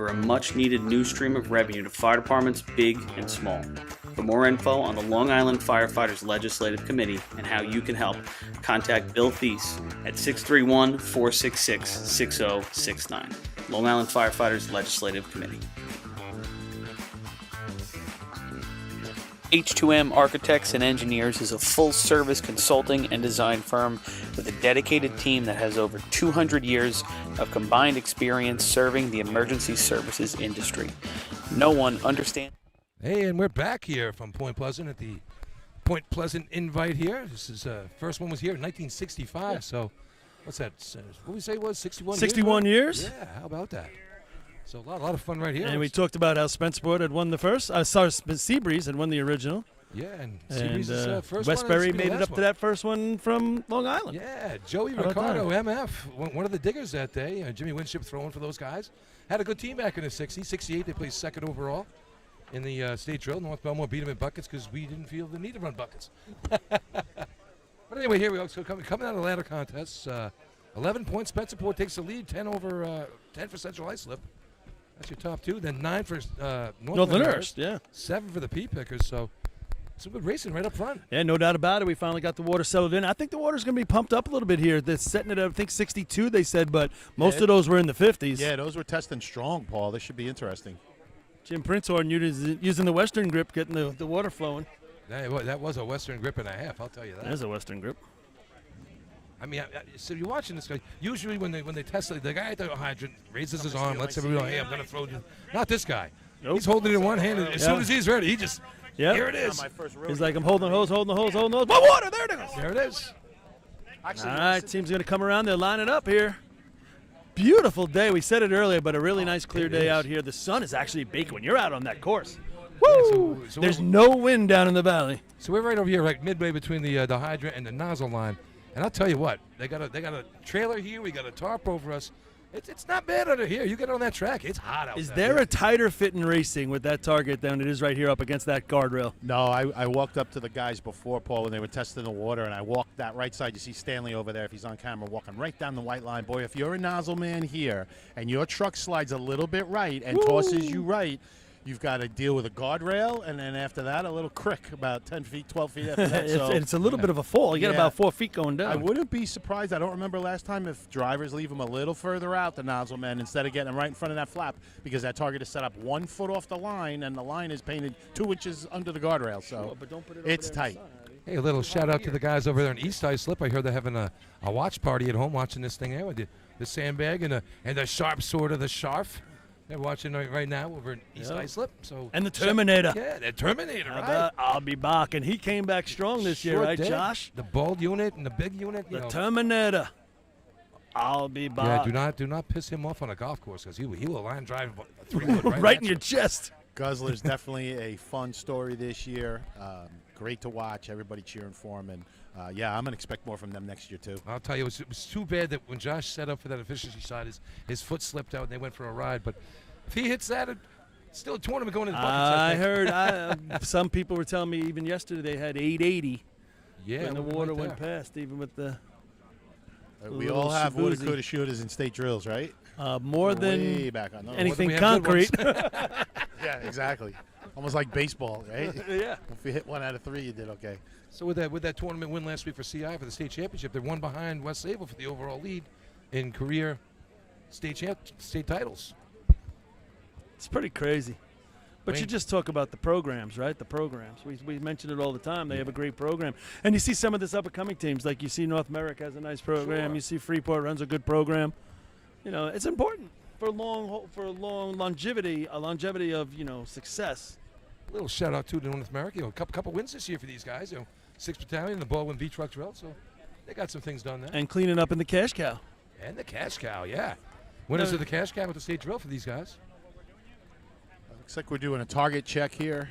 deliver a much-needed new stream of revenue to fire departments big and small. For more info on the Long Island Firefighters Legislative Committee and how you can help, contact Bill Thies at 631-466-6069. Long Island Firefighters Legislative Committee. H2M Architects and Engineers is a full-service consulting and design firm with a dedicated team that has over 200 years of combined experience serving the emergency services industry. No one understands. Hey, and we're back here from Point Pleasant at the Point Pleasant Invite here. This is first one was here in 1965. Yeah. So, what's that? What did we say it was 61? 61 years? Yeah. How about that? So a lot of fun right here. And we talked about how Spencerport had won the first. Seabreeze had won the original. Yeah, and Seabreeze's first Westbury one. made it up to that first one from Long Island. Yeah, Joey Ricardo, MF, one of the diggers that day. Jimmy Winship throwing for those guys. Had a good team back in the 60s. 68, they placed second overall in the state drill. North Belmore beat them in buckets because we didn't feel the need to run buckets. But anyway, here we go. So coming out of the ladder contests, 11 points. Spencerport takes the lead, 10 for Central Islip. That's your top two. Then 9 for Northland Hurst. Yeah. 7 for the Pea Pickers. So some good racing right up front. Yeah, no doubt about it. We finally got the water settled in. I think the water's going to be pumped up a little bit here. They're setting it at, I think, 62, they said, but most of those were in the 50s. Yeah, those were testing strong, Paul. This should be interesting. Jim Princehorn using the Western grip, getting the water flowing. That was a Western grip and a half, I'll tell you that. That is a Western grip. I mean, so you're watching this guy. Usually when they test it, the guy at the hydrant raises his arm, lets everybody know, hey, I'm going to throw you. Not this guy. Nope. He's holding it in one hand, and as soon as he's ready, he just, here it is. He's like, I'm holding the hose, holding the hose, holding the hose. My water, there it is. There it is. Actually, all right, team's going to come around. They're lining up here. Beautiful day. We said it earlier, but a really nice clear day out here. The sun is actually baking when you're out on that course. Woo! Yeah, so there's no wind down in the valley. So we're right over here, like midway between the hydrant and the nozzle line. And I'll tell you what, they got a trailer here. We got a tarp over us. It's not bad under here. You get on that track, it's hot out there. Is there a tighter fit in racing with that target than it is right here up against that guardrail? No, I walked up to the guys before, Paul, when they were testing the water, and I walked that right side. You see Stanley over there, if he's on camera, walking right down the white line. Boy, if you're a nozzle man here and your truck slides a little bit right and tosses you right, you've got to deal with a guardrail, and then after that, a little crick about 10 feet, 12 feet after that. It's a little bit of a fall. You get about 4 feet going down. I wouldn't be surprised. I don't remember last time if drivers leave them a little further out, the nozzle men, instead of getting them right in front of that flap, because that target is set up 1 foot off the line, and the line is painted 2 inches under the guardrail. So but don't put it it's tight. Hey, a little shout out to the guys over there in East Islip. I heard they're having a watch party at home, watching this thing there with the sandbag and the sharp sword of the Sharf. They're watching right now over in East Islip. So and the Terminator. Yeah, the Terminator, right? I'll be back. And he came back strong this year, right, Josh? The bald unit and the big unit. The Terminator. I'll be back. Yeah, do not piss him off on a golf course, because he will line drive a 3-wood right in your chest. Guzzler's definitely a fun story this year. Great to watch. Everybody cheering for him. And, I'm going to expect more from them next year, too. I'll tell you, it was too bad that when Josh set up for that efficiency side, his foot slipped out and they went for a ride. But if he hits that, it's still a tournament going in his buckets. I heard some people were telling me even yesterday they had 880 when the water went past, even with the we all have woulda, coulda, shouldas in state drills, right? More than way back on those. anything concrete. Yeah, exactly. Almost like baseball, right? Yeah. If you hit 1 out of 3, you did okay. So with that tournament win last week for CI for the state championship, they're one behind West Sable for the overall lead in career state titles. It's pretty crazy. But you just talk about the programs, right? The programs. We mention it all the time. They have a great program. And you see some of this up-and-coming teams. Like you see North America has a nice program. Sure. You see Freeport runs a good program. You know, it's important for long longevity, a longevity of, success. A little shout-out to North America. A couple wins this year for these guys. 6th Battalion, the Baldwin V-Truck Drill. So they got some things done there. And cleaning up in the cash cow. And the cash cow, yeah. Winners of the cash cow with the state drill for these guys. Looks like we're doing a target check here.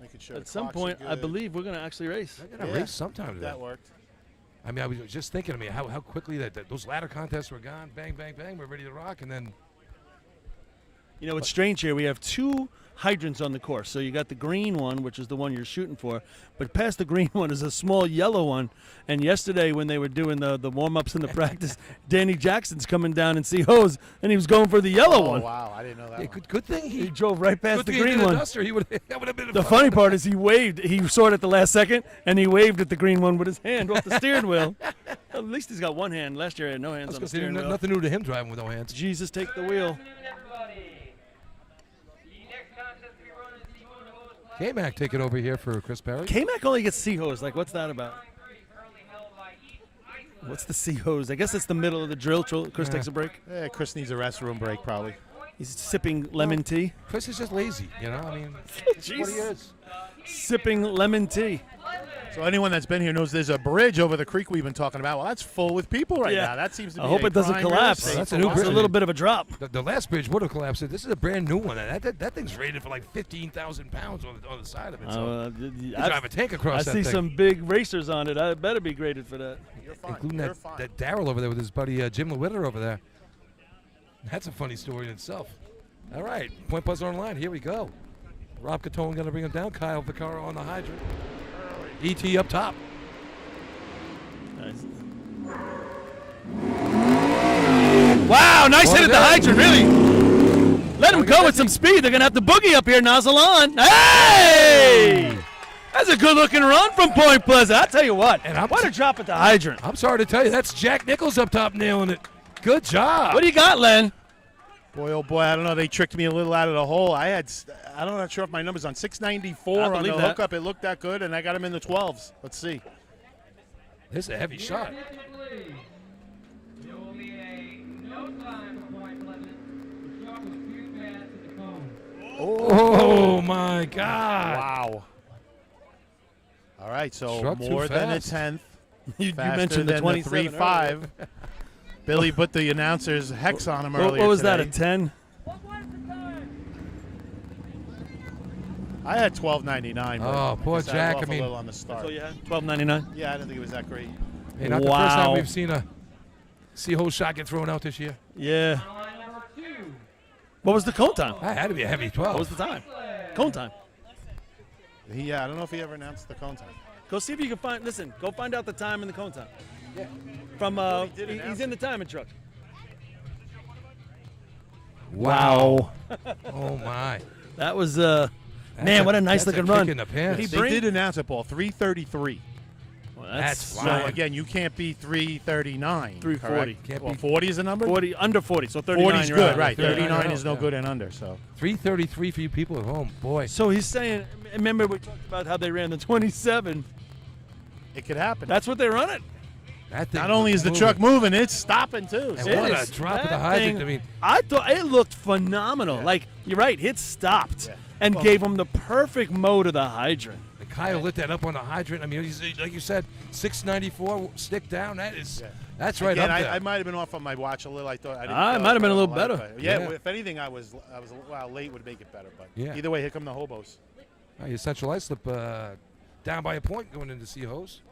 Making sure at some point, I believe we're going to actually race. We're going to race sometime today. That worked. I mean, I was just thinking, how quickly that those ladder contests were gone. Bang, bang, bang. We're ready to rock. And then. It's strange here. We have 2 hydrants on the course. So you got the green one, which is the one you're shooting for, but past the green one is a small yellow one. And yesterday when they were doing the warm-ups in the practice, Danny Jackson's coming down and see hose, and he was going for the yellow one. Wow, I didn't know that. Yeah, one. good thing He drove right past the green the one. Duster. That would have been The funny part is he waved. He saw it at the last second, and he waved at the green one with his hand off the steering wheel. At least he's got one hand. Last year he had no hands on the steering wheel. Nothing new to him driving with no hands. Jesus, take the wheel. K-Mac taking over here for Chris Perry. K-Mac only gets C-hose. Like, what's that about? What's the C-hose? I guess it's the middle of the drill. Chris takes a break. Yeah, Chris needs a restroom break probably. He's sipping lemon tea. Chris is just lazy, you know? I mean, that's what he is. Sipping lemon tea. So anyone that's been here knows there's a bridge over the creek we've been talking about. Well, that's full with people right now. That seems to be I hope it doesn't collapse. That's a new It's bridge. a little bit of a drop. The last bridge would have collapsed. This is a brand new one. That thing's rated for like 15,000 pounds on the side of it. So you drive a tank across I that see thing. some big racers on it. I better be graded for that. You're fine. Including You're that fine. Darryl over there with his buddy Jim LeWitter over there. That's a funny story in itself. All right, Point Buzzer Online. Here we go. Rob Catone going to bring him down. Kyle Vaccaro on the hydrant. ET up top. Nice. Wow, nice hit at the hydrant, really. Let him go with some speed. They're going to have to boogie up here, nozzle on. Hey! That's a good-looking run from Point Pleasant. I'll tell you what. And what a drop at the hydrant. I'm sorry to tell you, that's Jack Nichols up top nailing it. Good job. What do you got, Len? Boy, oh boy, I don't know. They tricked me a little out of the hole. I'm not sure if my number's on 694 on the hookup. It looked that good, and I got him in the 12s. Let's see. This is a heavy shot. Oh, my God. Wow. All right, so Struck more too than a fast. tenth. You Faster mentioned the than 27 3.5. Billy put the announcer's hex on him earlier What was that, a today. 10? I had 12.99. Oh, poor guess I Jack. off I a mean, little on the start. So you had 12.99. Yeah, I didn't think it was that great. hey, not the first time Wow. we've seen a C-hole shot get thrown out this year. Yeah. What was the cone time? That had to be a heavy 12. What was the time? Cone time. Yeah, I don't know if he ever announced the cone time. Go see if you can find. Listen, go find out the time and the cone time. Yeah. From did announce he's in the timing truck. Wow. Oh, my. That was That's man, what a nice that's looking kick run. in the pants. They did announce it, Paul. 3:33. Well, That's So fine. again, you can't be 3:39. 3:40. correct? Can't Well, be 40 is the number. 40 under 40, so 39. 40 is you're good, out. right? 39 39 out, is no yeah. good and under. So 333 for you people at home. Boy. So he's saying. Remember we talked about how they ran the 27. it could happen. That's what they run it. That thing Not only was is the moving. truck moving, it's stopping too. And So what It a is. drop of the That hydrant. thing- I mean, I thought it looked phenomenal. Yeah. Like you're right, it stopped Yeah. and Well- gave him the perfect mode of the hydrant. and Kyle lit that up on the hydrant. I mean, like you said, 694 stick down. That's right Again, up there. I might have been off on my watch a little. I thought I didn't. Ah, it feel might have been a it little lot, better. but yeah, Yeah. if anything, I was well late would make it better. But Yeah. either way, here come the hobos. Your central islip down by a point going into C-hose.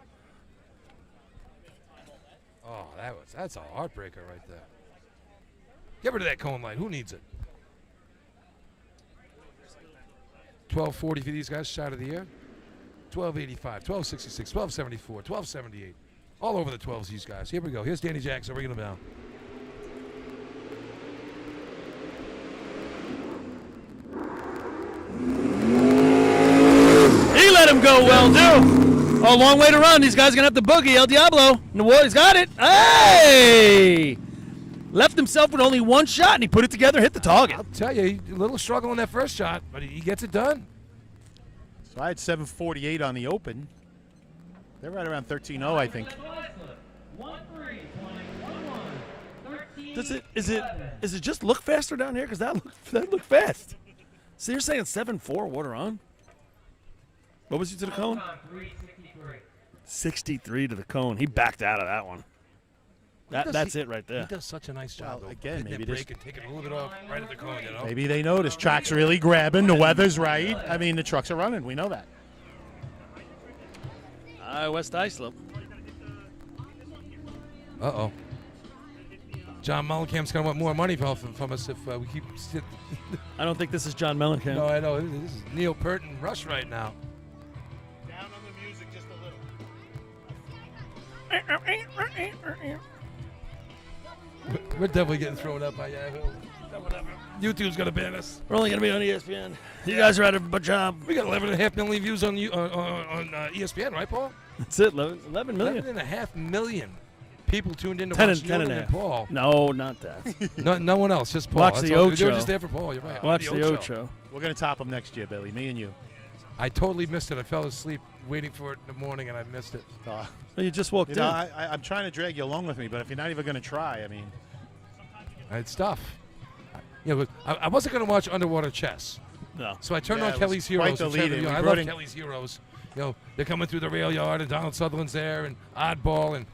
Oh, that's a heartbreaker right there. Get rid of that cone light. Who needs it? 1240 for these guys, shot of the year. 1285, 1266, 1274, 1278. All over the 12s, these guys. Here we go. Here's Danny Jackson bringing them down. He let him go well, too. Oh, long way to run. These guys are going to have to boogie. El Diablo. He's got it. Hey! Left himself with only one shot, and he put it together, hit the target. I'll tell you, a little struggle in that first shot, but he gets it done. So I had 748 on the open. They're right around 13.0, I think. Is it just look faster down here? Because that looked fast. So you're saying 7.4 water on? What was he to the cone? 63 to the cone. He backed out of that one. That's it right there. He does such a nice job. Well, though, again, hitting maybe that this- break and taking a little bit off right at the cone, you know? Maybe they notice track's really grabbing. The weather's right. I mean, the trucks are running. We know that. West Islip. Uh-oh. John Mellencamp's going to want more money from us if we keep. I don't think this is John Mellencamp. No, I know. This is Neil Peart and Rush right now. Down on the music just a little. We're definitely getting thrown up by Yahoo. Whatever. YouTube's going to ban us. We're only going to be on ESPN. You guys are at a job. We got 11.5 million views on ESPN, right, Paul? That's it, 11 million. 11.5 million people tuned in to 10 watch and 10 and a and half. Paul. No, not that. No one else, just Paul. Watch That's the all. Ocho. They were just there for Paul. You're right. Watch the Ocho. We're going to top them next year, Billy. Me and you. I totally missed it. I fell asleep waiting for it in the morning, and I missed it. Well, you just walked You in. know, I'm trying to drag you along with me, but if you're not even going to try, I mean. It's tough. But I wasn't going to watch Underwater Chess. No. So I turned Yeah, on it Kelly's was quite Heroes. the which lead-in. We I brought love in- Kelly's Heroes. They're coming through the rail yard, and Donald Sutherland's there, and Oddball, and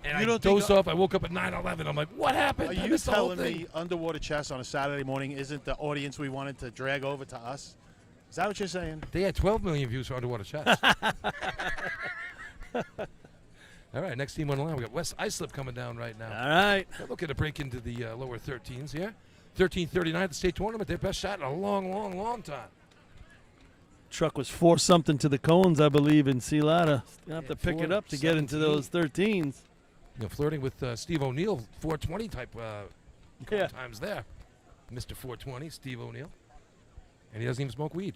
You I don't think dozed off. I woke up at 9:11. I'm like, what happened? Are I you missed the whole telling thing. me Underwater Chess on a Saturday morning isn't the audience we wanted to drag over to us? Is that what you're saying? They had 12 million views for Underwater Chess. All right, next team on the line. We got West Islip coming down right now. All right. They're looking to break into the lower 13s here. 13:39 at the state tournament. Their best shot in a long time. Truck was 4-something to the cones, I believe, in Sealata. Gonna have to pick it up to get into 4:17. those 13s. Flirting with Steve O'Neill, 420 type Yeah. times there. Mr. 420, Steve O'Neill. And he doesn't even smoke weed.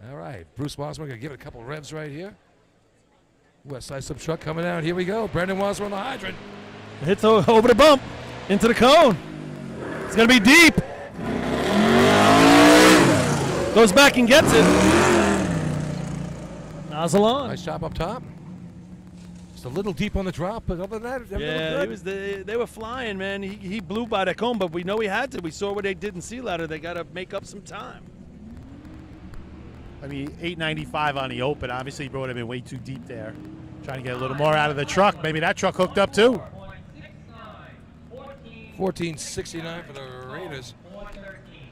All right, Bruce Wasmer going to give it a couple revs right here. West Side Sub truck coming out. Here we go. Brandon Wasmer on the hydrant. Hits over the bump, into the cone. It's going to be deep. Goes back and gets it. Nozzle on. Nice job up top. Just a little deep on the drop, but other than that, everything Yeah, looked good. they were flying, man. He blew by the cone, but we know he had to. We saw what they did in Sea Ladder. They got to make up some time. I mean, 895 on the open. Obviously, he brought him in way too deep there. Trying to get a little more out of the truck. Maybe that truck hooked up too. 14:69 for the Raiders.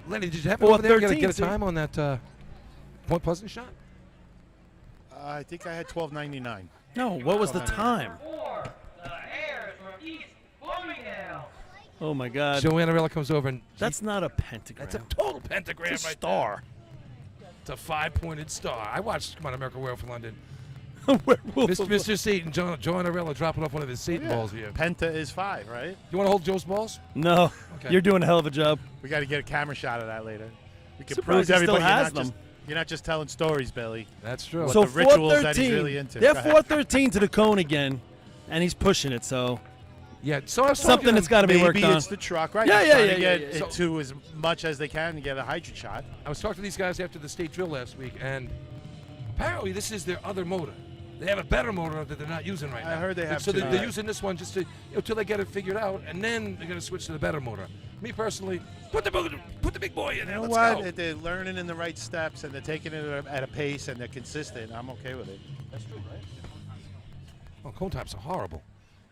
Lenny, did you happen over there get a 4:13, time on that Point Pleasant shot? I think I had 1299. No, what was the time? Oh, my God. Joe Annarella comes over and That's not a pentagram. that's a total pentagram It's a right star. there. It's a 5-pointed star. I watched Come on America Werewolf from London. Werewolf of- Mr. Satan, Joe Annarella dropping off one of his Satan balls here. Penta is 5, right? You want to hold Joe's balls? No, Okay. you're doing a hell of a job. We got to get a camera shot of that later. We can Surprised prove to he still everybody has them. you're not just telling stories, Billy. That's true. What So the rituals that he's 4:13. really into. They're Go ahead. 4:13 to the cone again, and he's pushing it. So Yeah, so I was something talking that's to- got to be worked Maybe on. it's the truck, right? Yeah, He's yeah, trying yeah, to yeah, get yeah. it to as much as they can to get a hydrant shot. I was talking to these guys after the state drill last week, and apparently this is their other motor. They have a better motor that they're not using right now. I heard they have So two. they're using this one just to until they get it figured out, and then they're going to switch to the better motor. Me personally, put the big boy in You there. know Let's what? go. If they're learning in the right steps and they're taking it at a pace and they're consistent, I'm okay with it. That's true, right? Oh, cone tops are horrible.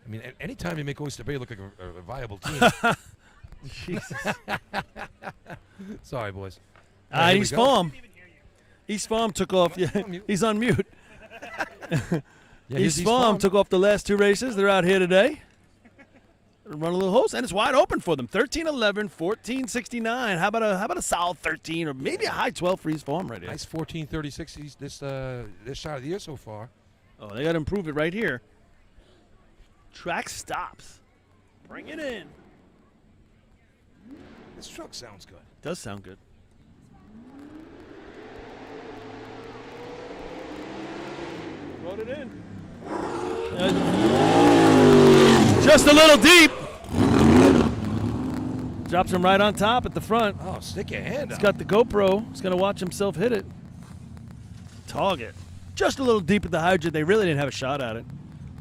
I mean, anytime you make Oyster Bay look like a viable team. Jesus. Sorry, boys. All right, here we East go. Farm. East Farm took off. Yeah, on mute. he's on mute. Yeah, here's East Farm took off the last two races. They're out here today. Run a little host, and it's wide open for them. 13-11, 14-69. How about a solid 13 or maybe a high 12 for East Farm right here? Nice 14:36 this shot of the year so far. Oh, they got to improve it right here. Track stops. Bring it in. This truck sounds good. Does sound good. Load it in. Just a little deep. Drops him right on top at the front. Oh, stick your hand He's out. got the GoPro. He's going to watch himself hit it. Target. Just a little deep at the hydrant. They really didn't have a shot at it.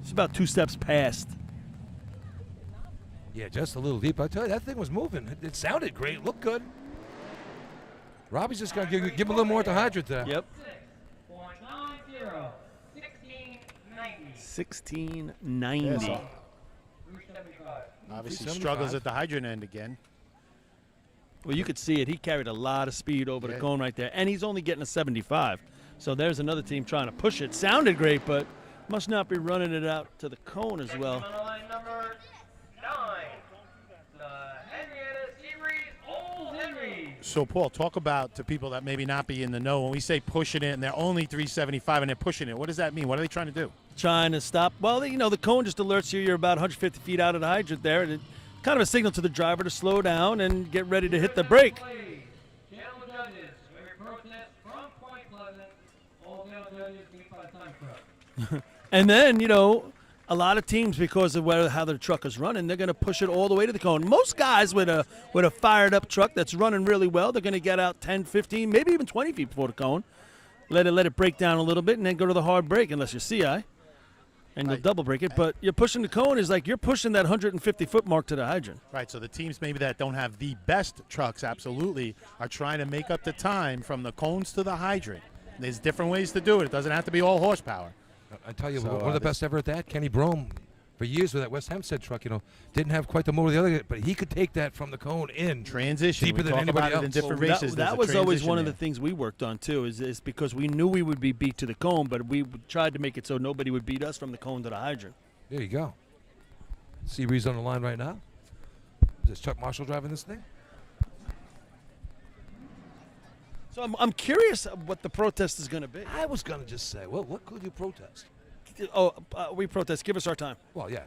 It's about 2 steps past. Yeah, just a little deep. I tell you, that thing was moving. It sounded great. Looked good. Robbie's just going to give him a little more at the hydrant there. Yep. 1690. 1690. Obviously 375. struggles at the hydrant end again. Well, you could see it. He carried a lot of speed over the Yeah. cone right there, and he's only getting a 75. So there's another team trying to push it. Sounded great, but must not be running it out to the cone as well. On the line, number So, Paul, talk about to people that maybe not be in the know. When we say pushing it and they're only 375 and they're pushing it, what does that mean? What are they trying to do? Trying to stop. Well, the cone just alerts you you're about 150 feet out of the hydrant there, and it's kind of a signal to the driver to slow down and get ready to hit the brake. And then, a lot of teams, because of how their truck is running, they're going to push it all the way to the cone. Most guys with a fired up truck that's running really well, they're going to get out 10, 15, maybe even 20 feet before the cone. Let it break down a little bit, and then go to the hard brake, unless you're CI, and you'll double brake it. But you're pushing the cone is like you're pushing that 150-foot mark to the hydrant. Right, so the teams maybe that don't have the best trucks, absolutely, are trying to make up the time from the cones to the hydrant. There's different ways to do it. It doesn't have to be all horsepower. I tell you, one of the best ever at that, Kenny Brome, for years with that West Hempstead truck, didn't have quite the motor of the other, but he could take that from the cone in. Transition. Deeper than anybody else. In different races. That was always one of the things we worked on, too, is because we knew we would be beat to the cone, but we tried to make it so nobody would beat us from the cone to the hydrant. There you go. Seabreeze on the line right now. Is this Chuck Marshall driving this thing? So I'm curious what the protest is going to be. I was going to just say, well, what could you protest? We protest. Give us our time. Well, yeah.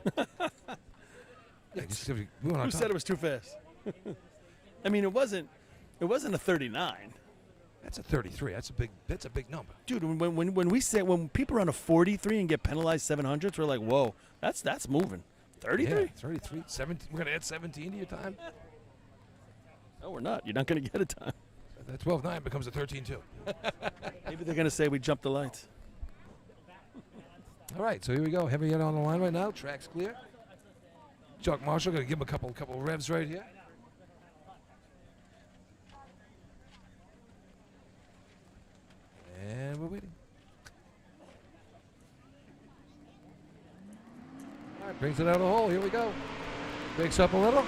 Who said it was too fast? I mean, it wasn't a 39. That's a 33. That's a big number. Dude, when people run a 43 and get penalized 700s, we're like, whoa, that's moving. 33? Yeah, 33. 17. We're going to add 17 to your time? No, we're not. You're not going to get a time. That 12.9 becomes a 13.2. Maybe they're going to say we jumped the lights. All right, so here we go. Heavy on the line right now. Track's clear. Chuck Marshall going to give him a couple revs right here. And we're waiting. All right, brings it out of the hole. Here we go. Breaks up a little.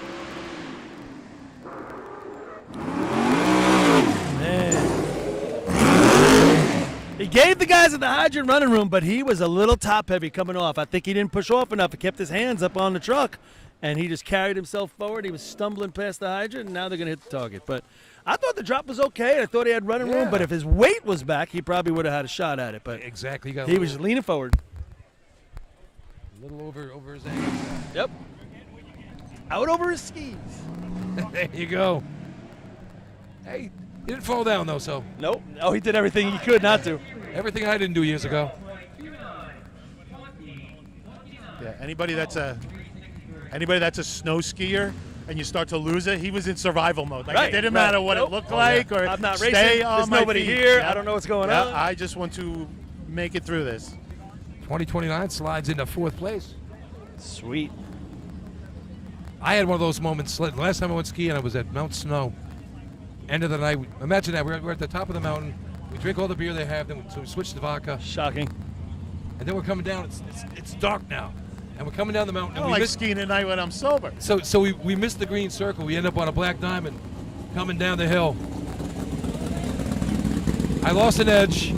He gave the guys in the hydrant running room, but he was a little top heavy coming off. I think he didn't push off enough. He kept his hands up on the truck, and he just carried himself forward. He was stumbling past the hydrant, and now they're going to hit the target. But I thought the drop was okay. I thought he had running room, but if his weight was back, he probably would have had a shot at it. But exactly, he was just leaning forward. A little over his ankles. Yep. Out over his skis. There you go. Hey, he didn't fall down, though, so. Nope. Oh, he did everything he could not to. Everything I didn't do years ago. Yeah, anybody that's a snow skier and you start to lose it, he was in survival mode. Like, it didn't matter what it looked like or I'm not stay racing. on There's my nobody feet. here. Yeah. I don't know what's going on. I just want to make it through this. 2029 slides into 4th place. Sweet. I had one of those moments. The last time I went skiing, I was at Mount Snow. End of the night. Imagine that. We're at the top of the mountain. We drink all the beer they have. So we switch to vodka. Shocking. And then we're coming down. It's dark now. And we're coming down the mountain. I don't like skiing at night when I'm sober. So we missed the green circle. We end up on a black diamond coming down the hill. I lost an edge.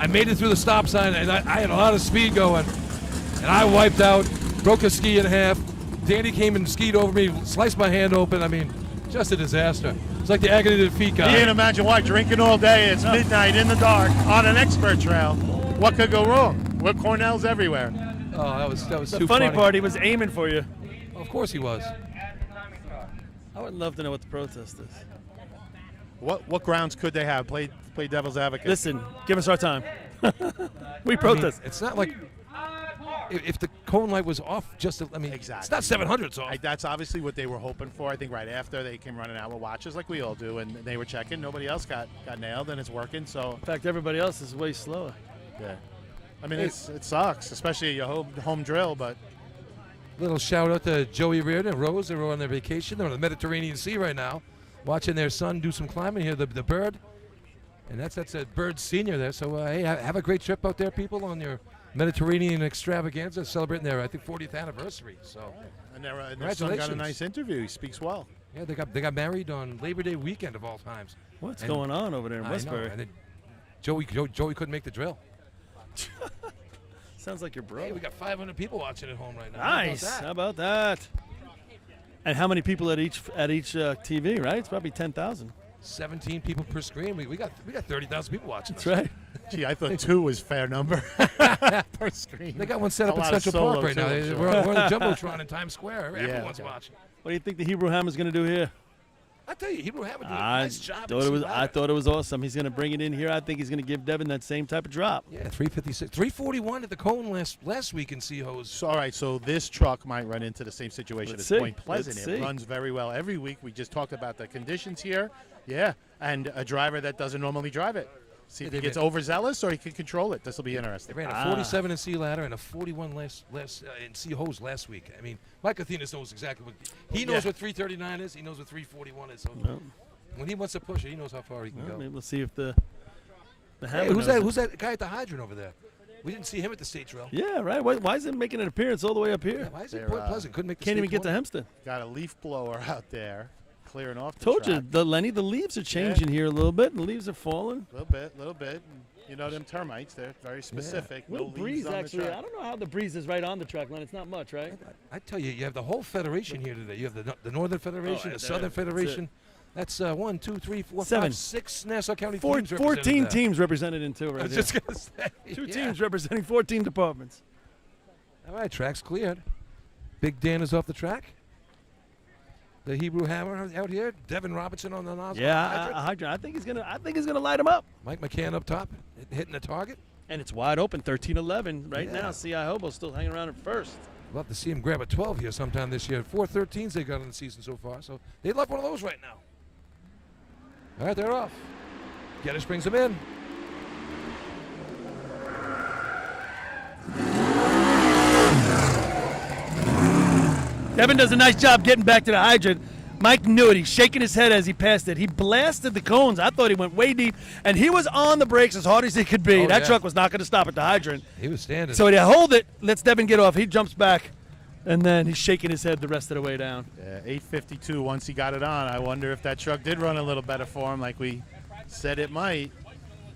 I made it through the stop sign, and I had a lot of speed going. And I wiped out, broke a ski in half. Danny came and skied over me, sliced my hand open. I mean, just a disaster. It's like the agony of defeat guy. You can't imagine why. Drinking all day, it's midnight in the dark on an expert trail. What could go wrong? We're Cornells everywhere. Oh, that was The too funny part, he was aiming for you. Of course he was. I would love to know what the protest is. What grounds could they have? Play devil's advocate. Listen, give us our time. We protest. It's not like if the cone light was off exactly. It's not 700s off. That's obviously what they were hoping for. I think right after they came running out with watches like we all do, and they were checking. Nobody else got nailed, and it's working. So in fact, everybody else is way slower. Yeah, I mean it sucks, especially at your home drill. But little shout out to Joey Reardon and Rose. They're on their vacation. They're on the Mediterranean Sea right now, watching their son do some climbing here. The bird, and that's a Bird Senior there. So hey, have a great trip out there, people, on your Mediterranean extravaganza, celebrating their 40th anniversary. So, and their son got a nice interview. He speaks well. Yeah, they got married on Labor Day weekend of all times. What's going on over there in Westbury? And then Joey couldn't make the drill. Sounds like your bro. Hey, we got 500 people watching at home right now. Nice. How about that? And how many people at each TV? Right? It's probably 10,000. 17 people per screen. We got 30,000 people watching. That's right. Gee, I thought 2 was fair number per screen. They got one set A up in lot of Central Park solo, right now. too, I'm sure. We're on the Jumbotron in Times Square. Yeah, Everyone's okay. watching. What do you think the Hebrew Hammer's going to do here? I tell you, Hebrew Hammer did a I nice job. thought it was awesome. He's going to bring it in here. I think he's going to give Devin that same type of drop. Yeah, 356, 341 at the cone last week in Seahose. So, all right, so this truck might run into the same situation Let's as see. Point Pleasant. Let's It see. runs very well every week. We just talked about the conditions here. Yeah, and a driver that doesn't normally drive it. See if Yeah, he they gets ran- overzealous or he can control it. This will be They interesting. ran a 47 in Sea Ladder and a 41 in Seahose last week. I mean, Mike Athenas knows exactly what he knows Yeah. what 339 is. He knows what 341 is. So when he wants to push it, he knows how far he can go. Maybe we'll see if the Hey, Hammer who's knows that? it. Who's that guy at the hydrant over there? We didn't see him at the state trail. Yeah, right. Why is it making an appearance all the way up Yeah, here? why is it They're, Point Pleasant? Couldn't make the Can't state even get to 20. Hempstead. Got a leaf blower out there clearing off the Told track. you, Lenny, the leaves are changing here a little bit. The leaves are falling. A little bit. You know them termites, they're very specific. No Little leaves breeze, on actually. the I track. don't know how the breeze is right on the track, Len. It's not much, right? I tell you, you have the whole federation here today. You have the Northern Federation, right the there. Southern That's it. Federation. That's 1, 2, 3, 4, 7. 5, 6 Nassau County teams 14 represented there. teams represented in two I right was here. just gonna say. Two yeah. teams representing 14 departments. All right, track's cleared. Big Dan is off the track. The Hebrew Hammer out here. Devin Robinson on the nozzle. Yeah, hydrant. I think he's gonna light him up. Mike McCann up top, hitting the target. And it's wide open, 13-11 right Yeah. now. CI Hobo's still hanging around at first. Love to see him grab a 12 here sometime this year. 4 13s they got in the season so far, so they'd love one of those right now. All right, they're off. Geddes brings them in. Devin does a nice job getting back to the hydrant. Mike knew it. He's shaking his head as he passed it. He blasted the cones. I thought he went way deep, and he was on the brakes as hard as he could be. Oh, That yeah. truck was not going to stop at the hydrant. He was standing. So they hold it, lets Devin get off. He jumps back, and then he's shaking his head the rest of the way down. Yeah, 8:52 once he got it on. I wonder if that truck did run a little better for him like we said it might.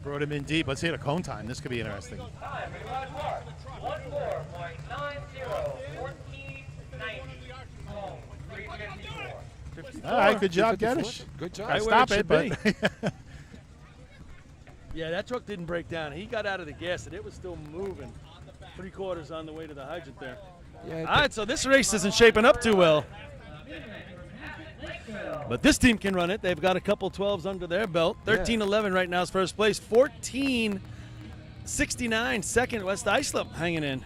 Brought him in deep. Let's hit a cone time. This could be interesting. Time, rewind mark. 14.90, 14.90. Home, 354. All right, good job, 54. Geddes. Good job. Right where Stop it it, but should Yeah, that truck didn't break down. He got out of the gas, and it was still moving. 3/4 on the way to the hydrant there. Yeah, All right, so this race isn't shaping up too well. But this team can run it. They've got a couple 12s under their belt. 13-11 right now is first place. 14-69 second. West Islip hanging in.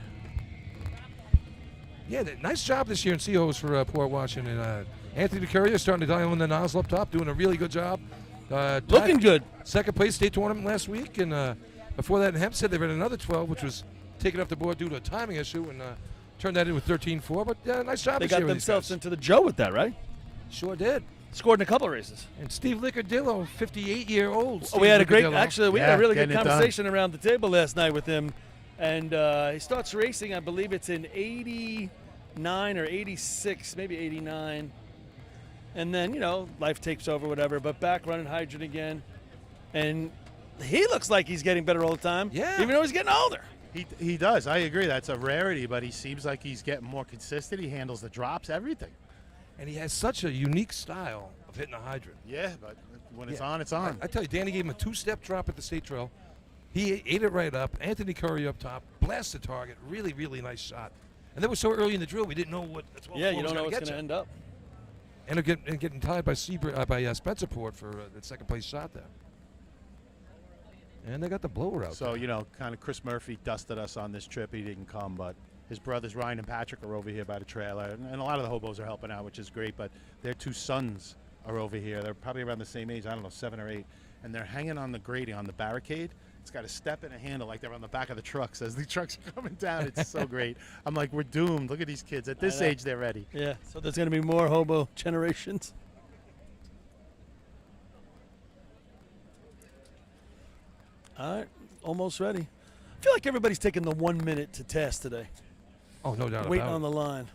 Yeah, nice job this year in Seahose for Port Washington. Anthony Courier starting to dial in the nozzle up top, doing a really good job. Looking good. Second place state tournament last week, and before that in Hempstead they ran another 12, which was taken off the board due to a timing issue, and turned that in with 13-4. But nice job They this got year with these themselves guys. into the Joe with that, right? Sure did. Scored in a couple of races. And Steve Lickardillo, 58-year-old. We had a great, Lickardillo. actually, we had Yeah, a really good getting it done. conversation around the table last night with him. And he starts racing, I believe it's in 89 or 86, maybe 89. And then, life takes over, whatever. But back running hydrant again. And he looks like he's getting better all the time. Yeah. Even though he's getting older. he does. I agree. That's a rarity, but he seems like he's getting more consistent. He handles the drops, everything. And he has such a unique style of hitting a hydrant. Yeah, but when it's Yeah. on, it's on. I tell you, Danny gave him a 2-step drop at the state trail. He ate it right up. Anthony Curry up top, blasted target. Really, really nice shot. And that was so early in the drill, we didn't know what the 12 Yeah, you was don't know gonna what's get going to you. end up. And getting tied by Spencerport for the second place shot there. And they got the blower out. So, kind of Chris Murphy dusted us on this trip. He didn't come, but his brothers Ryan and Patrick are over here by the trailer. And a lot of the hobos are helping out, which is great. But their two sons are over here. They're probably around the same age, I don't know, 7 or 8. And they're hanging on the grating, on the barricade. It's got a step and a handle like they're on the back of the trucks as the trucks are coming down. It's so great. I'm like, we're doomed. Look at these kids. At this know. age, they're ready. Yeah, so there's going to be more hobo generations. All right, almost ready. I feel like everybody's taking the 1 minute to test today. Oh, no doubt Waiting about on it. the line.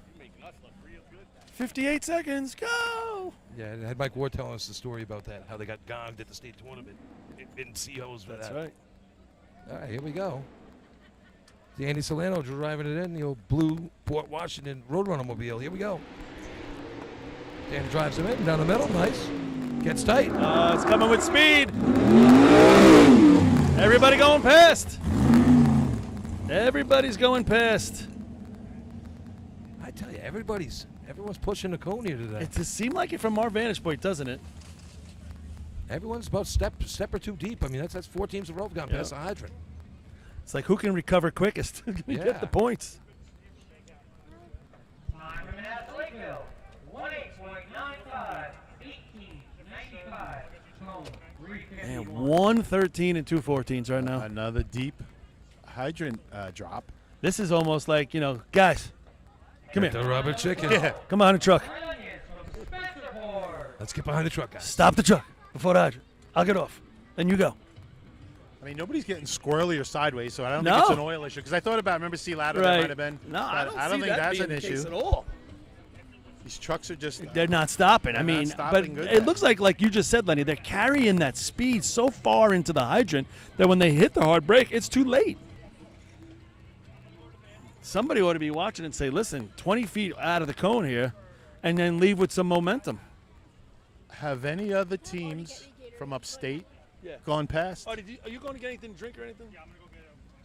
58 seconds, go! Yeah, and I had Mike Ward telling us the story about that, how they got gonged at the state tournament in COs for That's that. right. All right, here we go. Andy Solano driving it in, the old blue Port Washington Roadrunner mobile. Here we go. Dan drives him in, down the middle, nice. Gets tight. It's coming with speed. Everybody going past. Everybody's going past. I tell you, everyone's pushing the cone here today. It just seemed like it from our vantage point, doesn't it? Everyone's about step or two deep. I mean, that's 4 teams in a row have gone past the hydrant. It's like who can recover quickest. We get the points. Time from Manassa Lakeville, 18.95, 18.95. Tone, 351. And 113 and 214s right now. Another deep hydrant drop. This is almost like, guys, come The here. rubber chicken. Yeah. Come on the truck. Brilliant from Spencerport. Let's get behind the truck, guys. Stop the truck before the hydrant. I'll get off. Then you go. I mean, nobody's getting squirrely or sideways, so I don't No. think it's an oil issue. Because I thought about, remember, sea ladder, that might have been. No, I don't, think see that that's being an the case issue. at all. These trucks are just. They're not stopping. I They're not mean, stopping but good it now. looks like you just said, Lenny, they're carrying that speed so far into the hydrant that when they hit the hard brake, it's too late. Somebody ought to be watching and say, listen, 20 feet out of the cone here, and then leave with some momentum. Have any other teams from upstate gone past? Oh, are you going to get anything to drink or anything? Yeah, I'm going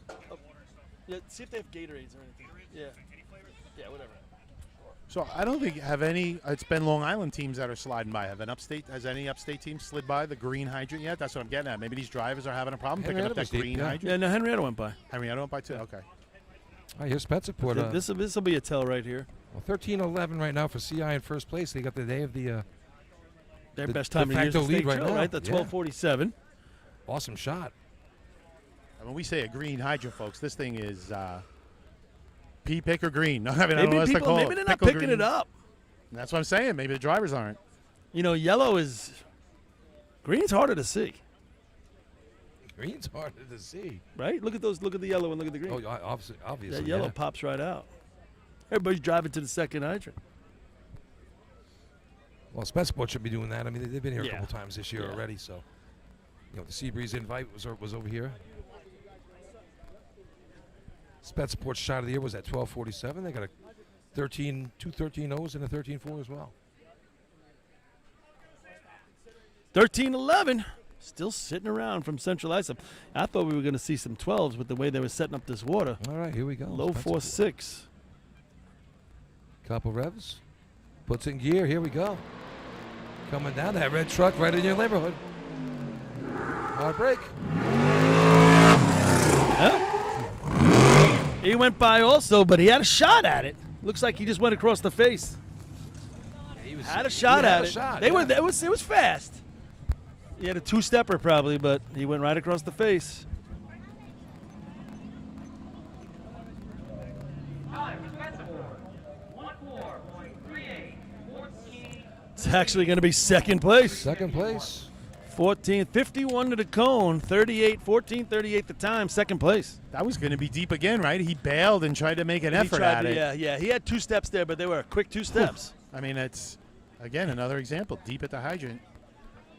to go get yeah, see if they have Gatorades or anything. Yeah. Yeah, whatever. So I don't think have any. It's been Long Island teams that are sliding by. Has any upstate team slid by the green hydrant yet? That's what I'm getting at. Maybe these drivers are having a problem picking up Henrietta that was deep, green yeah. hydrant. Yeah, no, Henrietta went by. Henrietta went by too. Okay. All right, here's Spencerport. This will be a tell right here. Well, 13-11 right now for CI in first place. They got the day of the Their The best time de to use the facto lead state right show, now. right? The Yeah. 12:47. awesome shot. And when we say a green hydrant, folks, this thing is pea pick or green. I mean, I don't know Maybe what else to call maybe it. they're not Pick or picking green. it up. That's what I'm saying. Maybe the drivers aren't. Yellow is green's harder to see, Green's harder to see. right? Look at those. Look at the yellow and look at the green. Oh, obviously. that yellow yeah. pops right out. Everybody's driving to the second hydrant. Well, Spencerport should be doing that. I mean, they've been here Yeah. a couple times this year Yeah. already, so. The Seabreeze invite was over here. Spencerport's shot of the year was at 12:47. They got two 13-0s and a 13-4 as well. 13-11, still sitting around from Central Islip. I thought we were going to see some 12s with the way they were setting up this water. All right, here we go. Low Spencerport. 4.6. Couple revs. Puts in gear. Here we go. Coming down that red truck right in your neighborhood. Hard break. He went by also, but he had a shot at it. Looks like he just went across the face. Had a shot at it. It was fast. He had a two-stepper probably, but he went right across the face. Time for Spencerport, 14.38, 14. It's actually going to be second place. Second place. 51 to the cone, 38 the time, second place. That was going to be deep again, right? He bailed and tried to make an effort tried at to- it. Yeah. He had two steps there, but they were quick two steps. I mean, it's, again, another example. Deep at the hydrant.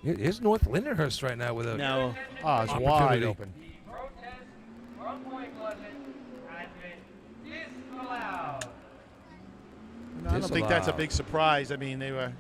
Here's North Lindenhurst right now with a Now, Oh, it's opportunity. wide open. The protest from Point Pleasant has been disallowed. No, I don't think that's a Disallowed. big surprise. I mean, they were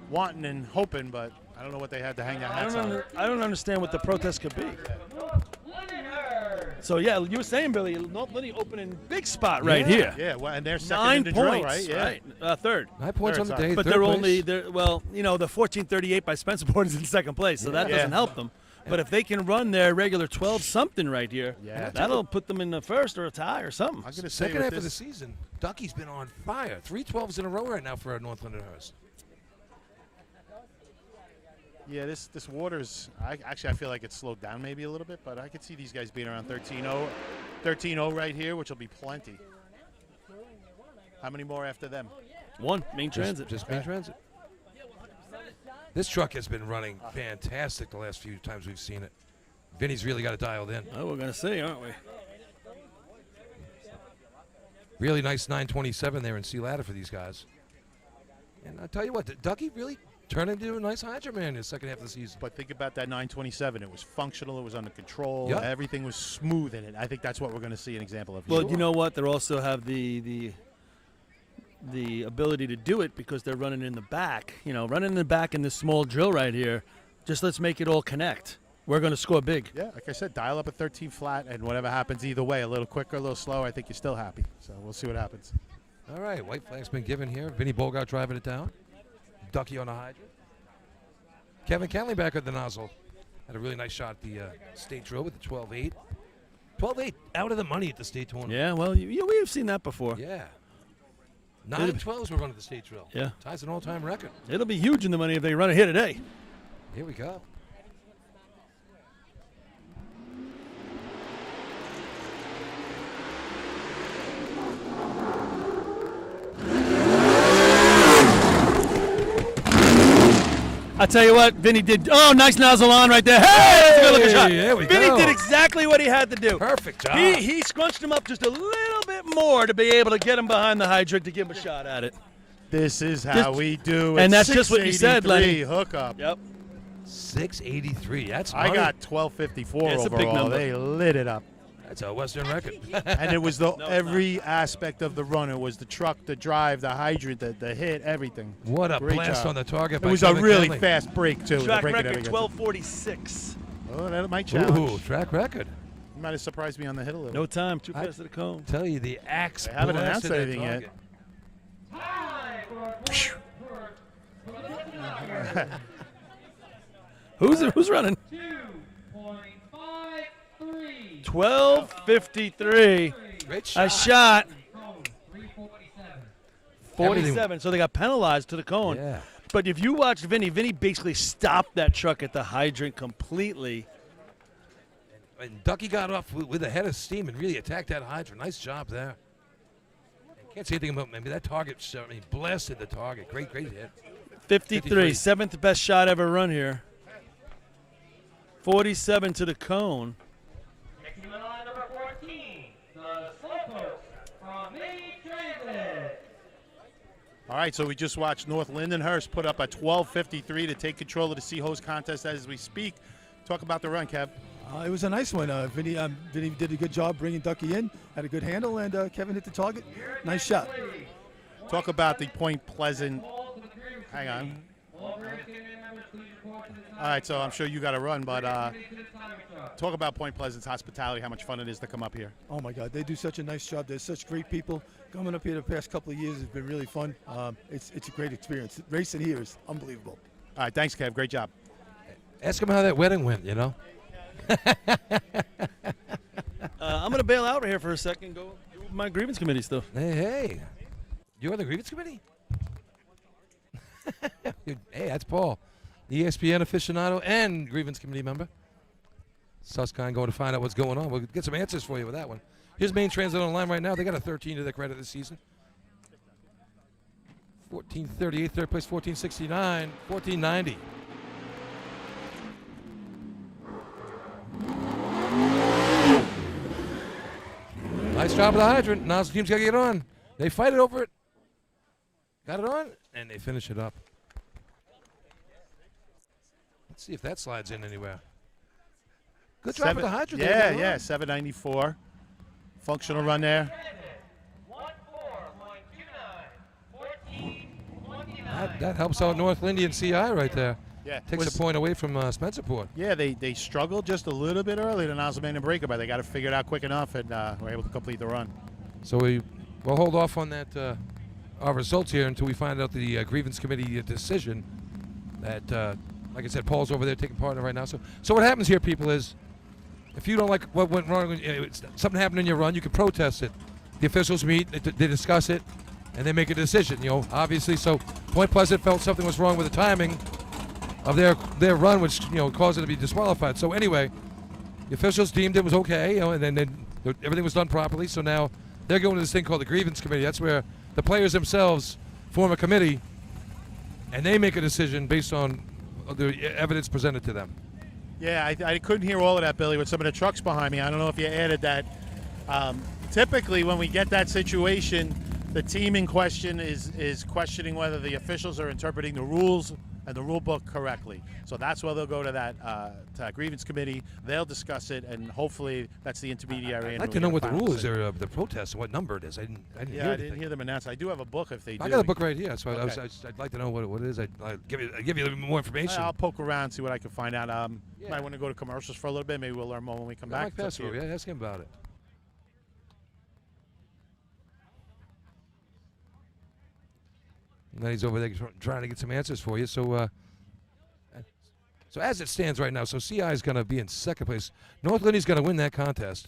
wanting and hoping, but I don't know what they had to hang their hats on. I don't understand what the protest could be. Lindenhurst. So, yeah, you were saying, Billy, North Lindy opening big spot right here. Yeah, well, and they're second 9 in the drill, points, right? Yeah. right? Third. 9 points Third, on the sorry. day. But third they're place. only, the 1438 by Spencerport is in second place, so that Yeah. doesn't help them. But if they can run their regular 12-something right here, Yeah. that'll put them in the first or a tie or something. I'm going to say Second with half of the this, season, Ducky's been on fire. 3 12s in a row right now for North Lindenhurst. yeah, this water's. I feel like it's slowed down maybe a little bit, but I could see these guys being around 13-0 right here, which will be plenty. How many more after them? One, main transit. Just main transit. This truck has been running fantastic the last few times we've seen it. Vinny's really got it dialed in. Oh, we're going to see, aren't we? Really nice 927 there in Sea Ladder for these guys. And I tell you what, Ducky really turned into a nice hydrant man in the second half of the season. But think about that 927. It was functional. It was under control. Yep. Everything was smooth in it. I think that's what we're going to see an example of. Well, here. you know what? They also have the the ability to do it because they're running in the back. You know, running in the back in this small drill right here. Just let's make it all connect. We're going to score big. Yeah, like I said, dial up a 13 flat, and whatever happens either way, a little quicker, a little slower, I think you're still happy. So we'll see what happens. All right, white flag's been given here. Vinny Bogart driving it down. Ducky on the hydrant. Kevin Kenley back at the nozzle. Had a really nice shot at the state drill with the 12-8. 12-8 out of the money at the state tournament. Yeah, well, we've seen that before. Yeah. 9 12s were run at the state drill. Yeah. Ties an all-time record. It'll be huge in the money if they run it here today. Here we go. I tell you what, Vinny did. Oh, nice nozzle on right there. Hey, that's a good looking shot. There we Vinny go. did exactly what he had to do. Perfect job. He scrunched him up just a little bit more to be able to get him behind the hydrant to give him a shot at it. This is how we do it. And that's just what you said, Lenny. Hookup. Yep. 683. That's I money. got 1254 It's a big overall. number. They lit it up. That's a Western record. And it was the it's every aspect of the run. It was the truck, the drive, the hydrant, the hit, everything. What a Great blast job. on the target It by was a Kevin really Kenley. fast break, too. Track the break and record everything. 1246. Oh, that might challenge. Ooh, track record. You might have surprised me on the hit a little. No time. Too fast to the cone. Tell you, the axe They haven't blasted announced that anything target. Time Who's running? 2.53. 1253. Great A shot. shot. 347. 47. So they got penalized to the cone. Yeah. But if you watch Vinny basically stopped that truck at the hydrant completely. And Ducky got off with a head of steam and really attacked that hydrant. Nice job there. Can't say anything about maybe that target. I mean, blasted the target. Great hit. 53. Seventh best shot ever run here. 47 to the cone. Next in line, number 14, the Slowpoke from Mid-Transit. All right, so we just watched North Lindenhurst put up a 12:53 to take control of the Sea Hose contest as we speak. Talk about the run, Kev. It was a nice one. Vinny did a good job bringing Ducky in, had a good handle, and Kevin hit the target. Nice shot. Talk about the Point Pleasant. Hang on. All right, so I'm sure you got to run, but talk about Point Pleasant's hospitality, how much fun it is to come up here. Oh my God, they do such a nice job. They're such great people. Coming up here the past couple of years has been really fun. It's a great experience. Racing here is unbelievable. All right, thanks, Kev. Great job. Ask him how that wedding went, you know? I'm going to bail out here for a second. Go do my grievance committee stuff. Hey. You're on the grievance committee? Hey, that's Paul. ESPN aficionado and grievance committee member. Susskind going to find out what's going on. We'll get some answers for you with that one. Here's Main Transit on the line right now. They got a 13 to their credit this season. 1438, third place, 1469, 1490. Nice job of the hydrant. Now the team's got to get on. They fight it over it. Got it on, and they finish it up. Let's see if that slides in anywhere. Good job with the hydrant. Yeah, yeah, 794. Functional run there. 14.29. That helps out North Lindy and CI right there. Yeah, Takes a point away from Spencerport. Yeah, they struggled just a little bit early to announce the main and breaker, but they got to figure it out quick enough, and were able to complete the run. So we'll hold off on that our results here until we find out the grievance committee decision. That, like I said, Paul's over there taking part in it right now. So what happens here, people, is if you don't like what went wrong, something happened in your run, you can protest it. The officials meet, they discuss it, and they make a decision. You know, obviously, so Point Pleasant felt something was wrong with the timing of their run, which caused it to be disqualified. So anyway, the officials deemed it was okay, and then everything was done properly. So now they're going to this thing called the grievance committee. That's where the players themselves form a committee, and they make a decision based on the evidence presented to them. Yeah, I couldn't hear all of that, Billy, with some of the trucks behind me. I don't know if you added that. Typically, when we get that situation, the team in question is questioning whether the officials are interpreting the rules and the rule book correctly. So that's where they'll go to that grievance committee. They'll discuss it, and hopefully that's the intermediary. I'd like to know what the rule is there of the protest and what number it is. I didn't hear I anything. didn't hear them announce. I do have a book if they do. I got a book right here, so Okay. I'd like to know what it is. I'd give you a little bit more information. I'll poke around, see what I can find out. Might want to go to commercials for a little bit. Maybe we'll learn more when we come back. Mike Passero, yeah, ask him about it. And then he's over there trying to get some answers for you. So as it stands right now, so CI is going to be in second place. North Lindy's going to win that contest,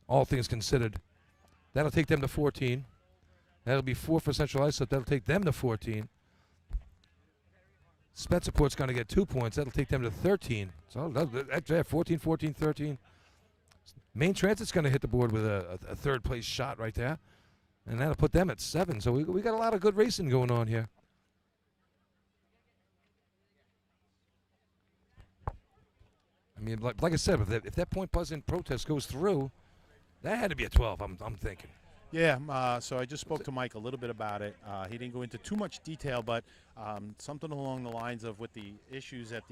all things considered. That'll take them to 14. That'll be 4 for Central Islip. That'll take them to 14. Spencerport's going to get 2 points. That'll take them to 13. So that's 14, 14, 13. Main Transit's going to hit the board with a third place shot right there. And that'll put them at 7. So we got a lot of good racing going on here. I mean, like I said, if that point buzzing protest goes through, that had to be a 12, I'm thinking. Yeah, so I just spoke to Mike a little bit about it. He didn't go into too much detail, but something along the lines of with the issues at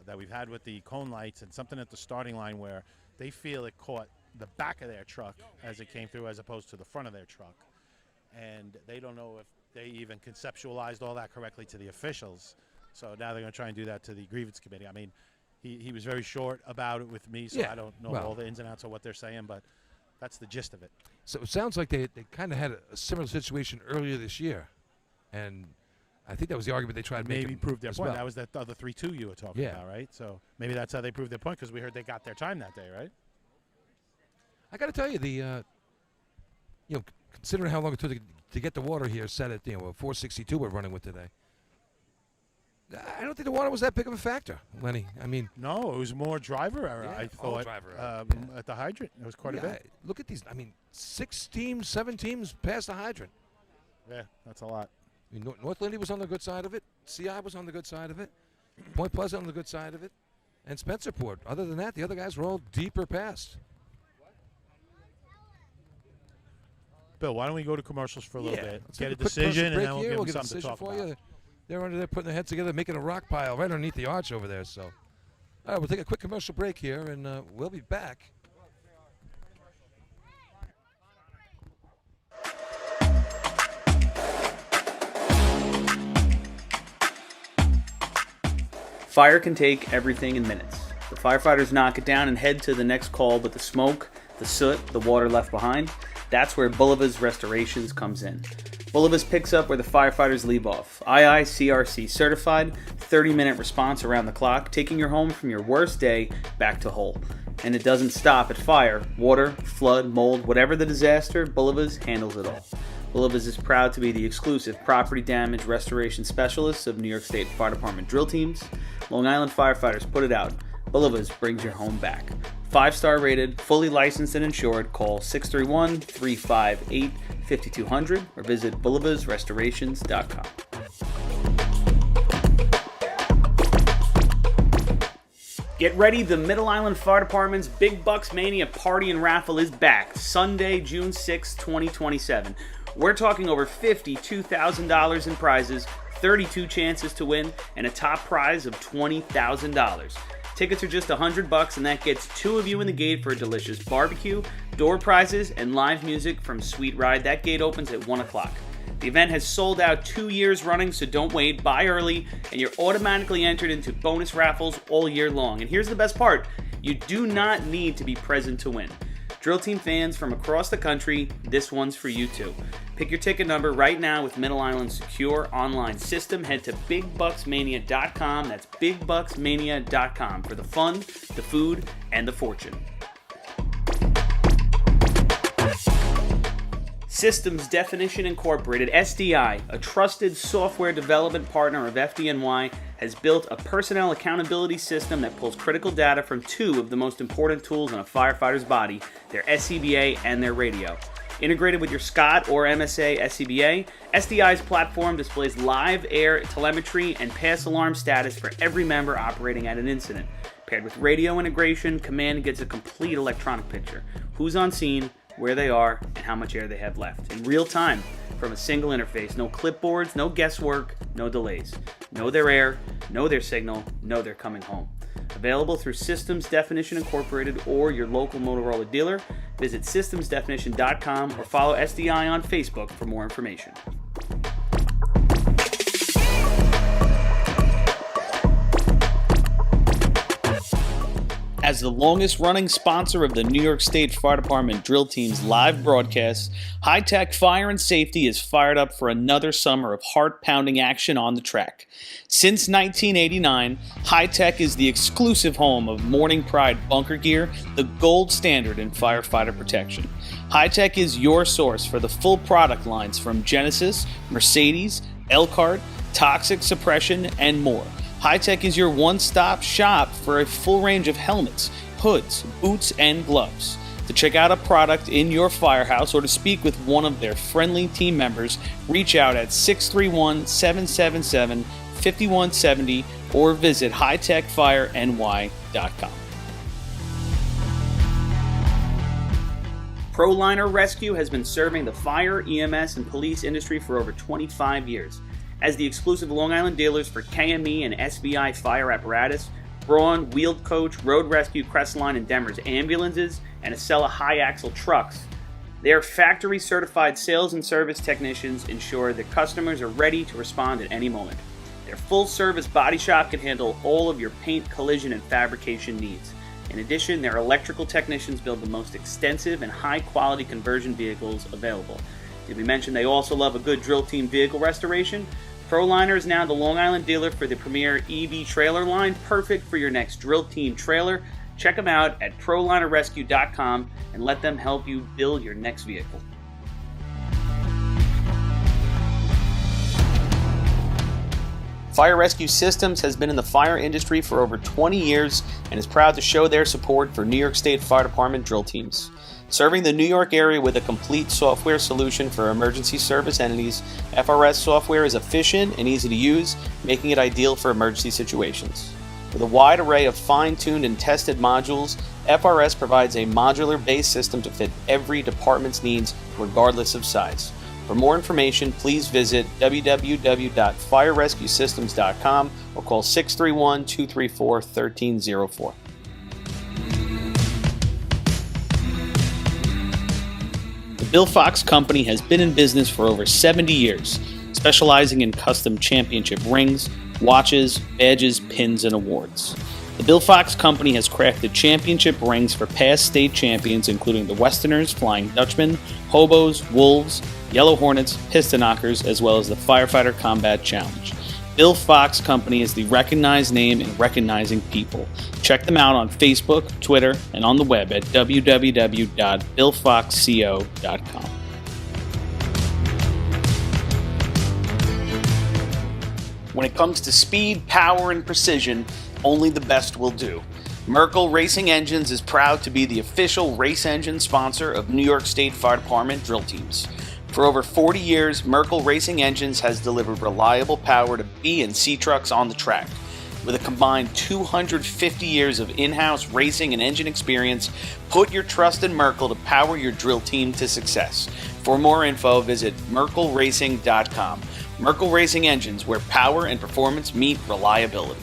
that we've had with the cone lights, and something at the starting line where they feel it caught the back of their truck as it came through as opposed to the front of their truck. And they don't know if they even conceptualized all that correctly to the officials. So now they're going to try and do that to the grievance committee. I mean, he was very short about it with me, so Yeah, I don't know all the ins and outs of what they're saying, but that's the gist of it. So it sounds like they kind of had a similar situation earlier this year. And I think that was the argument they tried to make. Maybe prove their as point. well. That was that other 3-2 you were talking about, right? So maybe that's how they proved their point, because we heard they got their time that day, right? I got to tell you, considering how long it took to get the water here, set at 462 we're running with today. I don't think the water was that big of a factor, Lenny. I mean, no, it was more driver error. Yeah, I all thought driver error, at the hydrant. It was quite a bit. Look at these. I mean, 6 teams, 7 teams past the hydrant. Yeah, that's a lot. I mean, North Lindy was on the good side of it. CI was on the good side of it. Point Pleasant on the good side of it. And Spencerport. Other than that, the other guys were all deeper past. Bill, why don't we go to commercials for a little bit, Let's get take a quick commercial decision, and break then we'll here. give them get a something to decision talk for about. you. They're under there putting their heads together, making a rock pile right underneath the arch over there. So, all right, we'll take a quick commercial break here, and we'll be back. Fire can take everything in minutes. The firefighters knock it down and head to the next call, but the smoke, the soot, the water left behind, that's where Bulliva's Restorations comes in. Bulliva's picks up where the firefighters leave off. IICRC certified, 30-minute response around the clock, taking your home from your worst day back to whole. And it doesn't stop at fire, water, flood, mold, whatever the disaster, Bulliva's handles it all. Bulliva's is proud to be the exclusive property damage restoration specialists of New York State Fire Department drill teams. Long Island firefighters put it out. Bulliva's brings your home back. 5-star rated, fully licensed and insured. Call 631-358-5200 or visit bullivasrestorations.com. Get ready, the Middle Island Fire Department's Big Bucks Mania Party and Raffle is back, Sunday, June 6, 2027. We're talking over $52,000 in prizes, 32 chances to win, and a top prize of $20,000. Tickets are just $100, and that gets 2 of you in the gate for a delicious barbecue, door prizes, and live music from Sweet Ride. That gate opens at 1 o'clock. The event has sold out 2 years running, so don't wait. Buy early, and you're automatically entered into bonus raffles all year long. And here's the best part. You do not need to be present to win. Drill Team fans from across the country, this one's for you too. Pick your ticket number right now with Middle Island's secure online system. Head to BigBucksMania.com. That's BigBucksMania.com for the fun, the food, and the fortune. Systems Definition Incorporated, SDI, a trusted software development partner of FDNY, has built a personnel accountability system that pulls critical data from 2 of the most important tools in a firefighter's body, their SCBA and their radio. Integrated with your SCOT or MSA SCBA, SDI's platform displays live air telemetry and pass alarm status for every member operating at an incident. Paired with radio integration, Command gets a complete electronic picture. Who's on scene, where they are, and how much air they have left in real time from a single interface. No clipboards, no guesswork, no delays. Know their air, know their signal, know they're coming home. Available through Systems Definition Incorporated or your local Motorola dealer. Visit systemsdefinition.com or follow SDI on Facebook for more information. As the longest-running sponsor of the New York State Fire Department Drill Team's live broadcasts, High Tech Fire and Safety is fired up for another summer of heart-pounding action on the track. Since 1989, High Tech is the exclusive home of Morning Pride bunker gear, the gold standard in firefighter protection. High Tech is your source for the full product lines from Genesis, Mercedes, Elkhart, Toxic Suppression, and more. High Tech is your one-stop shop for a full range of helmets, hoods, boots, and gloves. To check out a product in your firehouse or to speak with one of their friendly team members, reach out at 631-777-5170 or visit hightechfireny.com. ProLiner Rescue has been serving the fire, EMS, and police industry for over 25 years. As the exclusive Long Island dealers for KME and SBI fire apparatus, Braun, Wheeled Coach, Road Rescue, Crestline, and Demers ambulances, and Acela high-axle trucks, their factory-certified sales and service technicians ensure that customers are ready to respond at any moment. Their full-service body shop can handle all of your paint, collision, and fabrication needs. In addition, their electrical technicians build the most extensive and high-quality conversion vehicles available. Did we mention they also love a good drill team vehicle restoration? ProLiner is now the Long Island dealer for the premier EV trailer line, perfect for your next drill team trailer. Check them out at ProLinerRescue.com and let them help you build your next vehicle. Fire Rescue Systems has been in the fire industry for over 20 years and is proud to show their support for New York State Fire Department drill teams. Serving the New York area with a complete software solution for emergency service entities, FRS software is efficient and easy to use, making it ideal for emergency situations. With a wide array of fine-tuned and tested modules, FRS provides a modular-based system to fit every department's needs, regardless of size. For more information, please visit www.firerescuesystems.com or call 631-234-1304. The Bill Fox Company has been in business for over 70 years, specializing in custom championship rings, watches, badges, pins, and awards. The Bill Fox Company has crafted championship rings for past state champions including the Westerners, Flying Dutchmen, Hobos, Wolves, Yellow Hornets, Piston Knockers, as well as the Firefighter Combat Challenge. Bill Fox Company is the recognized name in recognizing people. Check them out on Facebook, Twitter, and on the web at www.billfoxco.com. When it comes to speed, power, and precision, only the best will do. Merkel Racing Engines is proud to be the official race engine sponsor of New York State Fire Department drill teams. For over 40 years, Merkel Racing Engines has delivered reliable power to B and C trucks on the track. With a combined 250 years of in-house racing and engine experience, put your trust in Merkel to power your drill team to success. For more info, visit merkelracing.com. Merkel Racing Engines, where power and performance meet reliability.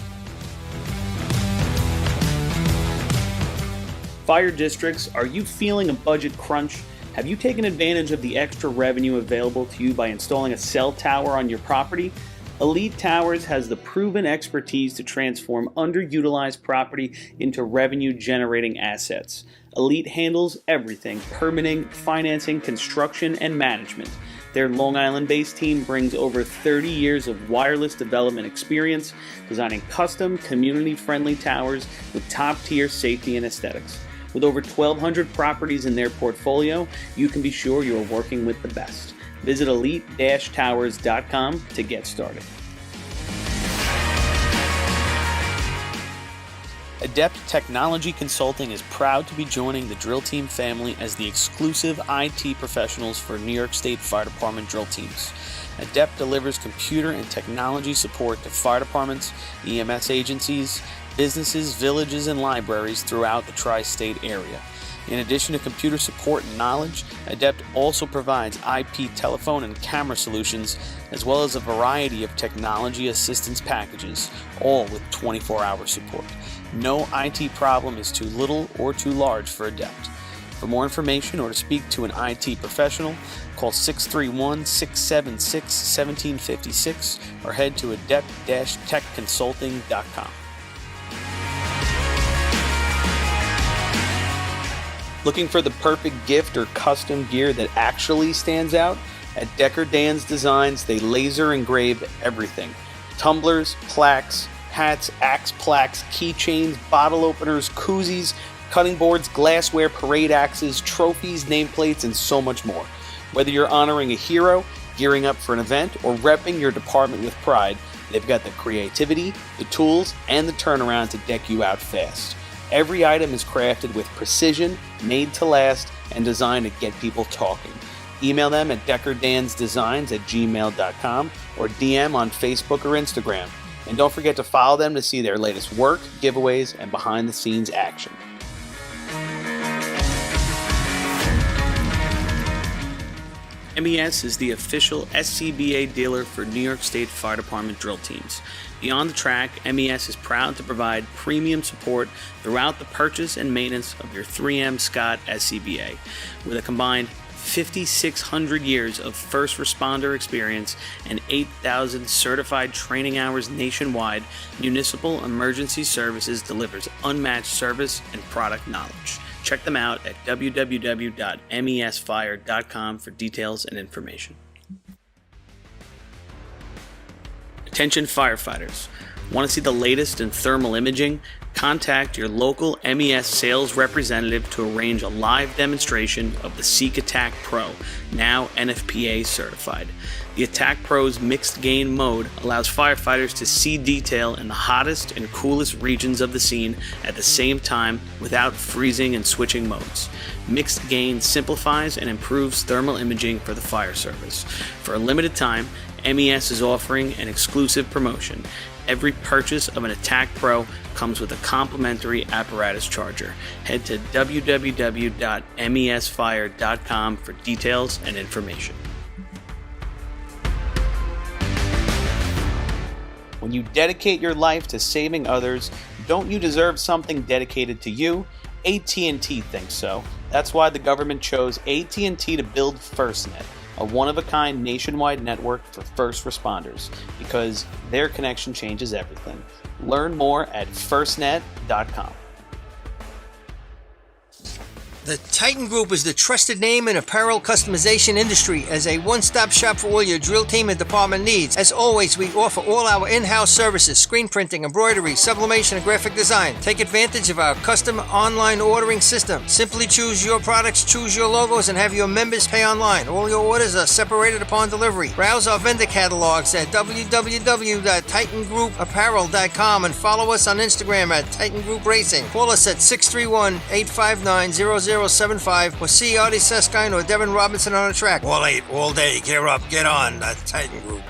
Fire districts, are you feeling a budget crunch? Have you taken advantage of the extra revenue available to you by installing a cell tower on your property? Elite Towers has the proven expertise to transform underutilized property into revenue-generating assets. Elite handles everything: permitting, financing, construction, and management. Their Long Island-based team brings over 30 years of wireless development experience, designing custom, community-friendly towers with top-tier safety and aesthetics. With over 1,200 properties in their portfolio, you can be sure you are working with the best. Visit elite-towers.com to get started. Adept Technology Consulting is proud to be joining the Drill Team family as the exclusive IT professionals for New York State Fire Department drill teams. Adept delivers computer and technology support to fire departments, EMS agencies, businesses, villages, and libraries throughout the tri-state area. In addition to computer support and knowledge, Adept also provides IP telephone and camera solutions, as well as a variety of technology assistance packages, all with 24-hour support. No IT problem is too little or too large for Adept. For more information or to speak to an IT professional, call 631-676-1756 or head to adept-techconsulting.com. Looking for the perfect gift or custom gear that actually stands out? At Decker Dan's Designs, they laser engrave everything. Tumblers, plaques, hats, axe plaques, keychains, bottle openers, koozies, cutting boards, glassware, parade axes, trophies, nameplates, and so much more. Whether you're honoring a hero, gearing up for an event, or repping your department with pride, they've got the creativity, the tools, and the turnaround to deck you out fast. Every item is crafted with precision, made to last, and designed to get people talking. Email them at deckerdansdesigns@gmail.com or DM on Facebook or Instagram. And don't forget to follow them to see their latest work, giveaways, and behind-the-scenes action. MES is the official SCBA dealer for New York State Fire Department drill teams. Beyond the track, MES is proud to provide premium support throughout the purchase and maintenance of your 3M Scott SCBA. With a combined 5,600 years of first responder experience and 8,000 certified training hours nationwide, Municipal Emergency Services delivers unmatched service and product knowledge. Check them out at www.mesfire.com for details and information. Attention firefighters. Want to see the latest in thermal imaging? Contact your local MES sales representative to arrange a live demonstration of the Seek Attack Pro, now NFPA certified. The Attack Pro's mixed gain mode allows firefighters to see detail in the hottest and coolest regions of the scene at the same time without freezing and switching modes. Mixed gain simplifies and improves thermal imaging for the fire service. For a limited time, MES is offering an exclusive promotion. Every purchase of an Attack Pro comes with a complimentary apparatus charger. Head to www.mesfire.com for details and information. When you dedicate your life to saving others, don't you deserve something dedicated to you? AT&T thinks so. That's why the government chose AT&T to build FirstNet, a one-of-a-kind nationwide network for first responders, because their connection changes everything. Learn more at firstnet.com. The Titan Group is the trusted name in apparel customization industry as a one-stop shop for all your drill team and department needs. As always, we offer all our in-house services, screen printing, embroidery, sublimation, and graphic design. Take advantage of our custom online ordering system. Simply choose your products, choose your logos, and have your members pay online. All your orders are separated upon delivery. Browse our vendor catalogs at www.titangrouapparel.com and follow us on Instagram at Titan Group Racing. Call us at 631-859-0075 or see Artie Seskine or Devin Robinson on the track. All 8, all day. Gear up, get on. That's Titan Group.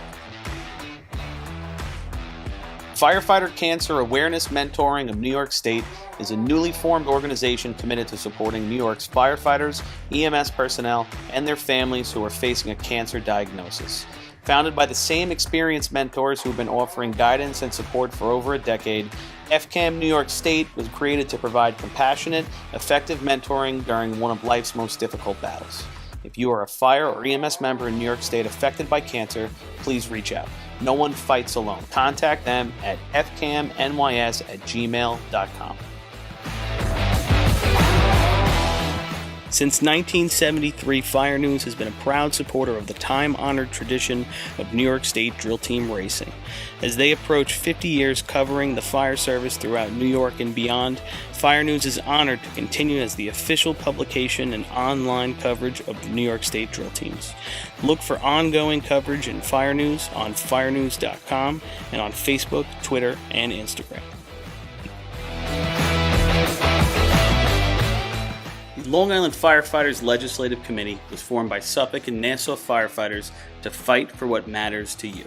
Firefighter Cancer Awareness Mentoring of New York State is a newly formed organization committed to supporting New York's firefighters, EMS personnel, and their families who are facing a cancer diagnosis. Founded by the same experienced mentors who have been offering guidance and support for over a decade, FCAM New York State was created to provide compassionate, effective mentoring during one of life's most difficult battles. If you are a fire or EMS member in New York State affected by cancer, please reach out. No one fights alone. Contact them at fcamnys@gmail.com. Since 1973, Fire News has been a proud supporter of the time-honored tradition of New York State drill team racing. As they approach 50 years covering the fire service throughout New York and beyond, Fire News is honored to continue as the official publication and online coverage of the New York State drill teams. Look for ongoing coverage in Fire News on firenews.com and on Facebook, Twitter, and Instagram. The Long Island Firefighters Legislative Committee was formed by Suffolk and Nassau firefighters to fight for what matters to you.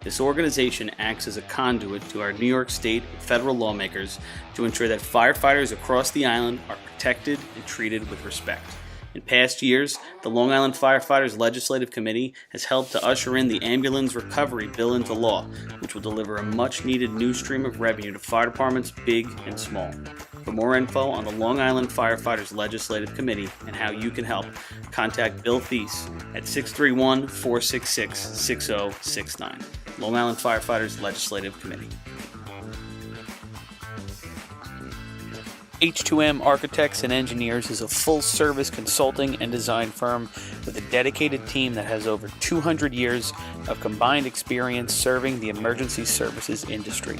This organization acts as a conduit to our New York State and federal lawmakers to ensure that firefighters across the island are protected and treated with respect. In past years, the Long Island Firefighters Legislative Committee has helped to usher in the Ambulance Recovery Bill into law, which will deliver a much-needed new stream of revenue to fire departments big and small. For more info on the Long Island Firefighters Legislative Committee and how you can help, contact Bill Thies at 631-466-6069. Long Island Firefighters Legislative Committee. H2M Architects and Engineers is a full-service consulting and design firm with a dedicated team that has over 200 years of combined experience serving the emergency services industry.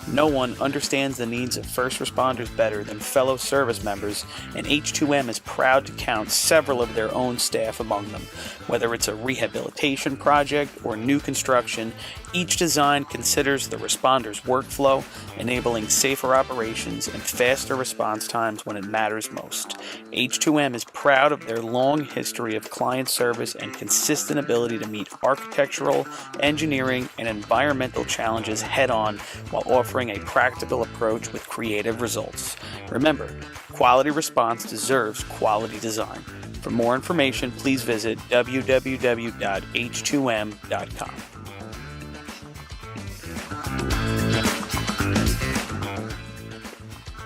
No one understands the needs of first responders better than fellow service members, and H2M is proud to count several of their own staff among them. Whether it's a rehabilitation project or new construction, each design considers the responder's workflow, enabling safer operations and faster response times when it matters most. H2M is proud of their long history of client service and consistent ability to meet architectural, engineering, and environmental challenges head-on while offering a practical approach with creative results. Remember, quality response deserves quality design. For more information, please visit www.h2m.com.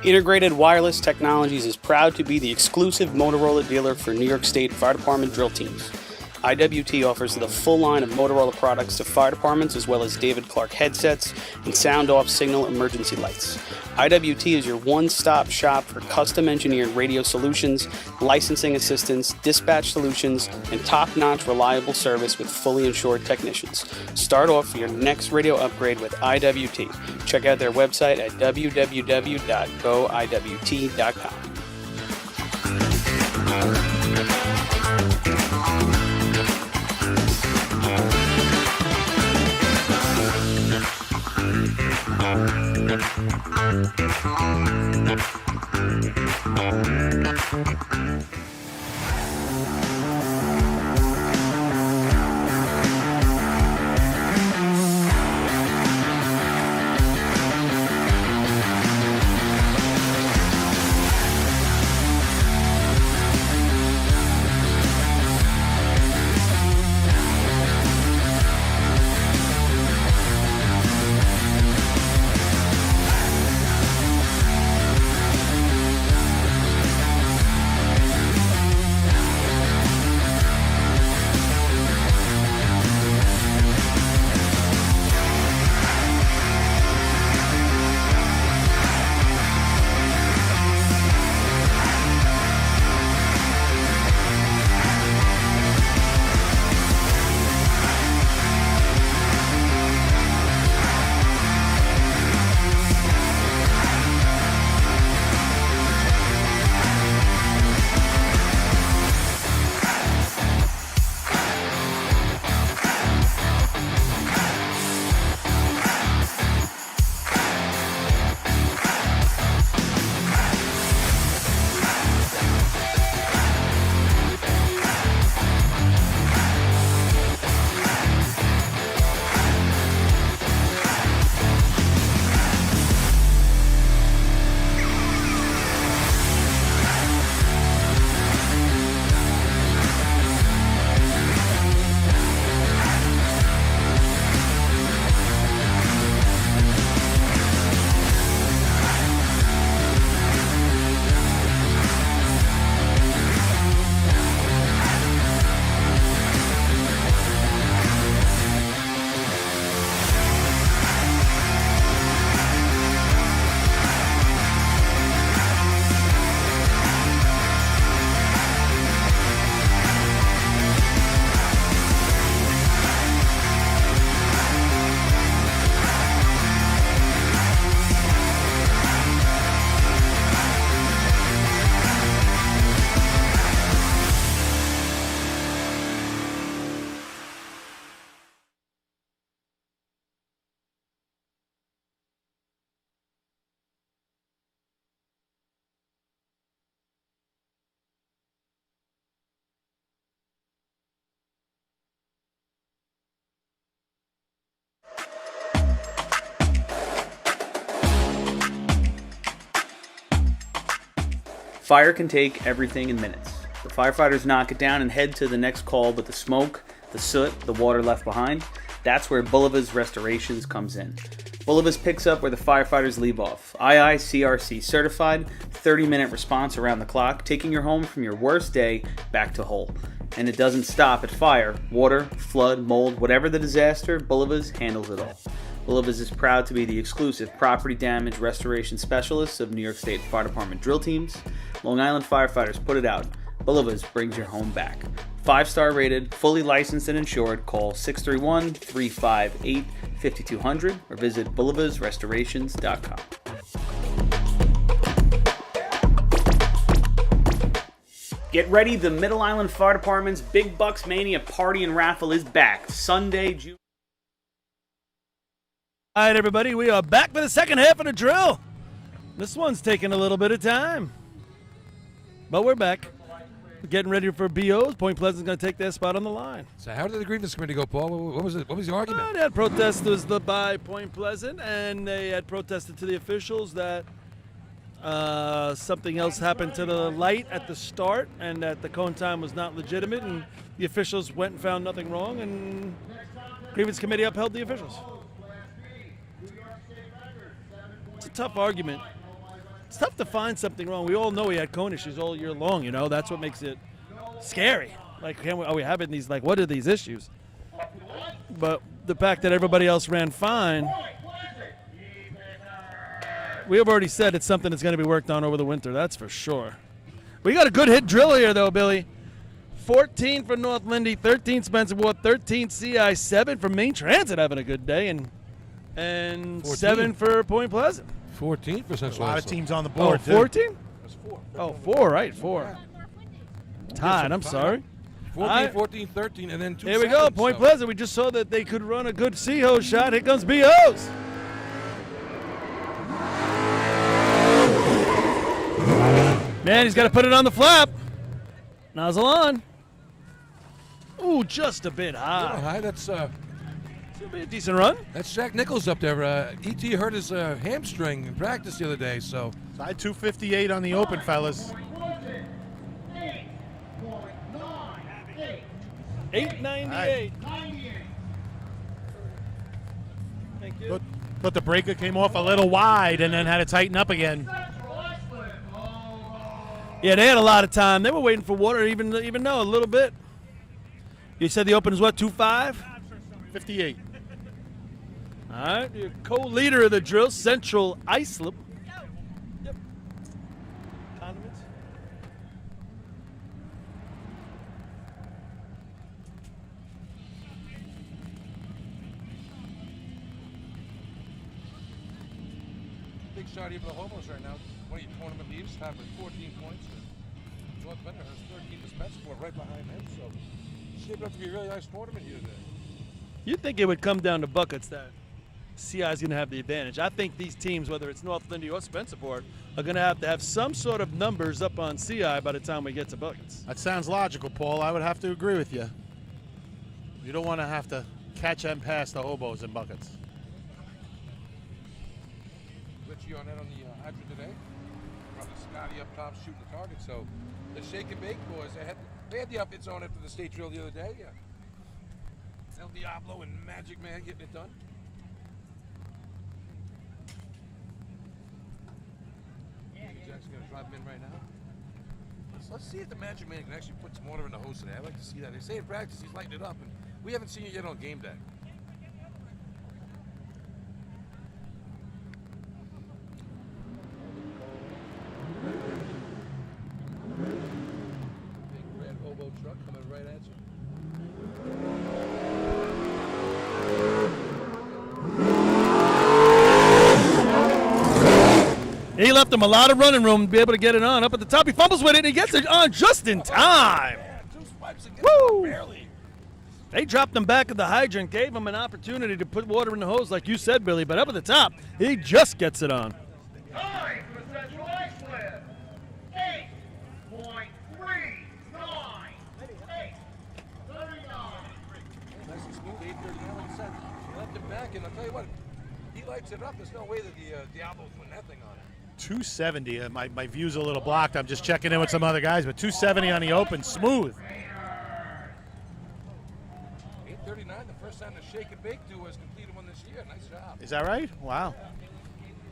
Integrated Wireless Technologies is proud to be the exclusive Motorola dealer for New York State Fire Department drill teams. IWT offers the full line of Motorola products to fire departments, as well as David Clark headsets and sound-off signal emergency lights. IWT is your one-stop shop for custom-engineered radio solutions, licensing assistance, dispatch solutions, and top-notch reliable service with fully insured technicians. Start off your next radio upgrade with IWT. Check out their website at www.goiwt.com. Fire can take everything in minutes. The firefighters knock it down and head to the next call, but the smoke, the soot, the water left behind, that's where Bulliva's Restorations comes in. Bulliva's picks up where the firefighters leave off. IICRC certified, 30-minute response around the clock, taking your home from your worst day back to whole. And it doesn't stop at fire, water, flood, mold, whatever the disaster, Bulliva's handles it all. Bulliva's is proud to be the exclusive property damage restoration specialists of New York State Fire Department drill teams. Long Island firefighters put it out. Bulliva's brings your home back. 5-star rated, fully licensed and insured. Call 631-358-5200 or visit bullivasrestorations.com. Get ready, the Middle Island Fire Department's Big Bucks Mania Party and Raffle is back. Sunday, June. All right, everybody, we are back for the second half of the drill. This one's taking a little bit of time, but we're back. We're getting ready for BOs. Point Pleasant's going to take their spot on the line. So how did the grievance committee go, Paul? What was it? What was the argument? They had protesters by Point Pleasant, and they had protested to the officials that something else happened to the light at the start, and that the cone time was not legitimate, and the officials went and found nothing wrong, and grievance committee upheld the officials. It's a tough argument. It's tough to find something wrong. We all know we had cone issues all year long, you know. That's what makes it scary. Like, are we having these, like, what are these issues? But the fact that everybody else ran fine, we have already said it's something that's going to be worked on over the winter, that's for sure. We got a good hit drill here, though, Billy. 14 for North Lindy, 13 Spencerport, 13 CI, 7 for Main Transit having a good day, and 7 for Point Pleasant. 14 for Central. A lot of teams on the board, too. 14? That's 4. Oh, 4, right, 4. Tied, I'm sorry. 14, 14, 13, and then 2 Here we go, Point Pleasant. We just saw that they could run a good C-hose shot. Here comes B-hose. Man, he's got to put it on the flap. Nozzle on. Ooh, just a bit high. High. That's It'll be a decent run. that's Jack Nichols up there. E.T. hurt his hamstring in practice the other day, so. Side 258 on the open, fellas. 898. Thank you. But the breaker came off a little wide and then had to tighten up again. Yeah, they had a lot of time. They were waiting for water, even though a little bit. You said the open is what, 2.5? 58. All right, your co-leader of the drill, Central Islip. Yep. Condiments. Big shot here for the Homos right now. One of your tournament leaves have 14 points. North Bender has 13 to Spencerport right behind him, so it's shaping up to be a really nice tournament here today. You'd think it would come down to buckets that CI is going to have the advantage. I think these teams, whether it's North Lindy or Spencerport, are going to have some sort of numbers up on CI by the time we get to buckets. That sounds logical, Paul. I would have to agree with you. You don't want to have to catch and pass the hobos in buckets. Richie on that on the hydrant today. Probably Scotty up top shooting the target. So the Shake and Bake boys, they had the outfits on after the state drill the other day. Yeah. El Diablo and Magic Man getting it done. Jack's gonna drop in right now. Let's see if the Magic Man can actually put some water in the hose today. I'd like to see that. They say in practice he's lighting it up, and we haven't seen it yet on game day. Big red hobo truck coming right at you. He left him a lot of running room to be able to get it on. Up at the top, he fumbles with it, and he gets it on just in time. Yeah, 2 swipes again. Woo! Barely. They dropped him back at the hydrant, gave him an opportunity to put water in the hose, like you said, Billy. But up at the top, he just gets it on. Time for Central Iceland. 8.39. 8:39. Nice and smooth, 8:39, like I said. He left him back, and I'll tell you what, he lights it up. There's no way that the Diablo's doing that thing on it. 270. My view's a little blocked. I'm just checking in with some other guys, but 270 on the open, smooth. 839, the first time the Shake and Bake Duo has completed one this year. Nice job. Is that right? Wow.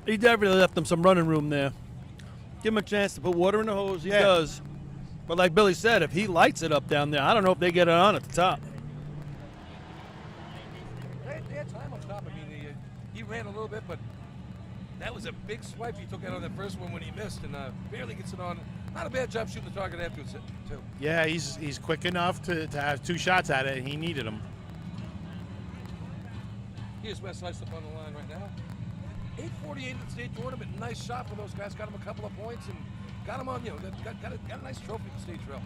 He definitely left them some running room there. Give him a chance to put water in the hose. He does. But like Billy said, if he lights it up down there, I don't know if they get it on at the top. They had time on top. I mean, he ran a little bit, but that was a big swipe he took out on that first one when he missed, and barely gets it on. Not a bad job shooting the target afterwards, too. Yeah, he's quick enough to have 2 shots at it, and he needed them. Here's West Islip on the line right now. 8:48 in the state tournament. Nice shot for those guys. Got him a couple of points and got him on. Got a nice trophy for state drill.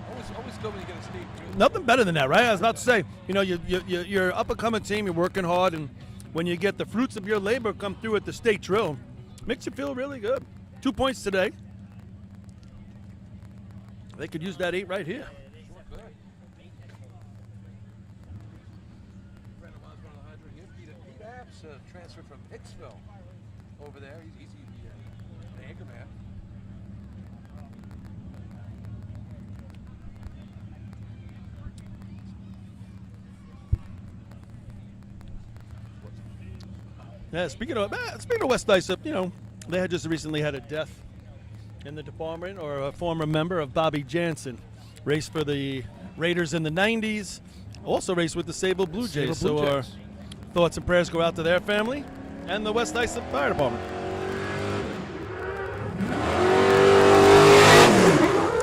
Always good when you get a state drill. Nothing better than that, right? I was about to say, you're up and coming team. You're working hard, and when you get the fruits of your labor come through at the state drill, makes you feel really good. 2 points today. They could use that 8 right here. Transferred from Hicksville over there. He's the anchor man. Yeah, speaking of West Islip, they had just recently had a death in the department, or a former member of Bobby Jansen. Raced for the Raiders in the 90s. Also raced with the Sable Blue Jays. So our thoughts and prayers go out to their family and the West Islip Fire Department.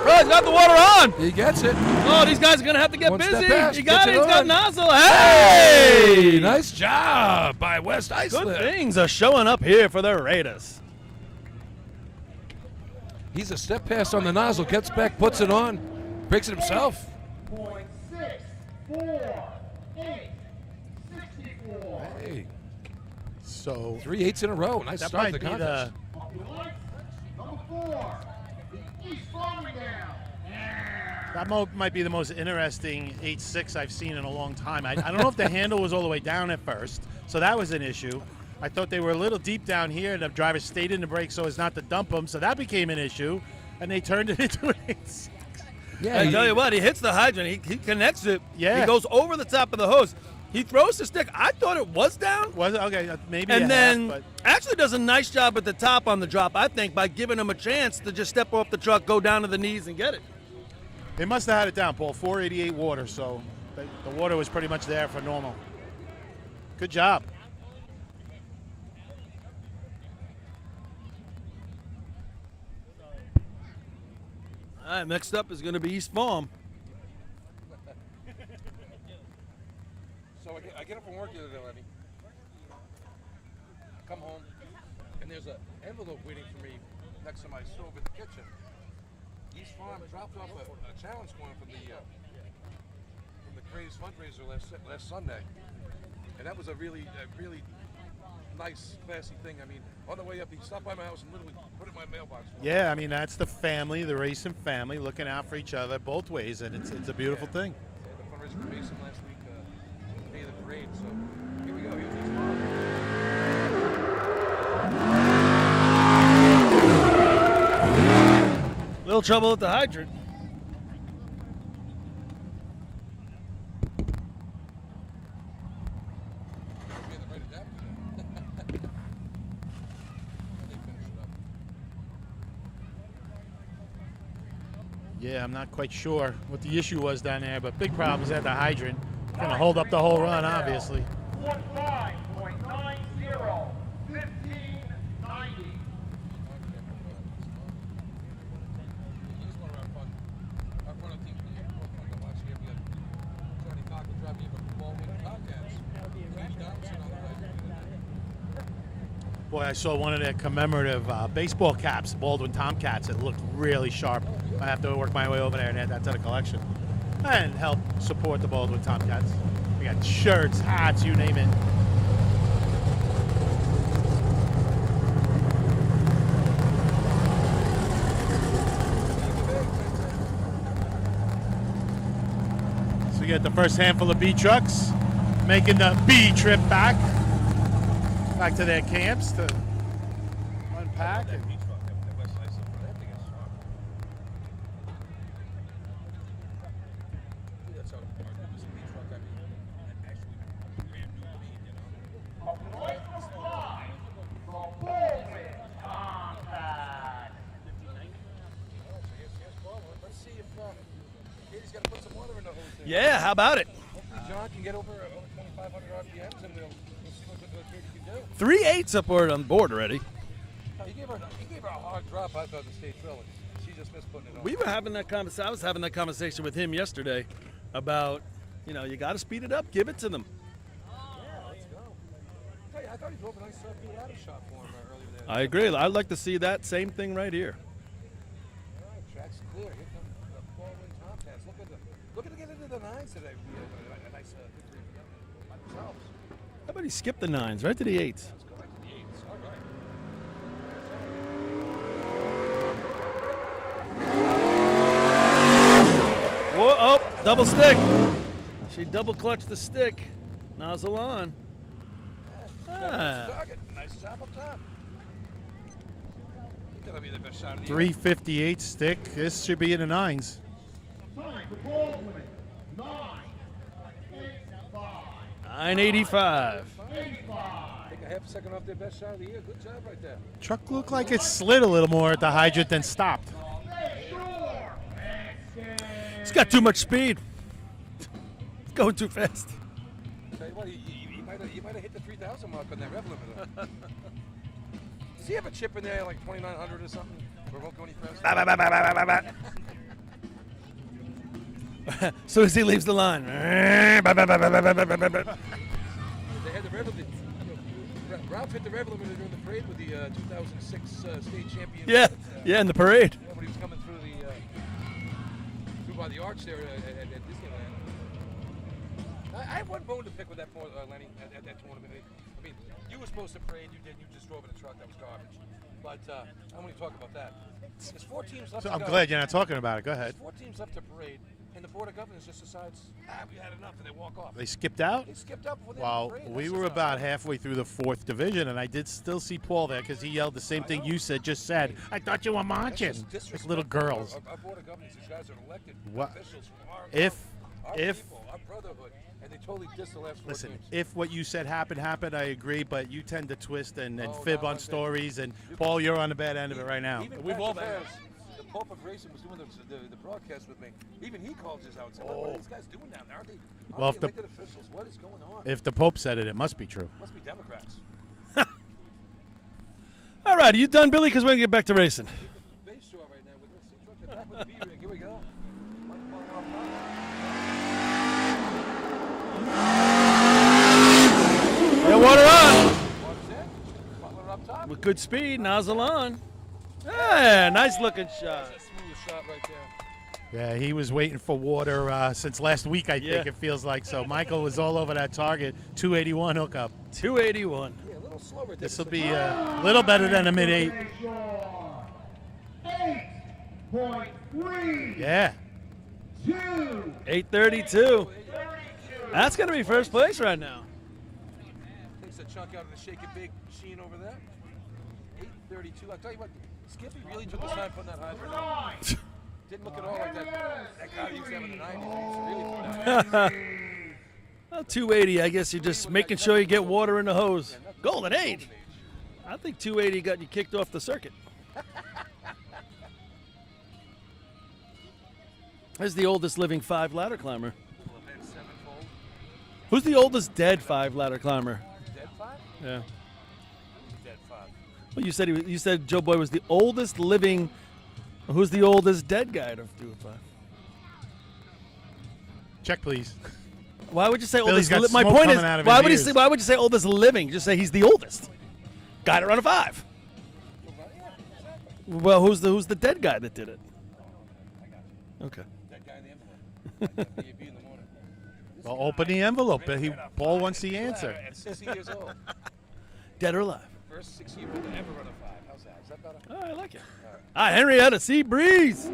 Oh, he's got the water on. He gets it. Oh, these guys are going to have to get One busy. step past, He got it. He's got on. nozzle. Hey! Nice job by West Islip. Good things are showing up here for the Raiders. He's a step past on the nozzle. Gets back, puts it on, breaks it himself. 0.648. 64. Hey, So 3 8s in a row. Nice that start might to be the contest. Number 4, the East Farmingdale. might be the most interesting 8.6 I've seen in a long time. I don't know if the handle was all the way down at first, so that was an issue. I thought they were a little deep down here, and the driver stayed in the brake so as not to dump them, so that became an issue, and they turned it into an 8.6. Yeah, I tell you what, he hits the hydrant. He connects it. Yeah. He goes over the top of the hose. He throws the stick. I thought it was down. Was it? Okay, maybe And a then half, actually does a nice job at the top on the drop, I think, by giving him a chance to just step off the truck, go down to the knees, and get it. but they must have had it down, Paul. 488 water, so the water was pretty much there for normal. Good job. All right, next up is going to be East Farm. So I get up from work the other day, Lenny. Come home, and there's an envelope waiting for me next to my stove in the kitchen. East Farm dropped off a challenge coin from the Craze fundraiser last Sunday, and that was a really nice, classy thing. I mean, on the way up, he stopped by my house and literally put it in my mailbox. Yeah, I mean, that's the family, the racing family, looking out for each other both ways, and it's a beautiful thing. Yeah, the fundraiser for Mason last week, the day of the parade. So here we go. Here's East Farm. Little trouble at the hydrant. Yeah, I'm not quite sure what the issue was down there, but big problems at the hydrant. Going to hold up the whole run, obviously. 45.90. 1590. Boy, I saw one of their commemorative baseball caps, Baldwin Tomcats. It looked really sharp. I have to work my way over there and add that to the collection. And help support the Baldwin Tomcats. We got shirts, hats, you name it. So we got the first handful of B trucks making the B trip back to their camps to pack. And Yeah, how about it? John can get over 2,500 RPMs, and we'll see what Katie can do. 3/8 up on board already. He gave her a hard drop, I thought, the state drill. She just missed putting it on. We were having that conversation. I was having that conversation with him yesterday about, you got to speed it up, give it to them. Yeah, let's go. I thought he drove a nice ladder shot for him earlier there. I agree. I'd like to see that same thing right here. All right, track's clear. Here comes the Baldwin Tomcats. Look at to get into the nines today. A nice victory by themselves. How about he skip the 9s right to the 8s? Let's go right to the eights. All right. Whoa, oh, double stick. She double clutched the stick. Nozzle on. Nice target. Nice job up top. That'll be the best shot of the year. 358 stick. This should be in the 9s. 985. Take a half second off their best shot of the year. Good job right there. Truck looked like it slid a little more at the hydrant than stopped. It's got too much speed. It's going too fast. Tell you what, you might have hit the 3,000 mark on that rev limiter. Does he have a chip in there, like 2,900 or something? Where it won't go any faster? As soon as he leaves the line. They had the rev limiter. Ralph hit the rev limiter during the parade with the 2006 state champion. Yeah, in the parade. Yeah, when he was coming through by the arch there at Disneyland. I had one bone to pick with that, Lenny, at that tournament. I mean, you were supposed to parade, you didn't. You just drove in a truck. That was garbage. But I don't want to talk about that. There's 4 teams left to go. I'm glad you're not talking about it. Go ahead. There's 4 teams left to parade, and the Board of Governors just decides, we had enough, and they walk off. They skipped out? They skipped out before they Well, parade. we That's were just about halfway through the 4th division, and I did still see Paul there because he yelled the same thing you just said. I thought you were marching. Like little girls. Our Board of Governors, these guys are elected What? officials from our If people, our brotherhood, and they totally dissed the last 4 Listen, teams. if what you said happened, I agree, but you tend to twist and Oh, fib no, on stories, and Paul, you're on the bad end of it right now. Even We've all Patrick been. Harris, the Pope of Racing, was doing the broadcast with me. Even he called us out and said, what are these guys doing down there? Aren't they Well, if the- elected officials? What is going on? If the Pope said it, it must be true. Must be Democrats. All right, are you done, Billy? Because we're going to get back to racing. Base show right now with this truck at that with the B-rig. Here we go. Yeah, water on. Water's in. Butler up top. With good speed, nozzle on. Yeah, nice looking shot. That's a smooth shot right there. Yeah, he was waiting for water since last week, I think Yeah. it feels like. So Michael was all over that target. 281 hookup. 281. Yeah, a little slower. This will be a little better than a mid-8. 8.3. Yeah. 832. That's going to be first place right now. Takes a chunk out of the Shake It Big Sheen over there. 8:32. I tell you what, Skippy really took his time putting that hydrant on. Didn't look at all like that. That guy used to have in the 90s. He really put that. Well, 280, I guess you're just making sure you get water in the hose. Golden age. I think 280 got you kicked off the circuit. There's the oldest living 5 ladder climber. Who's the oldest dead 5 ladder climber? Dead 5? Yeah. Dead 5. Well, you said Joe Boy was the oldest living. Who's the oldest dead guy to do a 5? Check, please. Why would you say Billy's oldest? got My smoke point is, coming out of why his would you ears. say? Why would you say oldest living? Just say he's the oldest guy to run a 5. Well, who's the dead guy that did it? Okay. That guy in the envelope. B&B in the morning. Well, open the envelope. Paul wants the answer. At 60 years old. Dead or alive? First 6-year-old to ever run a 5. How's that? Is that better? Oh, I like it. All right, Henrietta Sea Breeze.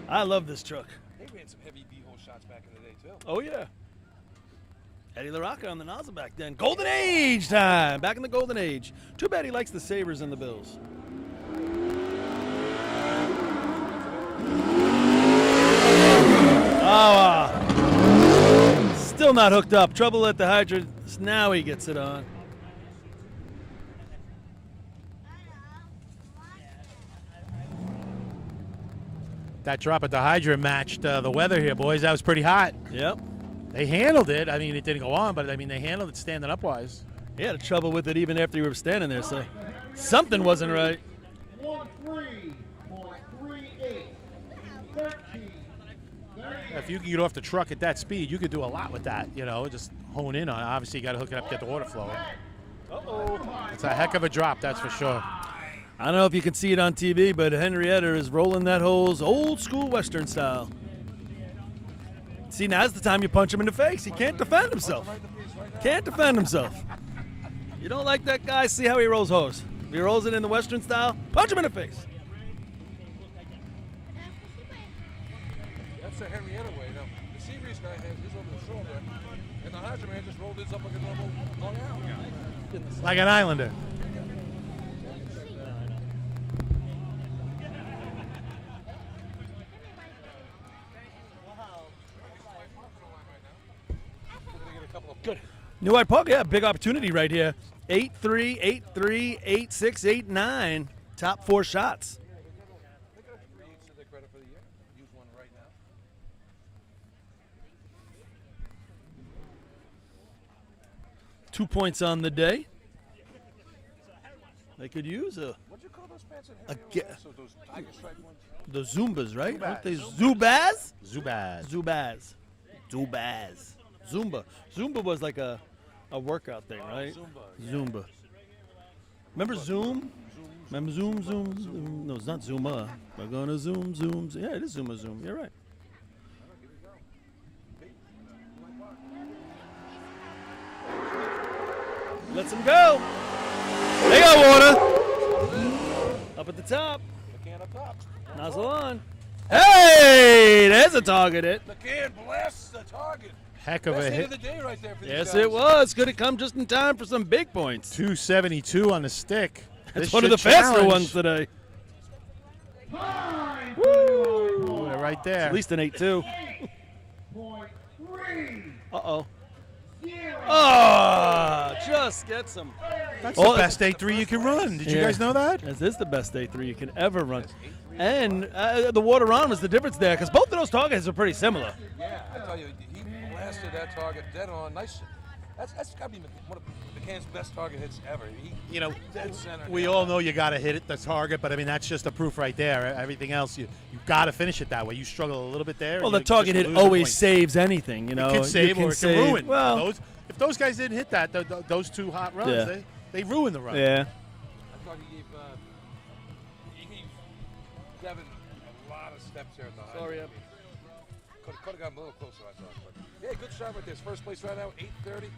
I love this truck. They ran some heavy B-hole shots back in the day, too. Oh, yeah. Eddie LaRocca on the nozzle back then. Golden Age time. Back in the Golden Age. Too bad he likes the Sabres and the Bills. Still not hooked up. Trouble at the hydrant. Now he gets it on. That drop at the hydrant matched the weather here, boys. That was pretty hot. Yep. They handled it. I mean, it didn't go on, but I mean, they handled it standing up wise. He had trouble with it even after you were standing there, so something wasn't right. 13.38. 13. If you can get off the truck at that speed, you could do a lot with that, you know, just hone in on it. Obviously, you got to hook it up, get the water flowing. It's a heck of a drop, that's for sure. I don't know if you can see it on TV, but Henrietta is rolling that hose old school Western style. See, now's the time you punch him in the face. He can't defend himself. Can't defend himself. You don't like that guy, see how he rolls hose. If he rolls it in the Western style, punch him in the face. That's the Henrietta way. Now, the Seabreeze guy has his over the shoulder, and the Hodger man just rolled his up like a normal long out. Like an Islander. Good. New White Park, yeah, big opportunity right here. 8-3, 8-3, 8-6, 8-9. Top 4 shots. 2 points on the day. They could use a. What'd you call those pants? Those tiger stripe ones? The Zumbas, right? Zubaz. Aren't they Zubaz? Zubaz. Zubaz. Zubaz. Zumba. Zumba was like a workout thing, right? Zumba. Remember Zoom? Remember Zoom? No, it's not Zuma. We're gonna zoom. Yeah, it is Zuma Zoom. You're right. Let's him go. They got water. Up at the top. Nozzle on. Hey, there's a target hit. The can blasts the target. Heck of Best a hit hit. of the day right there for these Yes, guys. it was. Could have come just in time for some big points. 272 on the stick. It's This one of the should faster challenge. ones today. Ooh, they're right there. At least an 8-2. 8.3. Uh-oh. Oh, just gets him. That's Oh, the best 8-3 you can run. Did you Yeah. guys know that? This is the best 8-3 you can ever run. And the water on was the difference there, because both of those targets are pretty similar. Yeah, I tell you, he blasted that target dead on. Nice. That's got to be one of McCann's best target hits ever. You know, Dead center. we all know you got to hit it, the target, but I mean, that's just a proof right there. Everything else, you got to finish it that way. You struggle a little bit there. Well, and the you target just hit lose a always point. saves anything, you know. It can save You or it can ruin. Well, If those guys didn't hit that, those two hot runs, Yeah. they ruined the run. yeah. I thought he gave Devin a lot of steps there at the high. Sorry, Could have gotten a little closer, I thought. But yeah, good shot right there. It's first place right now, 8:30.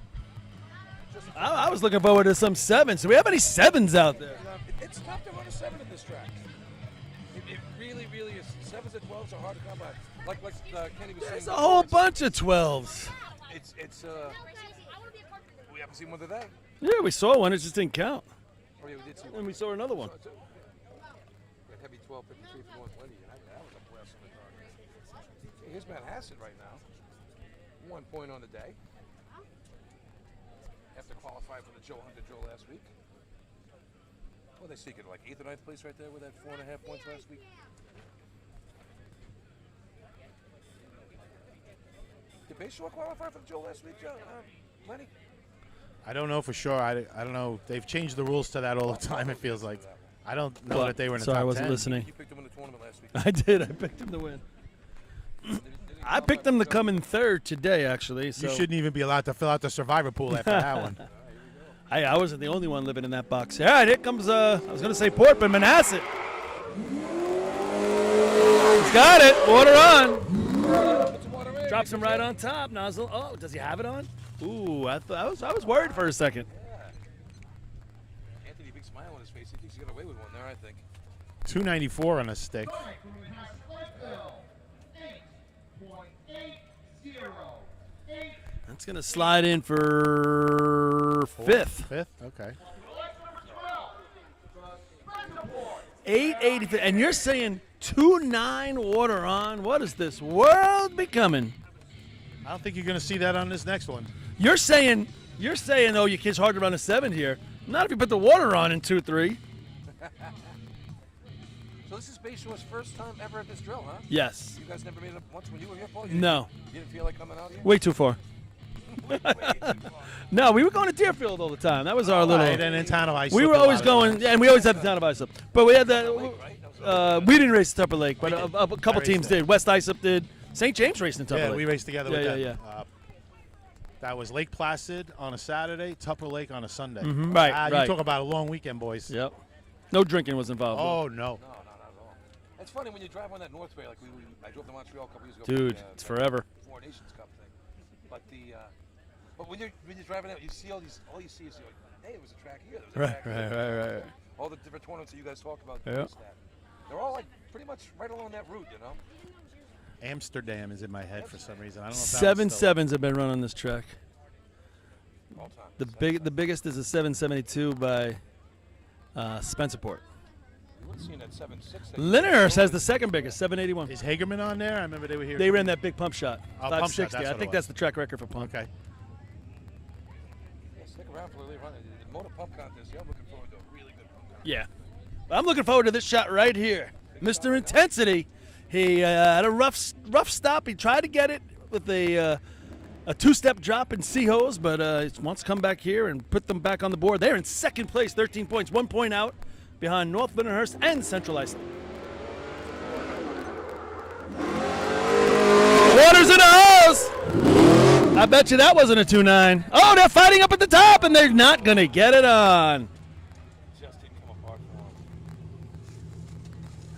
I was looking forward to some 7s. Do we have any 7s out there? It's tough to run a 7 at this track. It really, really is. 7s and 12s are hard to come by. Like Kenny was saying. There's a whole bunch of 12s. It's we haven't seen one today. Yeah, we saw one. It just didn't count. Oh yeah, we did see one. And we saw another one. That heavy 1253 for 120, and that was a blast on the target. Hey, here's Matt Hassett right now. 1 point on the day. After qualifying for the Joe Hunter drill last week. Well, they seek it like 8th or 9th place right there with that 4.5 points last week. Did Bayshore qualify for the Joe last week, Lenny? I don't know for sure. I don't know. They've changed the rules to that all the time, it feels like. I don't know that they were in the Sorry, top I wasn't 10. listening. You picked him in the tournament last week. I did. I picked him to win. I picked them to come in 3rd today, actually. So You shouldn't even be allowed to fill out the survivor pool after that one. I wasn't the only one living in that box. All right, here comes, I was going to say Portman, Manasseh. He's got it. Water on. Drops him right on top. Nozzle. Oh, does he have it on? Ooh, I was worried for a second. Anthony, big smile on his face. He thinks he got away with one there, I think. 294 on a stick. That's going to slide in for 5th. Fifth? Okay. 880. And you're saying 2.9 water on. What is this world becoming? I don't think you're going to see that on this next one. You're saying, oh, your kid's hard to run a 7 here. Not if you put the water on in 2-3. So this is Bay Shore's first time ever at this drill, huh? Yes. You guys never made it up once when you were here, Paul? No. You didn't feel like coming out here? Way too far. Way too far. No, we were going to Deerfield all the time. That was our little. Right, and in town of Islip. We were a always lot of going, times. and we always had the town of Islip. But we had that. Right? We didn't race Tupper Lake, but a couple raced teams it. did. West Islip did. St. James raced in Tupper Yeah, Lake. we raced together Yeah, with yeah, them. yeah. That was Lake Placid on a Saturday, Tupper Lake on a Sunday. Right, right. You talk about a long weekend, boys. Yep. No drinking was involved. Oh, no. No, not at all. It's funny when you drive on that Northway, like I drove to Montreal a couple years ago. Dude, for the, it's forever. Four Nations Cup thing. But but when you're driving out, you see all you see is like, hey, it was a track here. There was a track here. Right. All the different tournaments that you guys talk about. Yeah. They're all like pretty much right along that route, you know. Amsterdam is in my head for some reason. I don't know if that was still- 7.7s have been run on this track. All time. The biggest is a 7.72 by Spencerport. You would have seen that 7.6. Lyndhurst has the second biggest, 7.81. Is Hagerman on there? I remember they were here. They ran that big pump shot, Oh, pump shot, 560. that's I what it think was. that's the track record for pump. Okay. Yeah, stick around for the later on. The motor pump contest. Yeah, I'm looking forward to a really good pump contest. Yeah. I'm looking forward to this shot right here. Mr. Intensity. He had a rough stop. He tried to get it with a two-step drop in C-hose, but he wants to come back here and put them back on the board. They're in second place, 13 points, 1 point out behind North Lyndhurst and Central Iceland. Waters in the hose! I bet you that wasn't a 2.9. Oh, they're fighting up at the top, and they're not going to get it on. Just didn't come apart for him.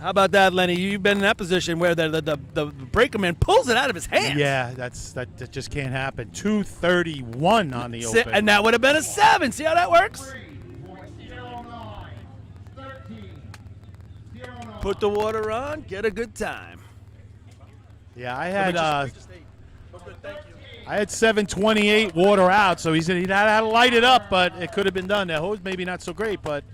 How about that, Lenny? You've been in that position where the breaker man pulls it out of his hand. Yeah, that just can't happen. 2:31 on the open. And that would have been a 7. See how that works? 3.09. 13.09. Put the water on, get a good time. Yeah, I had 7:28 water out, so he said he'd had to light it up, but it could have been done. That hose maybe not so great, but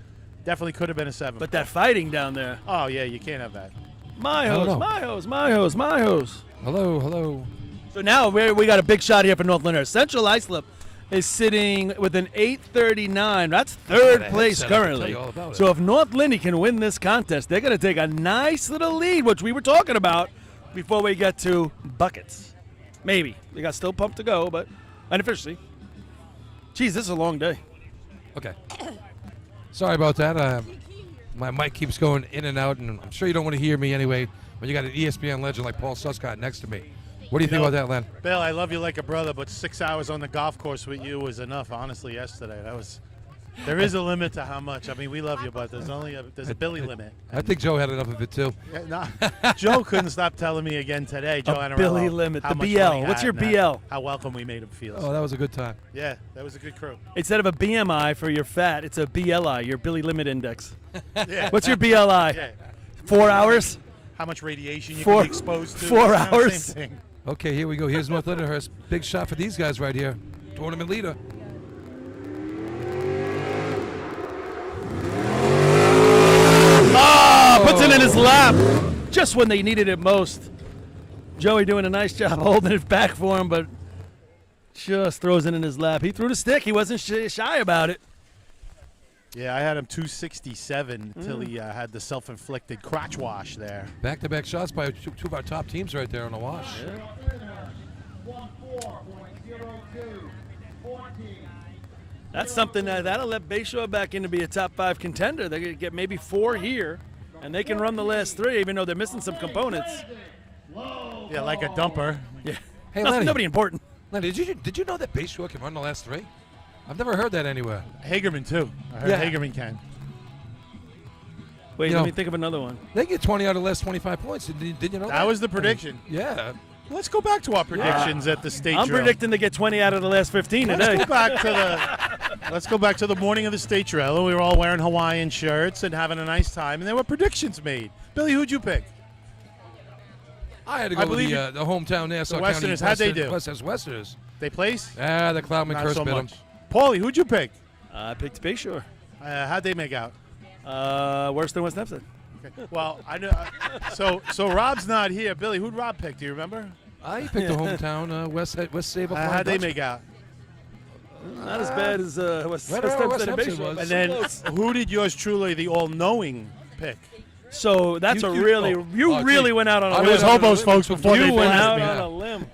definitely could have been a 7. But that fighting down there. Oh yeah, you can't have that. My Oh, hose, no. my hose, my hose, my hose. Hello. So now we got a big shot here for North Lyndhurst. Central Islip is sitting with an 8:39. That's third Yeah, place headset, I can tell currently. you all about it. So if North Lindy can win this contest, they're going to take a nice little lead, which we were talking about before we get to buckets. Maybe. We got still pump to go, but unofficially. Geez, this is a long day. Okay. Sorry about that. My mic keeps going in and out, and I'm sure you don't want to hear me anyway when you got an ESPN legend like Paul Suscott next to me. What do you think about that, Len? Bill, I love you like a brother, but 6 hours on the golf course with you was enough. Honestly, yesterday there is a limit to how much. I mean, we love you, but there's a Billy limit. I think Joe had enough of it too. Yeah, no, Joe couldn't stop telling me again today. Joe Anarello, Billy limit, how the much BL. fun he What's had your and BL? How welcome we made him feel. Oh, that was a good time. Yeah, that was a good crew. Instead of a BMI for your fat, it's a BLI, your Billy Limit Index. Yeah. What's your BLI? Yeah. 4 hours? How much radiation you Four- can be exposed to? 4 You know, hours. Same thing. Okay, here we go. Here's North Lyndhurst. Big shot for these guys right here. Tournament leader. Puts it in his lap just when they needed it most. Joey doing a nice job holding it back for him, but just throws it in his lap. He threw the stick. He wasn't shy about it. Yeah, I had him 267 until he had the self-inflicted crotch wash there. Back-to-back shots by two of our top teams right there on the wash. 14.02. 14. That's something that'll let Bayshore back in to be a top 5 contender. They're going to get maybe 4 here, and they can run the last 3, even though they're missing some components. Yeah, like a dumper. Yeah. Hey, Lenny. Nobody important. Lenny, did you know that Bayshore can run the last 3? I've never heard that anywhere. Hagerman, too. I heard Yeah. Hagerman can. Wait, You let know- me think of another one. They get 20 out of the last 25 points. Did you know that? That was the prediction. Yeah. Let's go back to our predictions at the state I'm drill. predicting to get 20 out of the last 15 Let's today. go back to the morning of the state drill. We were all wearing Hawaiian shirts and having a nice time, and there were predictions made. Billy, who'd you pick? I had to I go with believe the whome town Nassau the County. Westerners, how'd they do? Westerners. They place? The Cloudman Not curse so bit 'em. much. Paulie, who'd you pick? I picked Bayshore. How'd they make out? Worse than West Hempstead. Okay. Well, I know. So Rob's not here. Billy, who'd Rob pick? Do you remember? I picked the hometown West Sable. How'd they make out? Not as bad as West Right around West Hempstead Hempstead was. was. And then who did yours truly, the all-knowing, pick? So that's You- a you- really oh, you oh, really gee. went out on a I limb. It was went out on a hobos, limb. folks, before You they went finished out me. on a limb.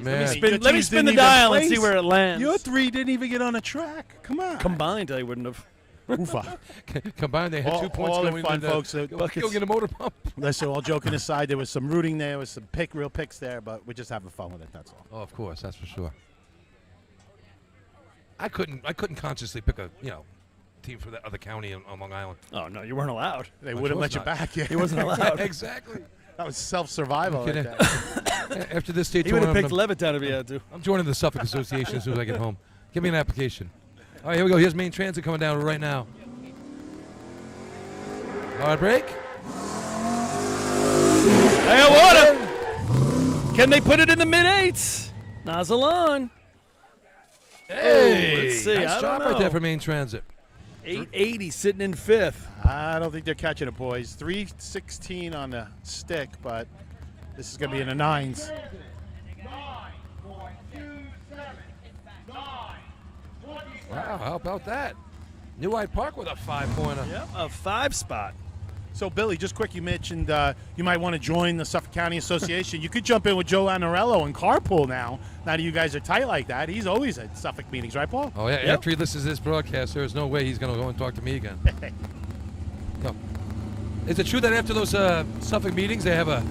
Man, Your Let me teams spin the didn't even dial and place. see where it lands. Your three didn't even get on a track. Come on. Combined, I wouldn't have. Oofa. combined, they had All- 2 points all in going fun, into folks. go get a motor pump. Listen, all joking aside, there was some rooting there, was some real picks there, but we're just having fun with it. That's all. Oh, of course, that's for sure. I couldn't consciously pick a team for the other county on Long Island. Oh no, you weren't allowed. They Of wouldn't course let you not. back. Yeah. He wasn't allowed. Exactly. That was self-survival right Kidding. there. After this state He would have tournament, picked Levittown if he had to. I'm joining the Suffolk Association as soon as I get home. Give me an application. All right, here we go. Here's main transit coming down right now. Hard break. I got water. Can they put it in the mid-eights? Nozzle on. Hey, let's see. nice I job don't right there know. for main transit. 880 sitting in fifth. I don't think they're catching it, boys. 316 on the stick, but this is going to be in the nines. 9.27. 9.27. Wow, how about that? New Hyde Park with a 5-pointer. Yep, a 5 spot. So, Billy, just quick, you mentioned you might want to join the Suffolk County Association. You could jump in with Joe Anarello and carpool now. Now that you guys are tight like that, he's always at Suffolk meetings, right, Paul? Oh, yeah, Yep. after he listens to this broadcast, there's no way he's going to go and talk to me again. No. Is it true that after those Suffolk meetings, they have a...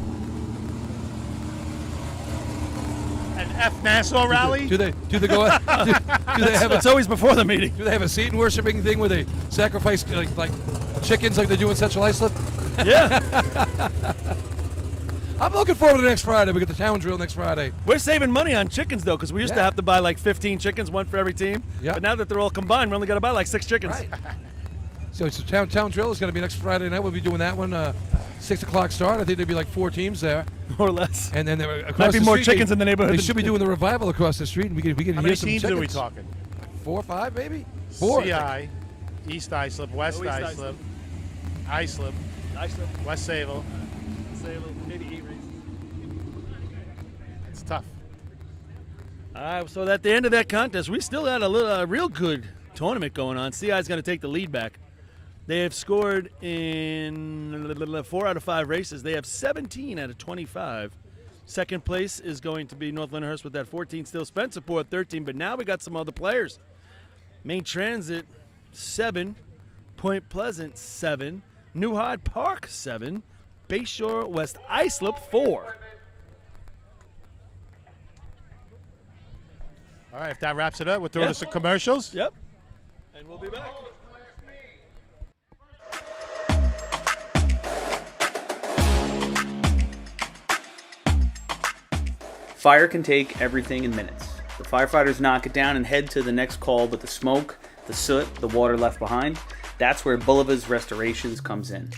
An F Nassau rally? Do they go? Do they have a? It's always before the meeting. Do they have a Satan worshiping thing where they sacrifice like chickens like they do in Central Islip? Yeah. I'm looking forward to next Friday. We get the town drill next Friday. We're saving money on chickens, though, because we used to Yeah. have to buy like 15 chickens, one for every team. Yeah. But now that they're all combined, we only got to buy like 6 chickens. Right. So it's a town drill is going to be next Friday night. We'll be doing that one. 6 o'clock start. I think there'd be like 4 teams there, More or less. and then across Might be the more street, chickens in the neighborhood They than- should be doing the revival across the street, and we can How hear many some teams chickens. are we talking? 4 or 5, maybe. 4. CI, East Islip, West East Islip, Islip, West Sable. Maybe 8 races. It's tough. All right, so at the end of that contest, we still had a real good tournament going on. CI's going to take the lead back. They have scored in 4 out of 5 races. They have 17 out of 25. Second place is going to be North Lyndhurst with that 14 still. Spencerport 13, but now we got some other players. Main Transit 7, Point Pleasant 7, New Hyde Park 7, Bayshore West Islip 4. All right, if that wraps it up, we'll throw Yeah. to some commercials. Yep. And we'll be back. Fire can take everything in minutes. The firefighters knock it down and head to the next call, but the smoke, the soot, the water left behind, that's where Bulliva's Restorations comes in.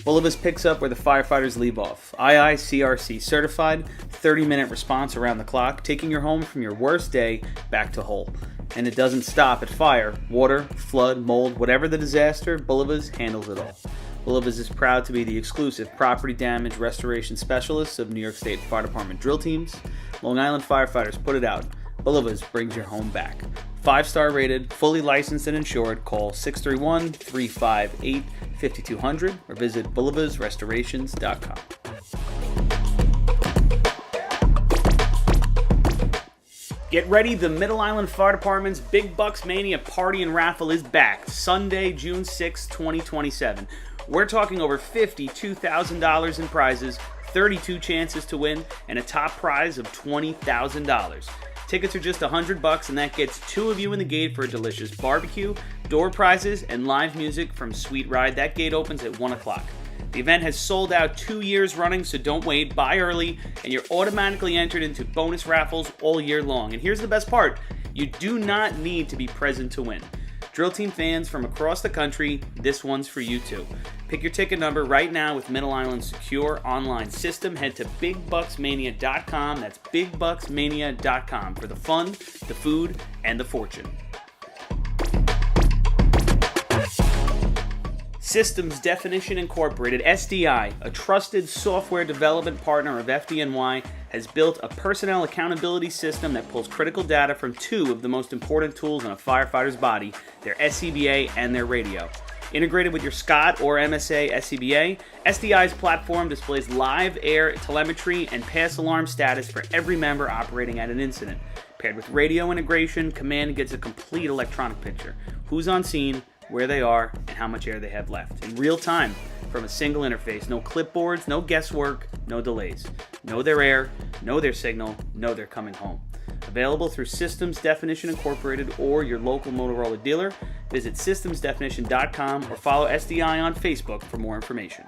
Bulliva's picks up where the firefighters leave off. IICRC certified, 30-minute response around the clock, taking your home from your worst day back to whole. And it doesn't stop at fire, water, flood, mold, whatever the disaster, Bulliva's handles it all. Bulliva's is proud to be the exclusive property damage restoration specialists of New York State Fire Department drill teams. Long Island firefighters put it out. Bulliva's brings your home back. 5-star rated, fully licensed and insured. Call 631-358-5200 or visit bullivasrestorations.com. Get ready, the Middle Island Fire Department's Big Bucks Mania Party and Raffle is back, Sunday, June 6, 2027. We're talking over $52,000 in prizes, 32 chances to win, and a top prize of $20,000. Tickets are just $100 and that gets 2 of you in the gate for a delicious barbecue, door prizes, and live music from Sweet Ride. That gate opens at 1 o'clock. The event has sold out 2 years running, so don't wait. Buy early, and you're automatically entered into bonus raffles all year long. And here's the best part. You do not need to be present to win. Drill Team fans from across the country, this one's for you too. Pick your ticket number right now with Middle Island's secure online system. Head to BigBucksMania.com. That's BigBucksMania.com for the fun, the food, and the fortune. Systems Definition Incorporated, SDI, a trusted software development partner of FDNY, has built a personnel accountability system that pulls critical data from two of the most important tools in a firefighter's body, their SCBA and their radio. Integrated with your SCOT or MSA SCBA, SDI's platform displays live air telemetry and pass alarm status for every member operating at an incident. Paired with radio integration, command gets a complete electronic picture. Who's on scene, where they are, and how much air they have left. In real time, from a single interface. No clipboards, no guesswork, no delays. Know their air, know their signal, know they're coming home. Available through Systems Definition Incorporated or your local Motorola dealer. Visit systemsdefinition.com or follow SDI on Facebook for more information.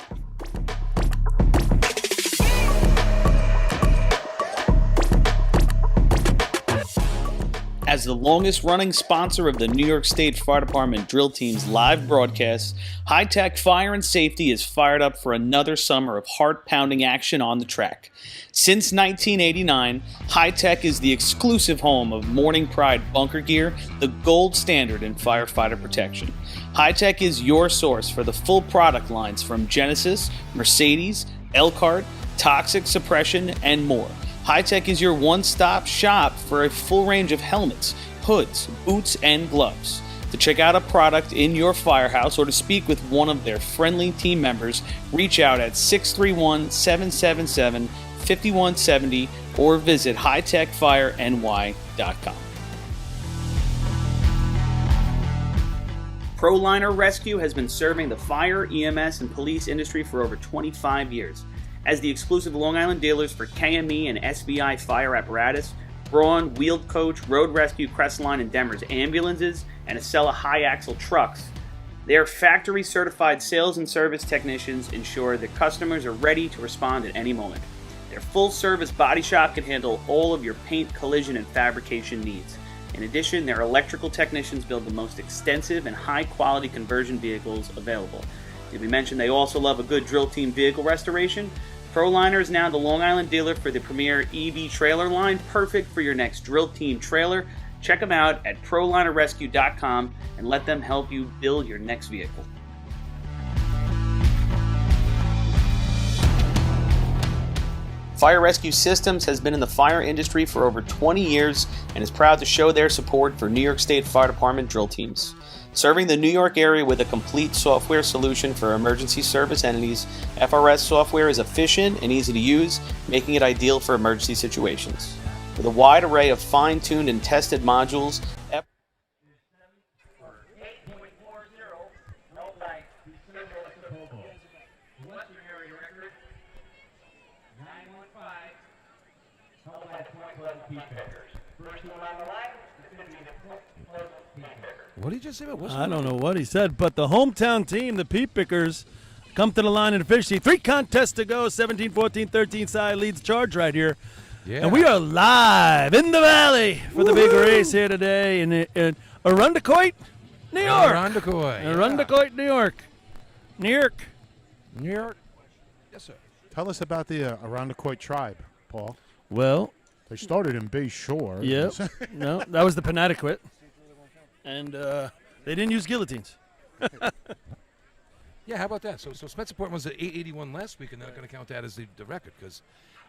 As the longest-running sponsor of the New York State Fire Department Drill Team's live broadcasts, High Tech Fire and Safety is fired up for another summer of heart-pounding action on the track. Since 1989, High Tech is the exclusive home of Morning Pride bunker gear, the gold standard in firefighter protection. High Tech is your source for the full product lines from Genesis, Mercedes, Elkhart, Toxic Suppression, and more. High Tech is your one-stop shop for a full range of helmets, hoods, boots, and gloves. To check out a product in your firehouse or to speak with one of their friendly team members, reach out at 631-777-5170 or visit hightechfireny.com. ProLiner Rescue has been serving the fire, EMS, and police industry for over 25 years. As the exclusive Long Island dealers for KME and SBI fire apparatus, Braun, Wheeled Coach, Road Rescue, Crestline, and Demers ambulances, and Acela high-axle trucks, their factory-certified sales and service technicians ensure that customers are ready to respond at any moment. Their full-service body shop can handle all of your paint, collision, and fabrication needs. In addition, their electrical technicians build the most extensive and high-quality conversion vehicles available. Did we mention they also love a good drill team vehicle restoration? ProLiner is now the Long Island dealer for the premier EV trailer line, perfect for your next drill team trailer. Check them out at ProLinerRescue.com and let them help you build your next vehicle. Fire Rescue Systems has been in the fire industry for over 20 years and is proud to show their support for New York State Fire Department drill teams. Serving the New York area with a complete software solution for emergency service entities, FRS software is efficient and easy to use, making it ideal for emergency situations. With a wide array of fine-tuned and tested modules, What did you just say about Western? I don't know what he said, but the hometown team, the Peep Pickers, come to the line and officially 3 contests to go. 17-14, 13 side leads charge right here. Yeah. And we are live in the valley for the big race here today in Arundecoit, New York. Arundecoit, New York. New York. New York. Yes, sir. Tell us about the Arundecoit tribe, Paul. Well, They started in Bay Shore. yeah. No, that was the Panatequit. And they didn't use guillotines. Yeah, how about that? So Spencer Portman was at 881 last week, and they're not going to count that as the record because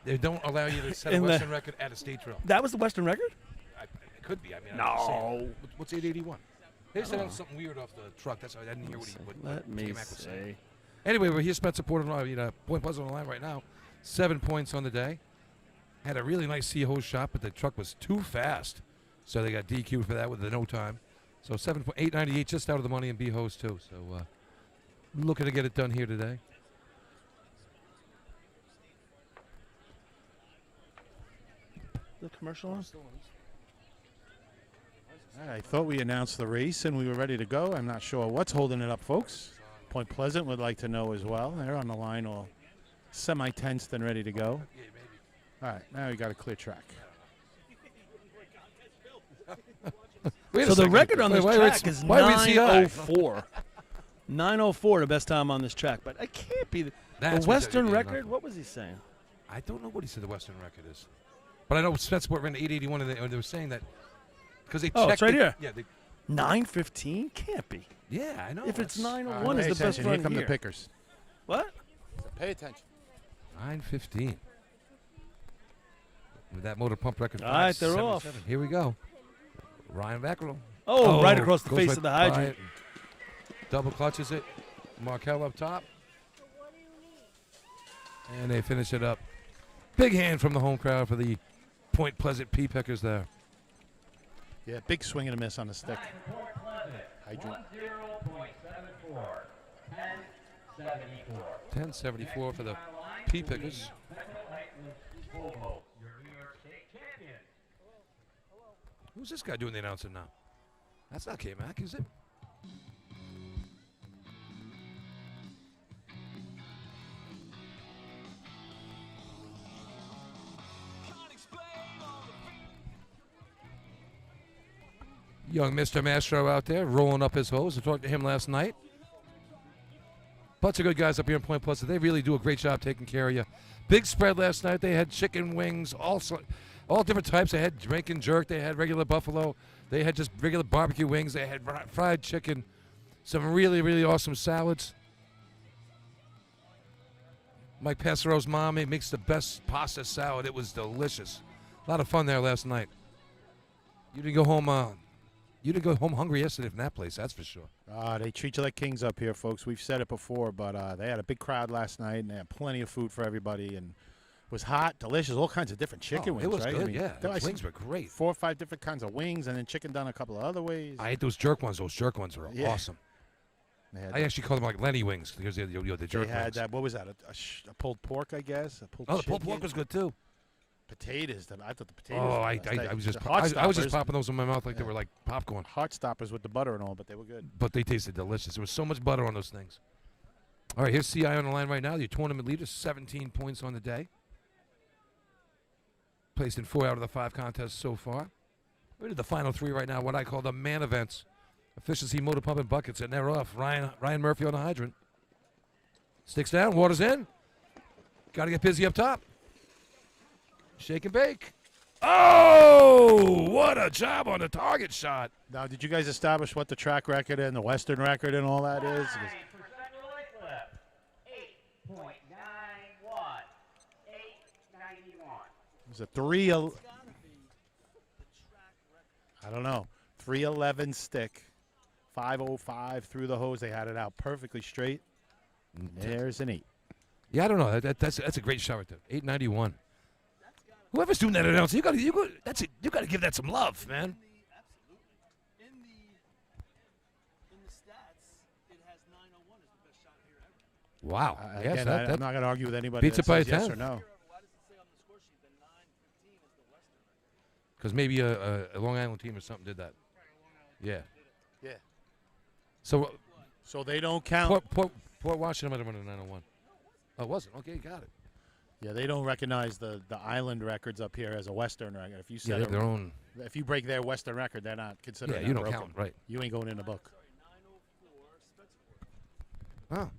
they don't allow you to set a Western record at a state drill. That was the Western record? It could be. I mean, I'm just saying. What's 881? They said on something weird off the truck. That's why I didn't hear what Let me K-Mac was saying. say. Anyway, we're here, Spencer Portman, Point Pleasant on the line right now. 7 points on the day. Had a really nice C-hose shot, but the truck was too fast, so they got DQ'd for that with the no time. So 898, just out of the money in B-hose too. So looking to get it done here today. The commercial on? I thought we announced the race and we were ready to go. I'm not sure what's holding it up, folks. Point Pleasant would like to know as well. They're on the line all semi-tensed and ready to go. All right, now we got a clear track. So the record on this track is 9:04. 9:04, the best time on this track. But it can't be the Western record. What was he saying? I don't know what he said the Western record is. But I know Spencer ran 881, and they were saying that because they checked. Oh, it's right here. Yeah, 9:15 can't be. Yeah, I know. If it's That's 9:01 is Pay the best attention. Here run come here. the pickers. What? Pay attention. 9:15. With that motor pump record. All right, they're 577. off. Here we go. Ryan Vaccarello. Oh, right across the goes face right of the by hydrant. it. Double clutches it. Markel up top. And they finish it up. Big hand from the home crowd for the Point Pleasant Pea Pickers there. Yeah, big swing and a miss on the stick. Port Pleasant, Hydrant. 10.74. 10.74. 1074 for the Pea Pickers. Who's this guy doing the announcing now? That's not K-Mac, is it? Young Mr. Mastro out there rolling up his hose. I talked to him last night. Bunch of good guys up here in Point Pleasant. They really do a great job taking care of you. Big spread last night. They had chicken wings, all different types. They had Jamaican jerk. They had regular buffalo. They had just regular barbecue wings. They had fried chicken. Some really, really awesome salads. Mike Passero's mom makes the best pasta salad. It was delicious. A lot of fun there last night. You didn't go home. You didn't go home hungry yesterday from that place. That's for sure. They treat you like kings up here, folks. We've said it before, but they had a big crowd last night, and they had plenty of food for everybody, and it was hot, delicious, all kinds of different chicken wings. It was right? good. I mean, Yeah, there the I seen wings were great. 4 or 5 different kinds of wings, and then chicken done a couple of other ways. I ate those jerk ones. Those jerk ones were Yeah. awesome. They had I actually call them like Lenny wings because they're the jerk they had wings. that. What was that? A pulled pork, I guess. A pulled Oh, the pulled chicken? pork was good too. Potatoes. I thought the potatoes. Oh, were I the best. was just The I was just Heartstoppers- popping those in my mouth like they Yeah. were like popcorn. Heartstoppers with the butter and all, but they were good. But they tasted delicious. There was so much butter on those things. All right, here's CI on the line right now. Your tournament leader, 17 points on the day. Placed in 4 out of the 5 contests so far. We did the final 3 right now, what I call the man events. Efficiency, motor pump, and buckets, and they're off. Ryan Murphy on the hydrant. Sticks down, water's in. Got to get busy up top. Shake and bake. Oh, what a job on the target shot. Now, did you guys establish what the track record and the Western record and all that is? 8.91. 8.91. It was a 3. I don't know. 311 stick. 505 through the hose. They had it out perfectly straight. And there's an 8. Yeah, I don't know. That's a great shot right there. 891. Whoever's doing that announcing, you got to give that some love, man. In the stats, it has 901 as the best shot here ever. Wow. Yes, Again, that I'm not going to argue with anybody beats that it by says yes 10. or no. Why does it say on the score sheet that 9:15 is the Western record? because maybe a Long Island team or something did that. Yeah. Yeah. So So they don't count. Port Washington might have run a 901. Oh, it wasn't. Okay, got it. Yeah, they don't recognize the island records up here as a Western record. If you Yeah, set they have their own. if you break their Western record, they're not considered. Yeah, you don't count, right? You ain't going in the book. Oh.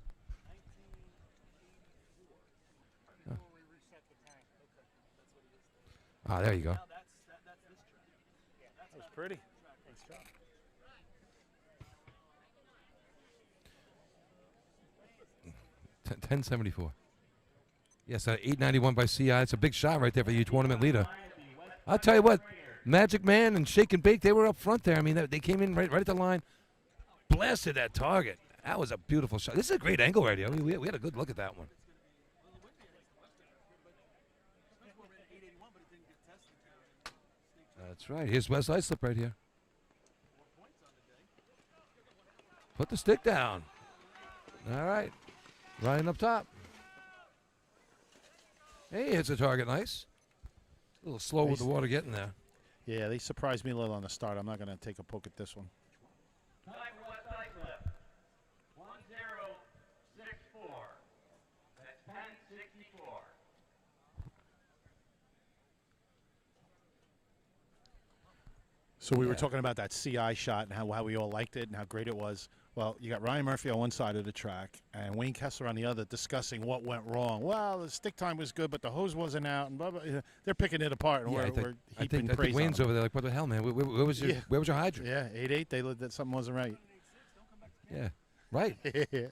Ah, there you go. That was pretty. 1074. Yes, 891 by CI. It's a big shot right there for your tournament leader. I'll tell you what, Magic Man and Shake and Bake, they were up front there. I mean, they came in right at the line, blasted that target. That was a beautiful shot. This is a great angle right here. We had a good look at that one. That's right. Here's Wes Islip right here. Put the stick down. All right. Ryan up top. Hey, hits a target nice. A little slow with the water getting there. Yeah, they surprised me a little on the start. I'm not going to take a poke at this one. Time West Islip. 1064. That's 1064. So we were talking about that CI shot and how we all liked it and how great it was. Well, you got Ryan Murphy on one side of the track and Wayne Kessler on the other discussing what went wrong. Well, the stick time was good, but the hose wasn't out, and blah, blah. They're picking it apart, and we're heaping praise on Wayne's them. over there like, what the hell, man? Where was your hydrant? Yeah, 8-8, they looked that something wasn't right. Yeah, right. Exactly.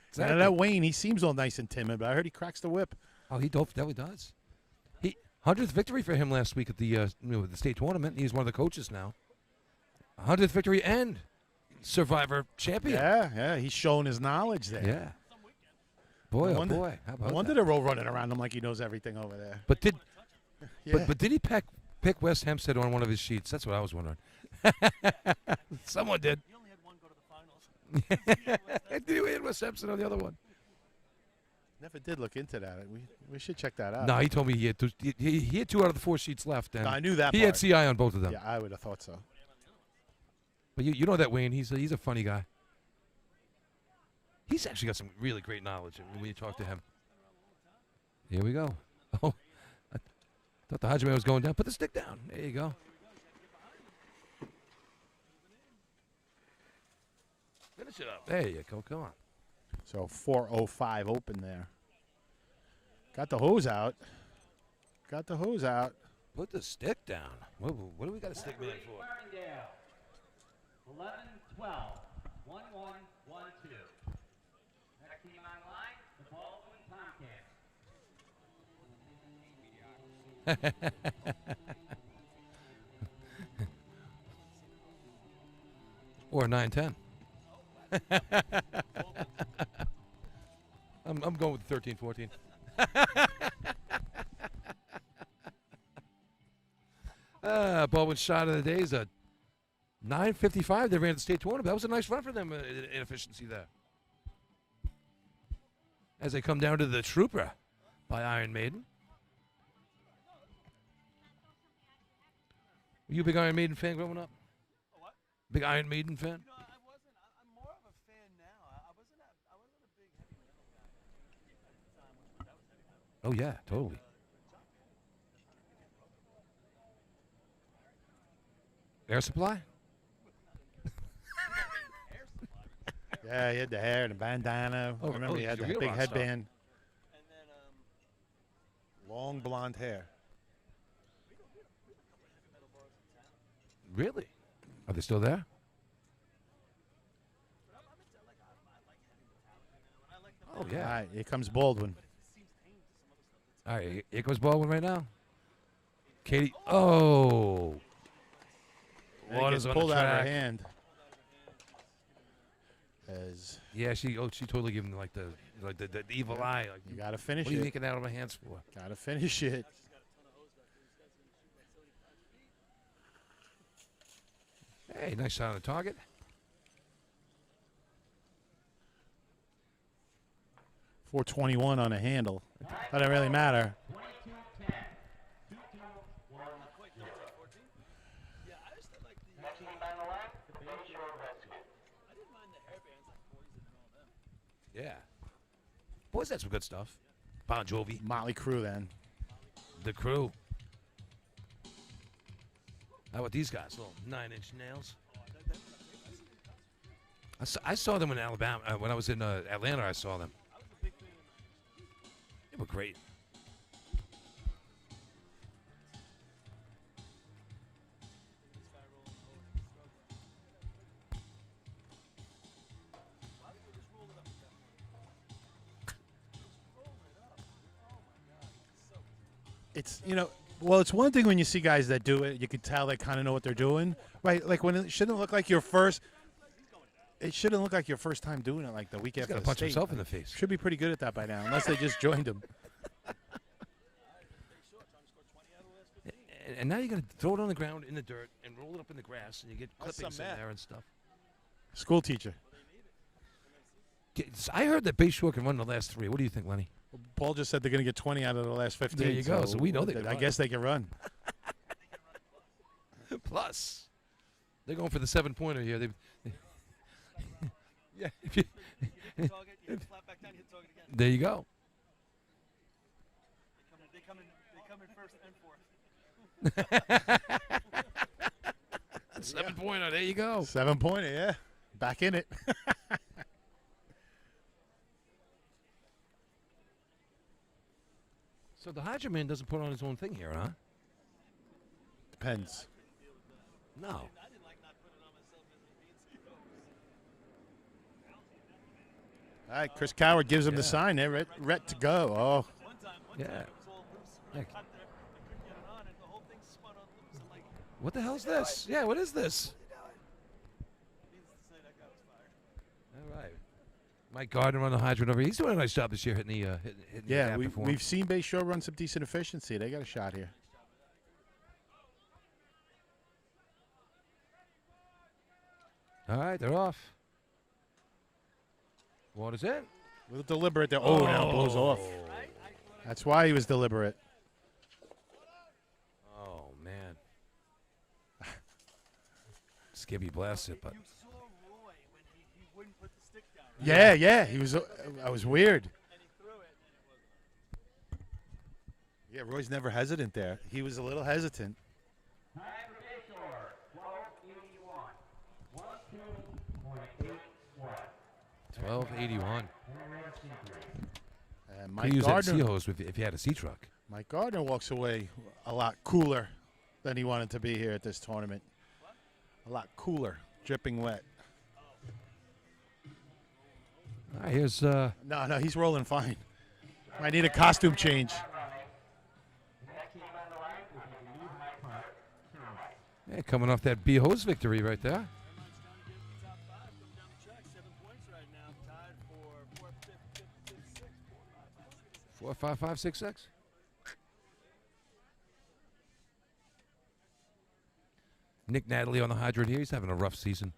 Exactly. That Wayne, he seems all nice and timid, but I heard he cracks the whip. Oh, he definitely does. 100th victory for him last week at the the state tournament. He's one of the coaches now. 100th victory and Survivor champion. Yeah, he's showing his knowledge there. Yeah. Boy, No wonder- oh boy. How about No wonder that? they're all running around him like he knows everything over there. But did Yeah. but did he pick West Hempstead on one of his sheets? That's what I was wondering. Someone did. He only had one go to the finals. Did he win West Hempstead on the other one? Never did look into that. We should check that out. No, he told me he had he had 2 out of the 4 sheets left. And No, I knew that he part. had CI on both of them. Yeah, I would have thought so. But you know that Wayne, he's a funny guy. He's actually got some really great knowledge when you talk to him. Here we go. Oh, I thought the Hydro Man was going down. Put the stick down. There you go. Finish it up. There you go. Come on. So 4:05 open there. Got the hose out. Put the stick down. What do we got a stick man for? Martindale. 11-12. 1-1-1-2. Next team on line, the Baldwin Tomcats. Or 9-10. I'm going with 13-14. Baldwin's shot of the day is a 9:55. They ran the state tournament. That was a nice run for them in efficiency there. As they come down to the Trooper by Iron Maiden. Were you a big Iron Maiden fan growing up? What? Big Iron Maiden fan? No, I wasn't. I'm more of a fan now. I wasn't a big heavy metal guy at the time. That was heavy metal. Oh, yeah, totally. Air Supply? Yeah, he had the hair and the bandana. Oh, I remember he had he's a the real big rock star. headband. And then Long blonde hair. Really? Are they still there? Oh, All yeah. right, here comes Baldwin. All right, here goes Baldwin right now. Katie. Oh. And he Water's gets on pulled the out of her track. hand. As Yeah, she totally gave him like the evil eye. Like, you got to finish what are you it. making that out of my hands for? Got to finish it. Hey, nice shot on the target. .421 on a handle. Doesn't really matter. 22-10. 2-2-1. Yeah, I just like the. Next team on the line, the Bay Shore Rescue. I didn't mind the hairbands like Poison and all them. Yeah. Boys, that's some good stuff. Bon Jovi, Motley Crue then. The Crew. How about these guys? Little 9-inch nails. I saw them in Alabama. When I was in Atlanta, I saw them. They were great. It's, well, it's one thing when you see guys that do it, you can tell they kind of know what they're doing, right? Like when it shouldn't look like your first. It shouldn't look like your first time doing it, like the week He's after got to the punch state. himself in the face. Should be pretty good at that by now, unless they just joined him. And now you're going to throw it on the ground in the dirt and roll it up in the grass, and you get That's clippings some in math. there and stuff. School teacher. I heard that Bay Shore can run the last 3. What do you think, Lenny? Paul just said they're going to get 20 out of the last 15. There you go. So we know they can I run. guess they can run. Plus, they're going for the 7-pointer here. Yeah. If you, You hit the target, you hit the flat back down, you hit the target again. there you go. They come in first and fourth. 7-pointer. There you go. 7-pointer, yeah. Back in it. So the Hydra Man doesn't put on his own thing here, huh? Depends. No. All right, Chris Coward gives him the sign there. Ret to go. Oh. Yeah. Heck. What the hell's this? Yeah, what is this? All right. Mike Gardner on the hydrant over here. He's doing a nice job this year hitting the hitting the Yeah, adapter for him. we've seen Bay Shore run some decent efficiency. They got a shot here. All right, they're off. Water's in. A little deliberate there. Oh, now it blows off. That's why he was deliberate. Oh, man. Skibby blasts it, but. Yeah. He was. I was weird. Yeah, Roy's never hesitant there. He was a little hesitant. Time for Bay Shore, 1281. 1281. And Could Mike use that sea Gardner. hose if you had a sea truck. Mike Gardner walks away a lot cooler than he wanted to be here at this tournament. A lot cooler, dripping wet. All right, here's No, he's rolling fine. Might need a costume change. yeah, coming off that B hose victory right there. 4, 5, 5, 6, 6. Nick Natalie on the hydrant here. He's having a rough season.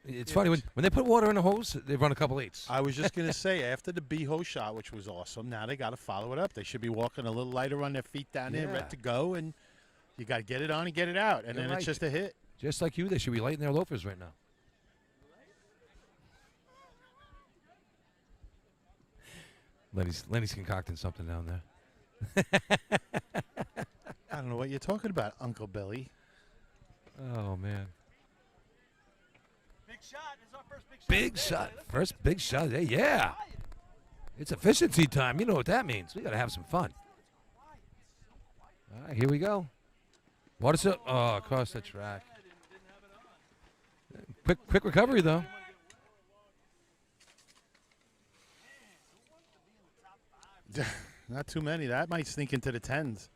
It's funny when they put water in the hose, they run a couple eights. I was just going to say, after the B hose shot, which was awesome, now they got to follow it up. They should be walking a little lighter on their feet down there, ready to go, and you got to get it on and get it out, and You're then right. it's just a hit. Just like you, they should be lighting their loafers right now. Lenny's concocting something down there. I don't know what you're talking about, Uncle Billy. Oh, man. Big shot. This is our first big shot. Big shot. First big shot. Hey, yeah. It's efficiency time. You know what that means. We got to have some fun. All right, here we go. Water's up. Oh, across the track. Quick recovery, though. Not too many. That might sneak into the tens.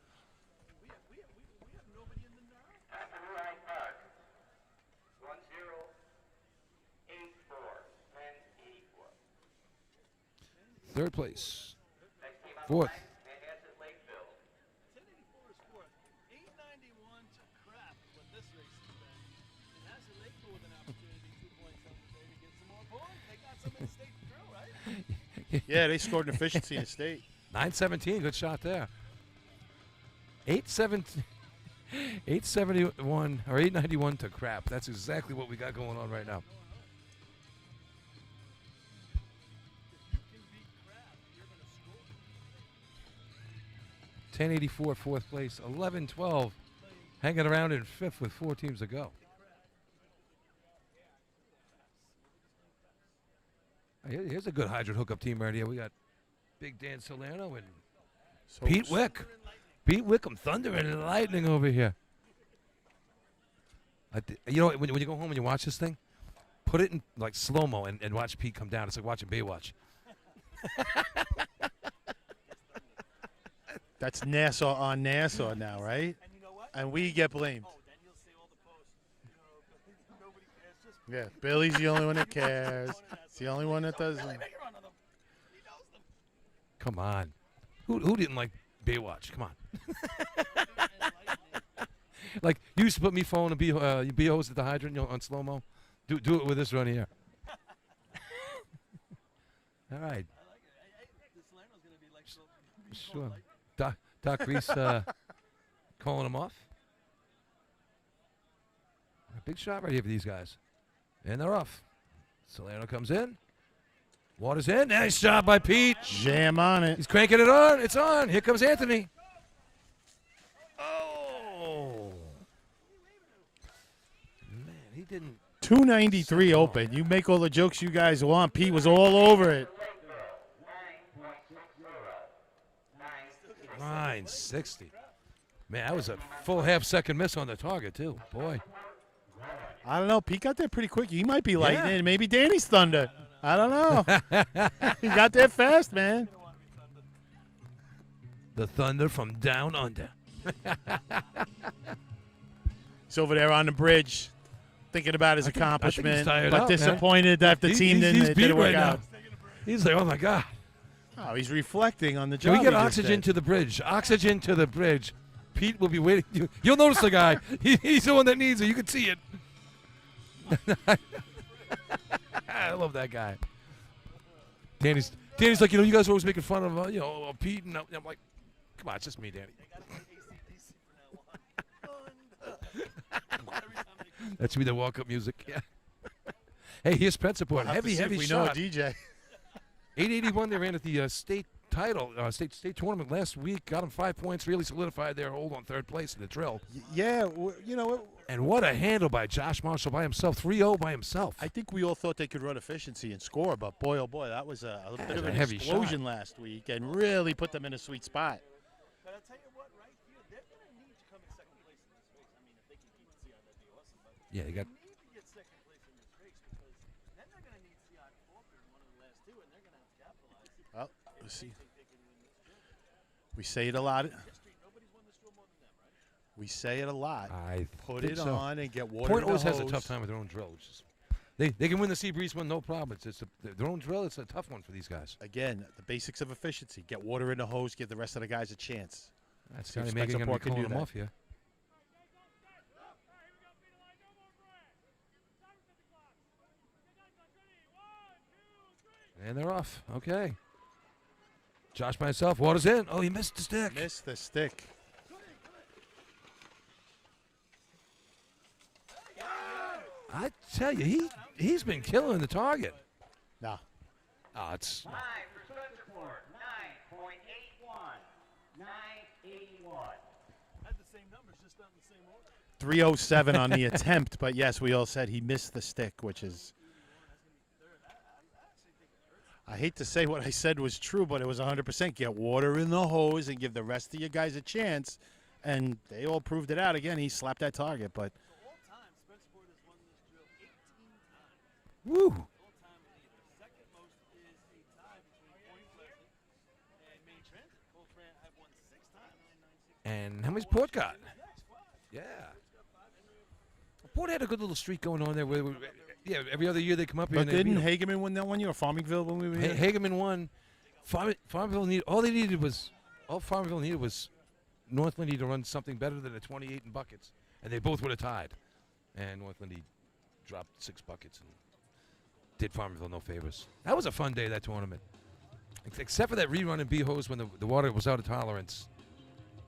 Third place. Fourth. Yeah, they scored an efficiency in the state. 917, good shot there. 871 or 891 to crap. That's exactly what we got going on right now. $10.84 fourth place, 11-12 hanging around in fifth with 4 teams to go. Here's a good hydrant hookup team right here. We got Big Dan Salerno and Pete Wick. Pete Wickham, Thunder and Lightning over here. You know, when you go home and you watch this thing, put it in like slow-mo and watch Pete come down. It's like watching Baywatch. That's Nassau on Nassau now, right? And we get blamed. Yeah, Billy's the only one that cares. It's the only one that doesn't. Come on. Who didn't like Baywatch? Come on. Like, you used to put me phone and B-hose at the hydrant, you know, on slow-mo. Do it with this run here. All right. Sure. Doc Reese calling him off. A big shot right here for these guys. And they're off. Salerno comes in. Water's in. Nice job by Pete. Jam on it. He's cranking it on. It's on. Here comes Anthony. Oh. Man, he didn't. 293 open. You make all the jokes you guys want. Pete was all over it. 960. Man, that was a full half-second miss on the target, too. Boy. I don't know. Pete got there pretty quick. He might be lightning. Maybe Danny's thunder. I don't know. He got there fast, man. The thunder from down under. He's over there on the bridge thinking about his accomplishment, tired but out, disappointed that the team he's didn't work right out. now. He's like, oh, my God. Oh, he's reflecting on the Can job. we get he just oxygen did. to the bridge? Oxygen to the bridge. Pete will be waiting. You'll notice the guy. He's the one that needs it. You can see it. I love that guy. Danny's like, you guys are always making fun of, Pete. And I'm like, come on, it's just me, Danny. That should be the walk-up music. Yeah. Hey, here's Spencer Port. We'll have to Heavy, see if heavy we shot. know a DJ. 881, they ran at the state title, state tournament last week. Got them 5 points, really solidified their hold on third place in the drill. Yeah, And what a handle by Josh Marshall by himself, 3-0 by himself. I think we all thought they could run efficiency and score, but boy, oh boy, that was a bit of a an heavy explosion shot. last week and really put them in a sweet spot. But I'll tell you what, right here, they're going to need to come in second place in this race. I mean, if they can beat Sion, that'd be awesome. But Yeah, you got. they need to get second place in this race because then they're going to need Sion Faulkner in one of the last two, and they're going to have to capitalize. Well, we'll see. We say it a lot. Nobody's won this drill more than them, right? We say it a lot. I Put think it so. on and get water Point in the always has a hose. tough time with their own drill. They can win the Sea Breeze one, no problem. It's their own drill. It's a tough one for these guys. Again, the basics of efficiency. Get water in the hose, give the rest of the guys a chance. That's See if Scotty Megan Spencer going to Port be can calling do them that. off here. And they're off. Okay. Josh by himself. Water's in. Oh, he missed the stick. Miss the stick. I tell you, he's been killing the target. No. Oh, it's 5 for Spencer Port, 9.81. 981. Had the same numbers, just not in the same order. 307 on the attempt, but yes, we all said he missed the stick, which is. I hate to say what I said was true, but it was 100%. Get water in the hose and give the rest of you guys a chance. And they all proved it out. Again, he slapped that target, but. All time, Spencer Port has won this drill 18 times. woo. All time lead. The second most is a tie between Point Pleasant and Main Transit. Cold Fran have won 6 times. And how many's Port got? Yeah. Port had a good little streak going on there. Yeah, every other year they come up here. But and they beat didn't 'em. Hageman win that 1 year, or Farmingville when we were here? Hageman won. Farmville needed all Farmville needed was Northland to run something better than a 28 in buckets, and they both would have tied. And Northland dropped 6 buckets and did Farmville no favors. That was a fun day, that tournament, except for that rerun in B-Hose when the water was out of tolerance.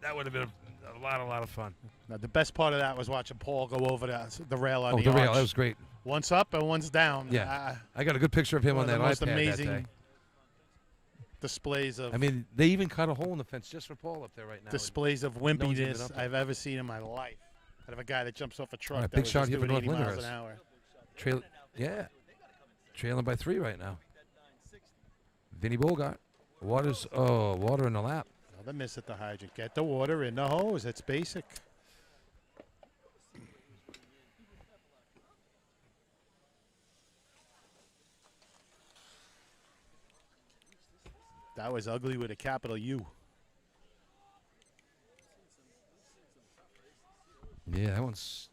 That would have been a lot of fun. Now, the best part of that was watching Paul go over the rail on the rail, arch. that was great. One's up and one's down. Yeah, I got a good picture of him on One of that the most iPad amazing that day. displays of I mean, they even cut a hole in the fence just for Paul up there right now. displays of one's even wimpiness up there. I've ever seen in my life. Out of a guy that jumps off a truck All right, that big was shot just here for doing 80 North miles an Lyndhurst. hour. Trailing by 3 right now. Vinny Bogart. Water in the lap. Another miss at the hydrant. Get the water in the hose. It's basic. That was ugly with a capital U. Yeah,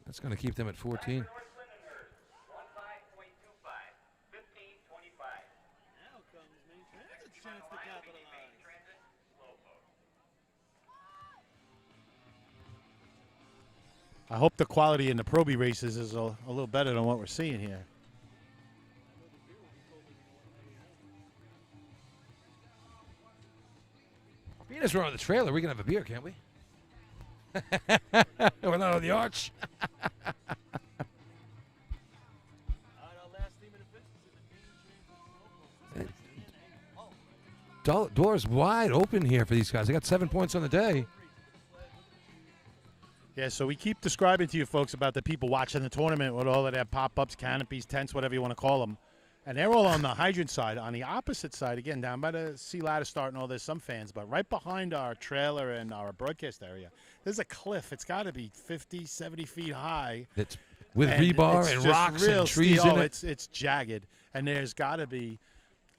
that's going to keep them at 14. North Lyndhurst, 15.25. 15.25. Now comes Main Transit's chance to capitalize. Transit, slow boat. I hope the quality in the Pro B races is a little better than what we're seeing here. Being as we're on the trailer, we can have a beer, can't we? We're not on the arch. Doors wide open here for these guys. They got 7 points on the day. Yeah, so we keep describing to you folks about the people watching the tournament with all of their pop-ups, canopies, tents, whatever you want to call them. And they're all on the hydrant side. On the opposite side, again, down by the sea ladder start and all, there's some fans. But right behind our trailer and our broadcast area, there's a cliff. It's got to be 50, 70 feet high. It's with rebar and rocks and trees in it. It's jagged. And there's got to be,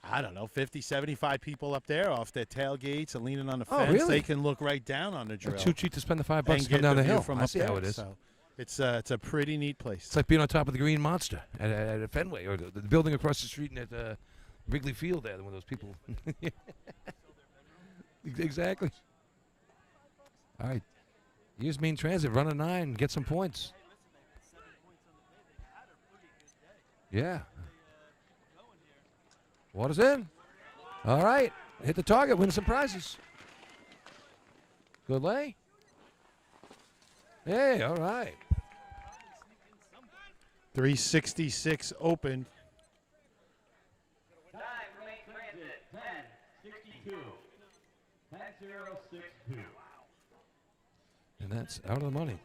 I don't know, 50, 75 people up there off their tailgates and leaning on the fence. Really? They can look right down on the drill. It's too cheap to spend the $5 and to come get down the view hill. from I up see there. how it is. So it's a pretty neat place. It's like being on top of the Green Monster at Fenway, or the building across the street at Wrigley Field there, when those people. Exactly. All right. Here's Main Transit. Run a 9. Get some points. Yeah. Water's in. All right. Hit the target. Win some prizes. Good lay. Hey, all right. 366 open. Time for main transit, 10:62. 10:062. And that's out of the money.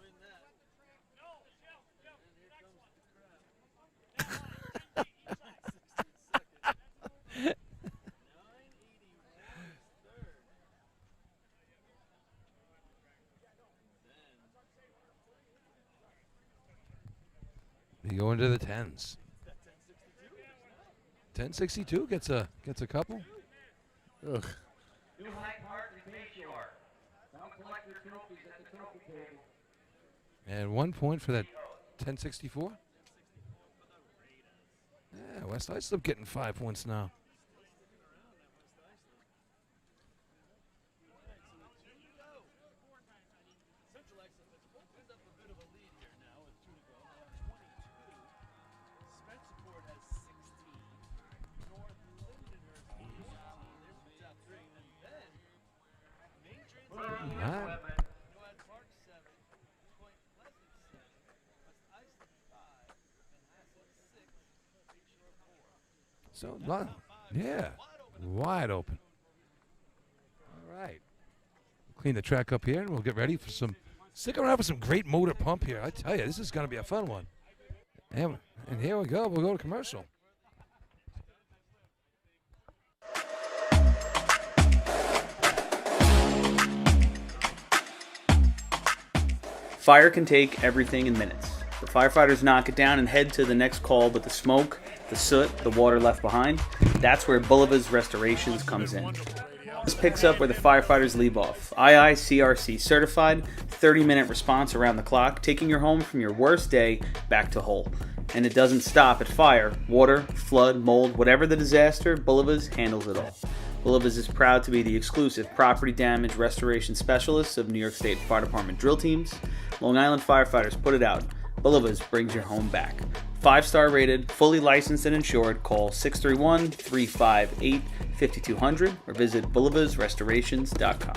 You go into the 10s. 1062 gets a couple. Ugh. New Hyde Park and Bayshore. Don't collect your trophies at the trophy table. And 1 point for that 1064. Yeah, West Islip getting 5 points now. Right. So, yeah, wide open. All right. Clean the track up here, and we'll get ready for some. Stick around for some great motor pump here. I tell you, this is going to be a fun one. And here we go. We'll go to commercial. Fire can take everything in minutes. The firefighters knock it down and head to the next call, but the smoke, the soot, the water left behind, that's where Bulliva's Restorations comes in. This picks up where the firefighters leave off. IICRC certified, 30-minute response around the clock, taking your home from your worst day back to whole. And it doesn't stop at fire, water, flood, mold, whatever the disaster, Bulliva's handles it all. Bulliva's is proud to be the exclusive property damage restoration specialists of New York State Fire Department drill teams. Long Island firefighters put it out. Bulliva's brings your home back. 5-star rated, fully licensed and insured. Call 631-358-5200 or visit bullivasrestorations.com.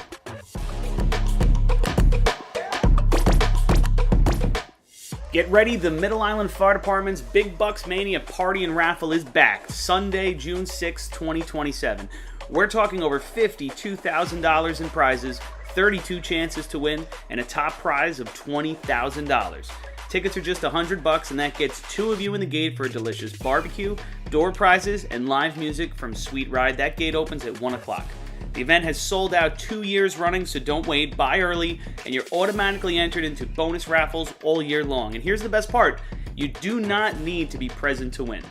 Get ready, the Middle Island Fire Department's Big Bucks Mania Party and Raffle is back, Sunday, June 6, 2027. We're talking over $52,000 in prizes, 32 chances to win, and a top prize of $20,000. Tickets are just $100, and that gets 2 of you in the gate for a delicious barbecue, door prizes, and live music from Sweet Ride. That gate opens at 1 o'clock. The event has sold out 2 years running, so don't wait. Buy early, and you're automatically entered into bonus raffles all year long. And here's the best part. You do not need to be present to win.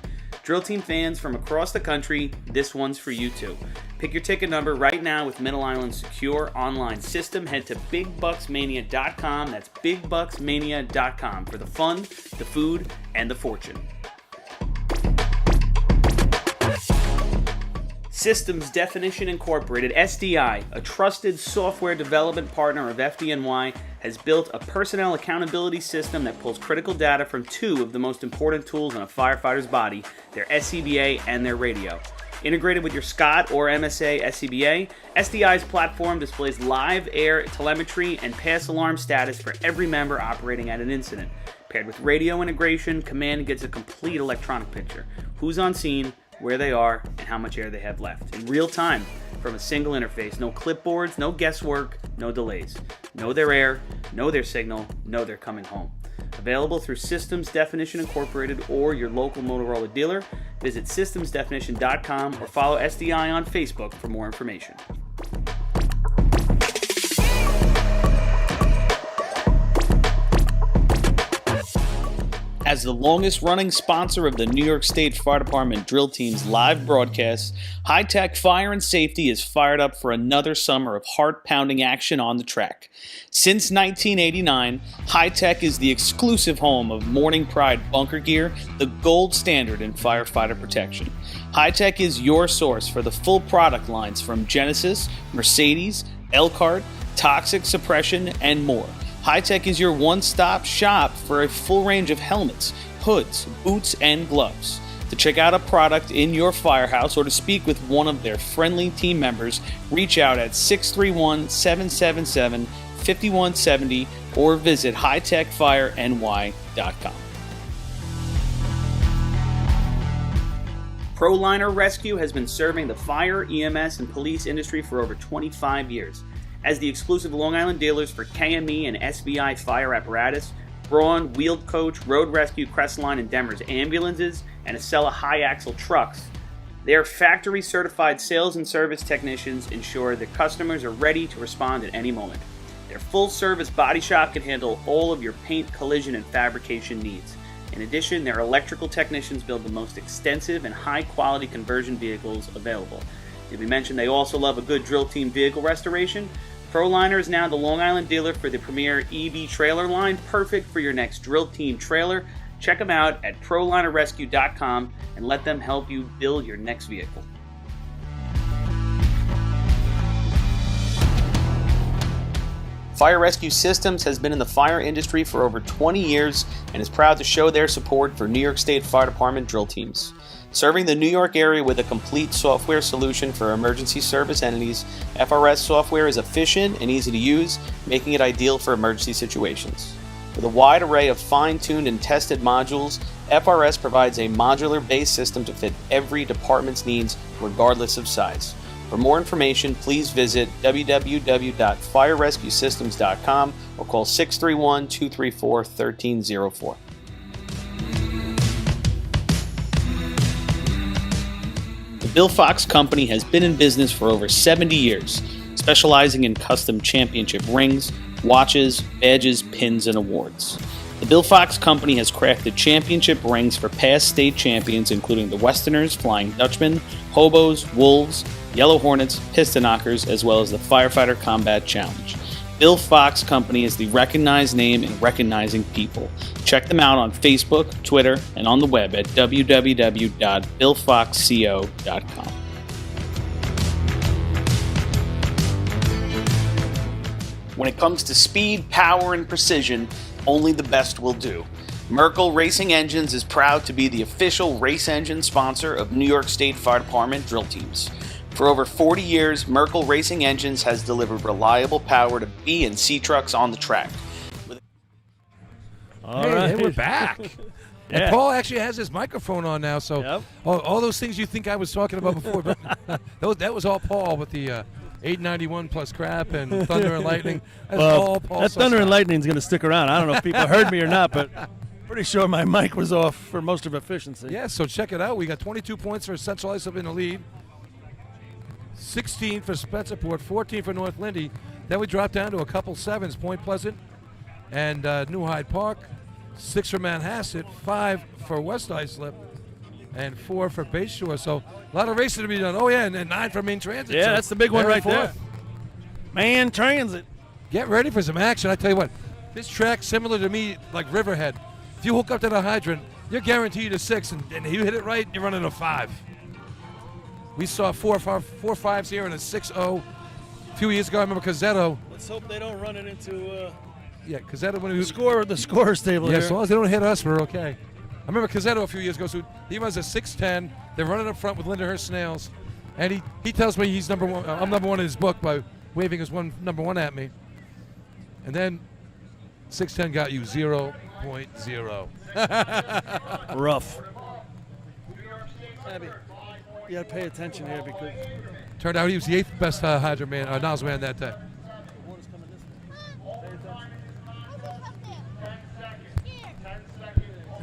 Drill Team fans from across the country, this one's for you too. Pick your ticket number right now with Middle Island's secure online system. Head to BigBucksMania.com. That's BigBucksMania.com for the fun, the food, and the fortune. Systems Definition Incorporated, SDI, a trusted software development partner of FDNY, has built a personnel accountability system that pulls critical data from 2 of the most important tools in a firefighter's body, their SCBA and their radio. Integrated with your SCOT or MSA SCBA, SDI's platform displays live air telemetry and pass alarm status for every member operating at an incident. Paired with radio integration, Command gets a complete electronic picture. Who's on scene, where they are, and how much air they have left in real time from a single interface. No clipboards, no guesswork, no delays. Know their air, know their signal, know they're coming home. Available through Systems Definition Incorporated or your local Motorola dealer. Visit systemsdefinition.com or follow SDI on Facebook for more information. As the longest-running sponsor of the New York State Fire Department Drill Team's live broadcasts, High Tech Fire and Safety is fired up for another summer of heart-pounding action on the track. Since 1989, High Tech is the exclusive home of Morning Pride bunker gear, the gold standard in firefighter protection. High Tech is your source for the full product lines from Genesis, Mercedes, Elkhart, Toxic Suppression, and more. High Tech is your one-stop shop for a full range of helmets, hoods, boots, and gloves. To check out a product in your firehouse or to speak with one of their friendly team members, reach out at 631-777-5170 or visit hightechfireny.com. ProLiner Rescue has been serving the fire, EMS, and police industry for over 25 years. As the exclusive Long Island dealers for KME and SBI fire apparatus, Braun, Wheeled Coach, Road Rescue, Crestline, and Demers ambulances, and Acela high-axle trucks, their factory-certified sales and service technicians ensure that customers are ready to respond at any moment. Their full-service body shop can handle all of your paint, collision, and fabrication needs. In addition, their electrical technicians build the most extensive and high-quality conversion vehicles available. Did we mention they also love a good drill team vehicle restoration? ProLiner is now the Long Island dealer for the premier EV trailer line, perfect for your next drill team trailer. Check them out at ProLinerRescue.com and let them help you build your next vehicle. Fire Rescue Systems has been in the fire industry for over 20 years and is proud to show their support for New York State Fire Department drill teams. Serving the New York area with a complete software solution for emergency service entities, FRS software is efficient and easy to use, making it ideal for emergency situations. With a wide array of fine-tuned and tested modules, FRS provides a modular-based system to fit every department's needs, regardless of size. For more information, please visit www.firerescuesystems.com or call 631-234-1304. The Bill Fox Company has been in business for over 70 years, specializing in custom championship rings, watches, badges, pins, and awards. The Bill Fox Company has crafted championship rings for past state champions including the Westerners, Flying Dutchmen, Hobos, Wolves, Yellow Hornets, Piston Knockers, as well as the Firefighter Combat Challenge. Bill Fox Company is the recognized name in recognizing people. Check them out on Facebook, Twitter, and on the web at www.billfoxco.com. When it comes to speed, power, and precision, only the best will do. Merkel Racing Engines is proud to be the official race engine sponsor of New York State Fire Department drill teams. For over 40 years, Merkel Racing Engines has delivered reliable power to B and C trucks on the track. Hey, we're back. And Paul actually has his microphone on now, so all those things you think I was talking about before, but that was all Paul with the 891 plus crap and Thunder and Lightning. That's all Paul. That Thunder and Lightning is going to stick around. I don't know if people heard me or not, but pretty sure my mic was off for most of efficiency. Yeah, so check it out. We got 22 points for Central Islip in the lead. 16 for Spencerport, 14 for North Lindy. Then we drop down to a couple sevens, Point Pleasant and New Hyde Park. 6 for Manhasset, 5 for West Islip, and 4 for Bayshore. So a lot of racing to be done. Oh, yeah, and 9 for Main Transit. Yeah, so that's the big one right there. Man Transit. Get ready for some action. I tell you what, this track similar to me, like Riverhead. If you hook up to the hydrant, you're guaranteed a 6, and you hit it right, you're running a 5. We saw 4 5s here and a 6-0 a few years ago. I remember Cazzetto. Let's hope they don't run it into Cazzetto when the scorer's table here. here. As long as they don't hit us, we're okay. I remember Cazzetto a few years ago. So he runs a 6'10". They're running up front with Lindenhurst Snails, and he tells me he's number 1. I'm number 1 in his book by waving his number 1 at me. And then 6'10" got you 0.0. Rough. Abby, you got to pay attention here because turned out he was the 8th best hydrant man, nozzle man that day.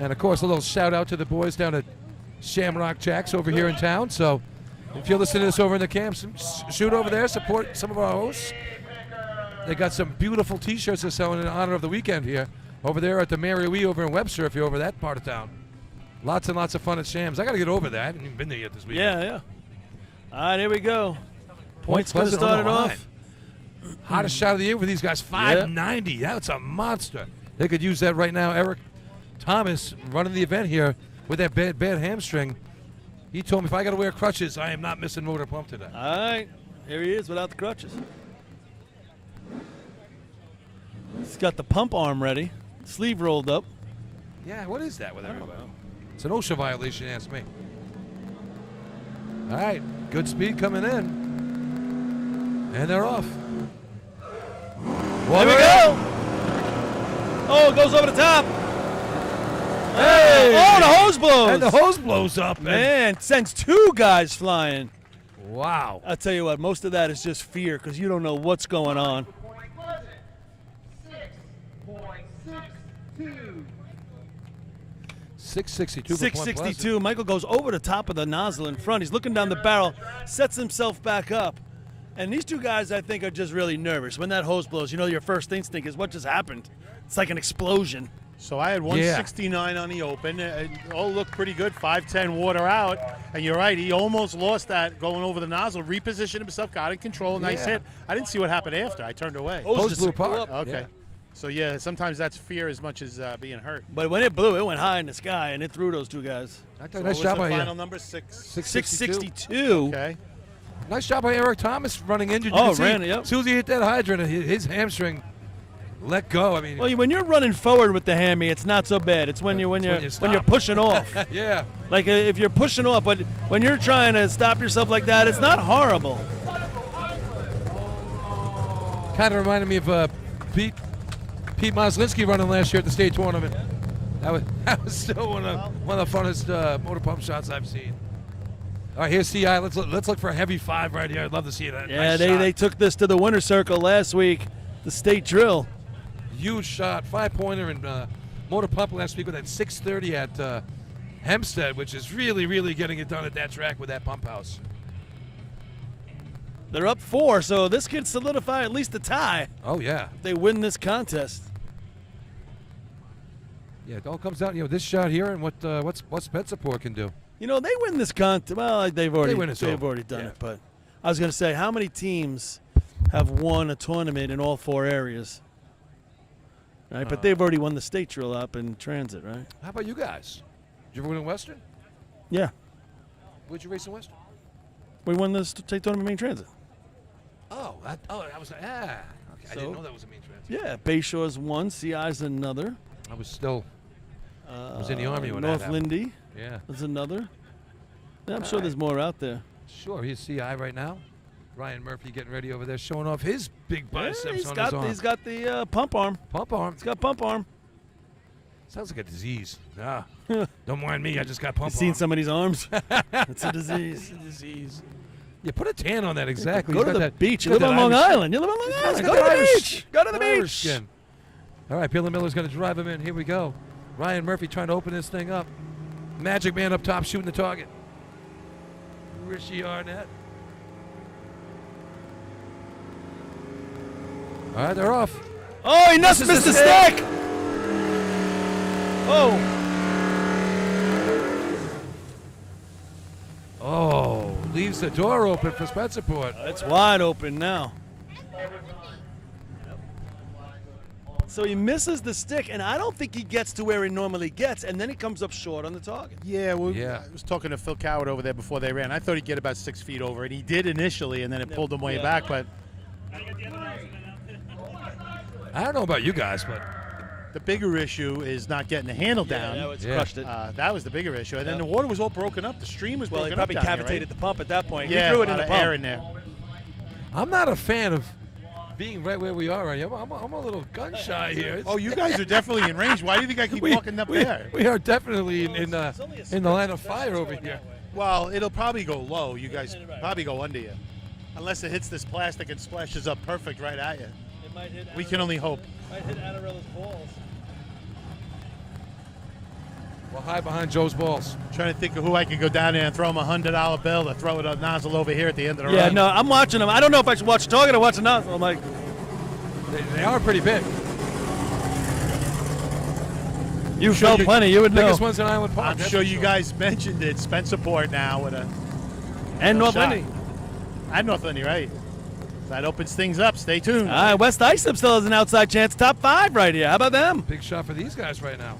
And, of course, a little shout-out to the boys down at Shamrock Jacks over here in town. So if you're listening to this over in the camps, shoot over there, support some of our hosts. They got some beautiful T-shirts they're selling in honor of the weekend here over there at the Mary Wee over in Webster if you're over that part of town. Lots and lots of fun at Shams. I got to get over there. I haven't even been there yet this weekend. Yeah. All right, here we go. Points Point going to Pleasant on start the it line. off. Hottest shot of the year for these guys, 590. That's a monster. They could use that right now. Eric Thomas running the event here with that bad hamstring. He told me if I got to wear crutches, I am not missing motor pump today. All right, here he is without the crutches. He's got the pump arm ready, sleeve rolled up. Yeah, what is that with everybody? It's an OSHA violation, ask me. All right, good speed coming in. And they're off. There we go. Oh, it goes over the top. Hey! Oh, the hose blows. And the hose blows up. Man, sends 2 guys flying. Wow. I'll tell you what, most of that is just fear because you don't know what's going on. 6.62. 662. 662. Michael goes over the top of the nozzle in front. He's looking down the barrel, sets himself back up. And these 2 guys, I think, are just really nervous. When that hose blows, you know, your first instinct is what just happened. It's like an explosion. So I had 169 on the open. It all looked pretty good. 510 water out. And you're right, he almost lost that going over the nozzle, repositioned himself, got in control, nice hit. I didn't see what happened after. I turned away. Hose blew apart. Okay. Yeah. So, yeah, sometimes that's fear as much as being hurt. But when it blew, it went high in the sky, and it threw those 2 guys. So Nice what job was by the you. final number? 662. Okay. Nice job by Eric Thomas running injured. You Oh, can see, ran it, yep. as soon as he hit that hydrant, his hamstring let go. I mean, Well, when you're running forward with the hammy, it's not so bad. It's when you're stop. pushing off. yeah. Like if you're pushing off, but when you're trying to stop yourself like that, it's not horrible. Kind of reminded me of Pete Moslinski running last year at the state tournament. That was still one of the funnest motor pump shots I've seen. All right, here's CI. Let's look for a heavy 5 right here. I'd love to see that. Yeah, Nice they shot. took this to the winner's circle last week, the state drill. Huge shot, 5-pointer in motor pump last week with that 630 at Hempstead, which is really, really getting it done at that track with that pump house. They're up 4, so this could solidify at least a tie. Oh yeah, If they win this contest. yeah. It all comes down, this shot here and what Spencerport can do. You know, they win this contest. Well, they've already win it, already done it. But I was going to say, how many teams have won a tournament in all 4 areas? Right, but they've already won the state drill up in transit, right? How about you guys? Did you ever win in Western? Yeah, Where'd you race in Western? we won the state tournament main transit. That was okay. I didn't know that was a main transfer. Yeah, Bayshore's one, CI's another. I was still. I was in the Army when that North happened. Lindy Yeah. is another. Yeah, I'm sure there's more out there. Sure, he's CI right now. Ryan Murphy getting ready over there, showing off his big biceps Yeah, on his arm. he's got the pump arm. Pump arm. He's got pump arm. Sounds like a disease. Ah, don't mind me. I just got pump You've seen arm. some of these arms? It's a disease. It's a disease. Yeah, put a tan on that exactly. Go He's to got the that- beach. You he's live got on that Long Irish- Island. You live on Long He's Island. got Go to that the Irish- beach. Go to the Irish beach. skin. All right, Billy Miller's going to drive him in. Here we go. Ryan Murphy trying to open this thing up. Magic Man up top shooting the target. Richie Arnett. All right, they're off. Oh, he missed the stick. Oh. Oh, leaves the door open for Spencerport. It's wide open now. So he misses the stick, and I don't think he gets to where he normally gets, and then he comes up short on the target. Yeah, Yeah. I was talking to Phil Coward over there before they ran. I thought he'd get about 6 feet over, and he did initially, and then it pulled him way back. But I don't know about you guys, but the bigger issue is not getting the handle down. It's Yeah. crushed it. That was the bigger issue. And then the water was all broken up. The stream was Well, he broken probably up down here, cavitated right? the pump at that point. Yeah, he threw it a in the lot of air pump. in there. I'm not a fan of being right where we are right here. I'm a little gun shy here. It's- Oh, you guys are definitely in range. Why do you think I keep walking up there? We are definitely in the line of fire over here. Well, it'll probably go low. You guys probably go under you. Unless it hits this plastic and splashes up perfect right at you. It might hit We can only hope. might hit Anarella's balls. Well, hide behind Joe's balls. Trying to think of who I could go down there and throw him $100 bill to throw it a nozzle over here at the end of the Yeah, run. no, I'm watching them. I don't know if I should watch the target or watch the nozzle. I'm like, They are pretty big. you felt plenty. You would know. Biggest ones in Island Park. I'm that's sure for you guys mentioned it. Spencerport now with a And North shot. Lindy. And North Lindy, right? That opens things up. Stay tuned. All right, West Islip still has an outside chance. Top 5 right here. How about them? Big shot for these guys right now.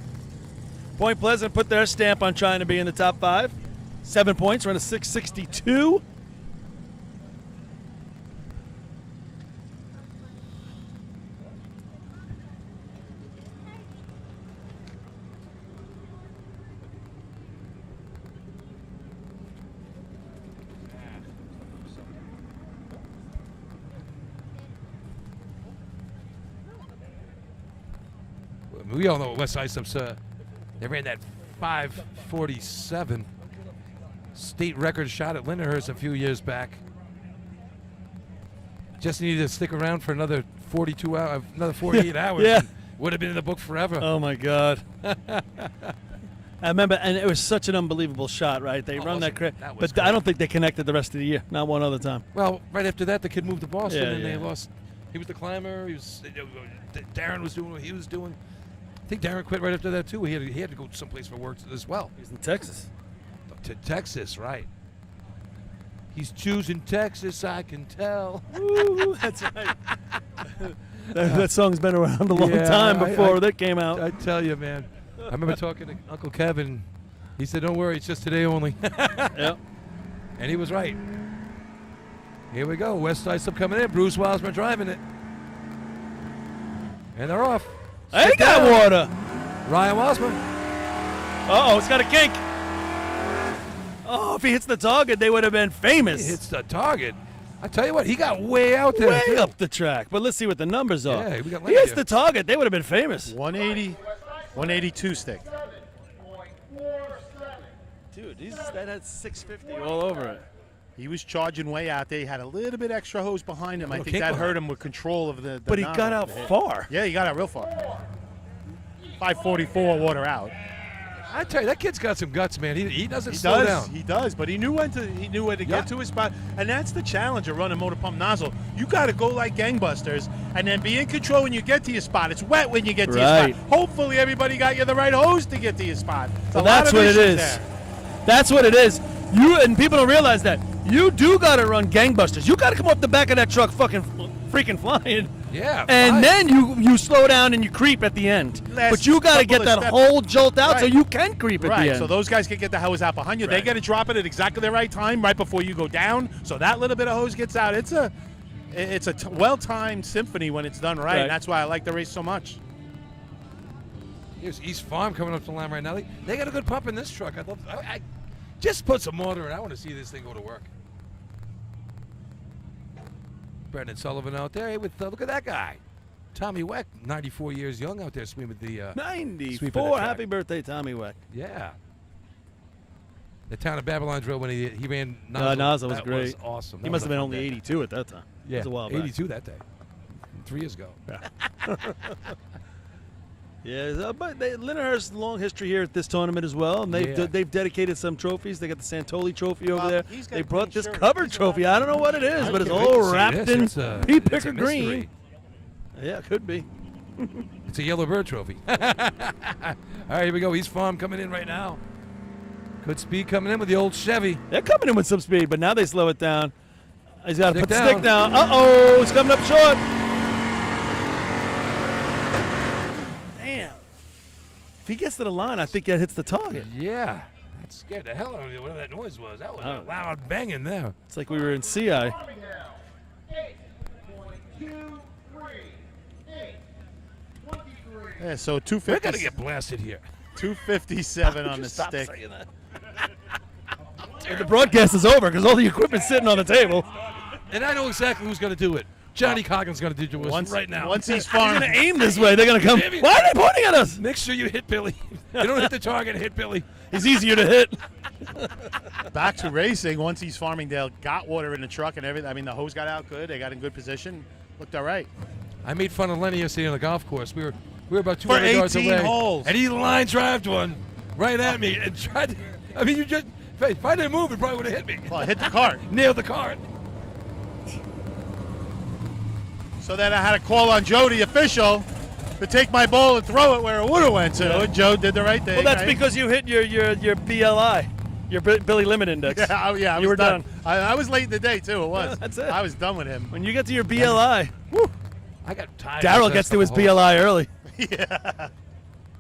Point Pleasant put their stamp on trying to be in the top 5. 7 points, run a 662. We all know what West Islip's. They ran that 5:47 state record shot at Lindenhurst a few years back. Just needed to stick around for another 42 hours, another 48 hours. Yeah. And would have been in the book forever. Oh, my God. I remember, and it was such an unbelievable shot, right? They run that, that was but I don't think they connected the rest of the year. Not one other time. Well, right after that, the kid moved to Boston, Yeah, and they yeah. lost. He was the climber. Darren was doing what he was doing. I think Darren quit right after that too. He had to go someplace for work as well. He's in Texas. To Texas, right? He's choosing Texas, I can tell. Ooh, that's right. that song's been around a long Yeah, time before that came out. I tell you, man. I remember talking to Uncle Kevin. He said, "Don't worry, it's just today only." Yep. And he was right. Here we go. West Islip coming in. Bruce Wilsmer driving it. And they're off. They Sit got down. water. Ryan Wilsmer. Uh-oh, it's got a kink. Oh, if he hits the target, they would have been famous. He hits the target. I tell you what, he got way out there. way too. up the track. But let's see what the numbers are. Yeah, we got he hits Lindy. the target, they would have been famous. 180, 182 stick. Dude, that had 650 all over it. He was charging way out there. He had a little bit extra hose behind him. I Little think kink that behind hurt him with control of the But he nozzle. got out far. Yeah, he got out real far. 544 water out. I tell you, that kid's got some guts, man. He doesn't He slow does. down. He does, but he knew when to get to his spot, and that's the challenge of running motor pump nozzle. You got to go like gangbusters, and then be in control when you get to your spot. It's wet when you get to your Right. spot. Hopefully, everybody got you the right hose to get to your spot. It's Well, a lot that's of what it issues is. there. That's what it is. And people don't realize that. You do got to run gangbusters. You got to come off the back of that truck freaking flying. Yeah. And fine. then you slow down and you creep at the end. Last But you got to couple get of that steps. whole jolt out so Right. you can creep at Right, the end. so those guys can get the hose out behind you. They Right. got to drop it at exactly the right time, right before you go down. So that little bit of hose gets out. It's a well-timed symphony when it's done right, Right. and that's why I like the race so much. Here's East Farm coming up the line right now. They got a good pump in this truck. I just put some motor in. I want to see this thing go to work. Brendan Sullivan out there with look at that guy, Tommy Weck, 94 years young out there sweeping the sweeping the 94. track. Happy birthday, Tommy Weck. Yeah. The town of Babylon drill when he ran Nozzle was that great. Was awesome. He That must was have been a only fun day. 82 at that time. Yeah, It was a while back. 82 that day. 3 years ago. Yeah, but Lindenhurst long history here at this tournament as well, and they've dedicated some trophies. They got the Santoli Trophy over there. he's got They a brought green this shirt. covered He's trophy. allowed- I don't know what it is, but it's can't wait to all see wrapped this. in It's a- pea it's a picker green. mystery. Yeah, it could be. It's a yellow bird trophy. All right, here we go. East Farm coming in right now. Good speed coming in with the old Chevy. They're coming in with some speed, but now they slow it down. He's got to Stick put the stick down. down. Uh-oh, it's coming up short. Damn. If he gets to the line, I think that hits the target. Yeah. That scared the hell out of me, whatever that noise was. That was a loud banging there. It's like we were in CI. 8.23. Yeah, so We're 250, going to get blasted here. 257 on the Stop stick. saying that. And the broadcast is over because all the equipment's sitting on the table. And I know exactly who's going to do it. Johnny Coggin's going to do it right now. Once he's They're farmed, going to aim this way. They're going to come. Jimmy. Why are they pointing at us? Make sure you hit Billy. You don't hit the target, hit Billy. He's easier to hit. back to racing. Once he's Farmingdale got water in the truck and everything. I mean, the hose got out good. They got in good position. Looked all right. I made fun of Lenny yesterday on the golf course. We were about For 200 yards 18 away. holes. And he line drived one. right at me and tried to, I mean, if I didn't move, it probably would have hit me. Well, hit the cart. Nailed the cart. So then I had to call on Joe, the official, to take my ball and throw it where it would have went to. And Joe did the right thing. Well, that's right? because you hit your BLI, your Billy Limit Index. Yeah, I You was were done. I was late in the day, too. It was. Yeah, that's it. I was done with him. When you get to your BLI, woo, I got tired. Daryl gets to his BLI early. Yeah.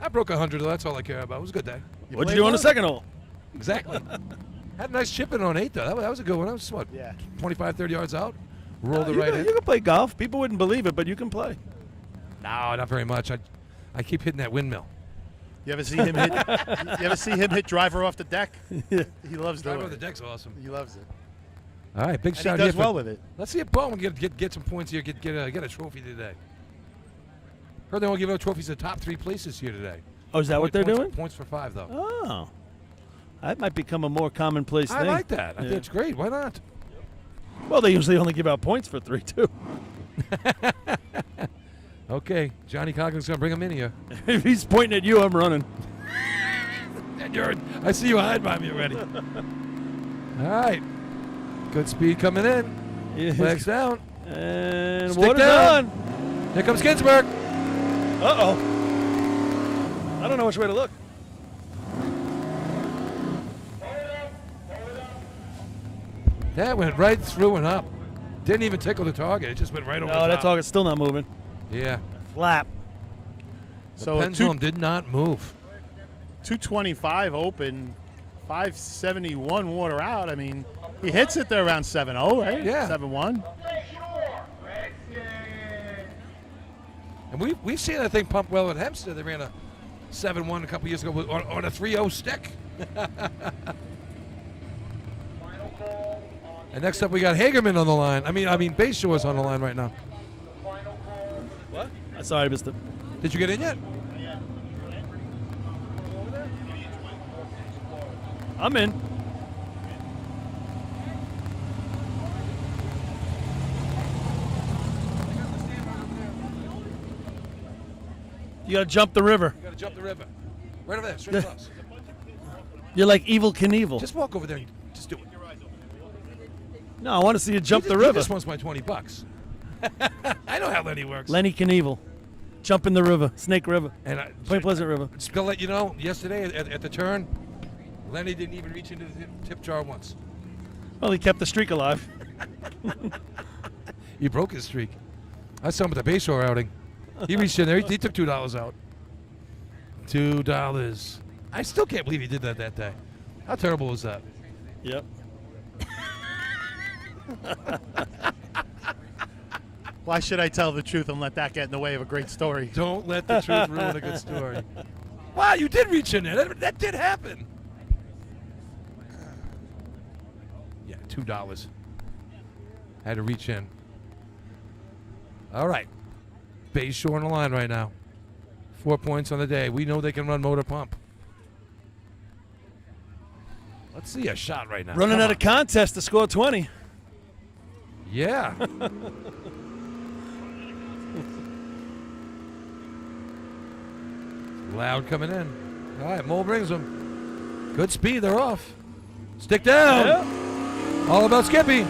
I broke 100. That's all I care about. It was a good day. What'd you do on the second hole? Exactly. Had a nice chip in on 8, though. That was a good one. That was, what, Yeah. 25, 30 yards out? Rolled it right in. You can play golf. People wouldn't believe it, but you can play. No, not very much. I keep hitting that windmill. You ever see him hit? You ever see him hit driver off the deck? Yeah. He loves doing Driver on the it. deck's awesome. He loves it. All right, big And shout he does here. well with it. Let's see if Bowman get some points here. Get a trophy today. Heard they won't give out trophies to the top 3 places here today. Oh, is that what they're Points- doing? Points for 5, though. Oh, that might become a more commonplace I thing. like that. I Yeah. think it's great. Why not? Well, they usually only give out points for 3 too. Okay, Johnny Coggin's gonna bring him in here. If he's pointing at you, I'm running. And I see you hide by me already. All right, good speed coming in. Yeah. Flags down. And Stick water's down. on. Here comes Ginsburg. Uh-oh. I don't know which way to look. That went right through and up. Didn't even tickle the target. It just went right over. No, the that top. target's still not moving. Yeah. Flap. The So a pendulum did not move. 225 open, 571 water out. I mean, he hits it there around 7-0, right? Yeah. 7-1. And we've seen that thing pump well at Hempstead. They ran a 7-1 a couple years ago on a 3-0 stick. And next up we got Hagerman on the line. I mean Bayshore's on the line right now. What? Sorry, I missed it. Did you get in yet? I'm in. You gotta jump the river. You gotta jump the river. Right over there, straight across. You're like Evil Knievel. Just walk over there and just do it. No, I want to see you jump the He river. just wants my $20. I know how Lenny works. Lenny Knievel. Jump in the river. Snake River. And I, Point Pleasant River. just gonna let you know, yesterday at the turn, Lenny didn't even reach into the tip jar once. Well, he kept the streak alive. He broke his streak. I saw him at the Bayshore outing. He reached in there. He took $2 out. $2. I still can't believe he did that day. How terrible was that? Yep. Why should I tell the truth and let that get in the way of a great story? Don't let the truth ruin a good story. Wow, you did reach in there. That did happen. Yeah, $2. Had to reach in. All right. Bayshore on the line right now. 4 points on the day. We know they can run motor pump. Let's see a shot right now. Running Come out on. of contest to score 20. Yeah. Loud coming in. All right, Mole brings them. Good speed. They're off. Stick down. Yeah. All about Skippy.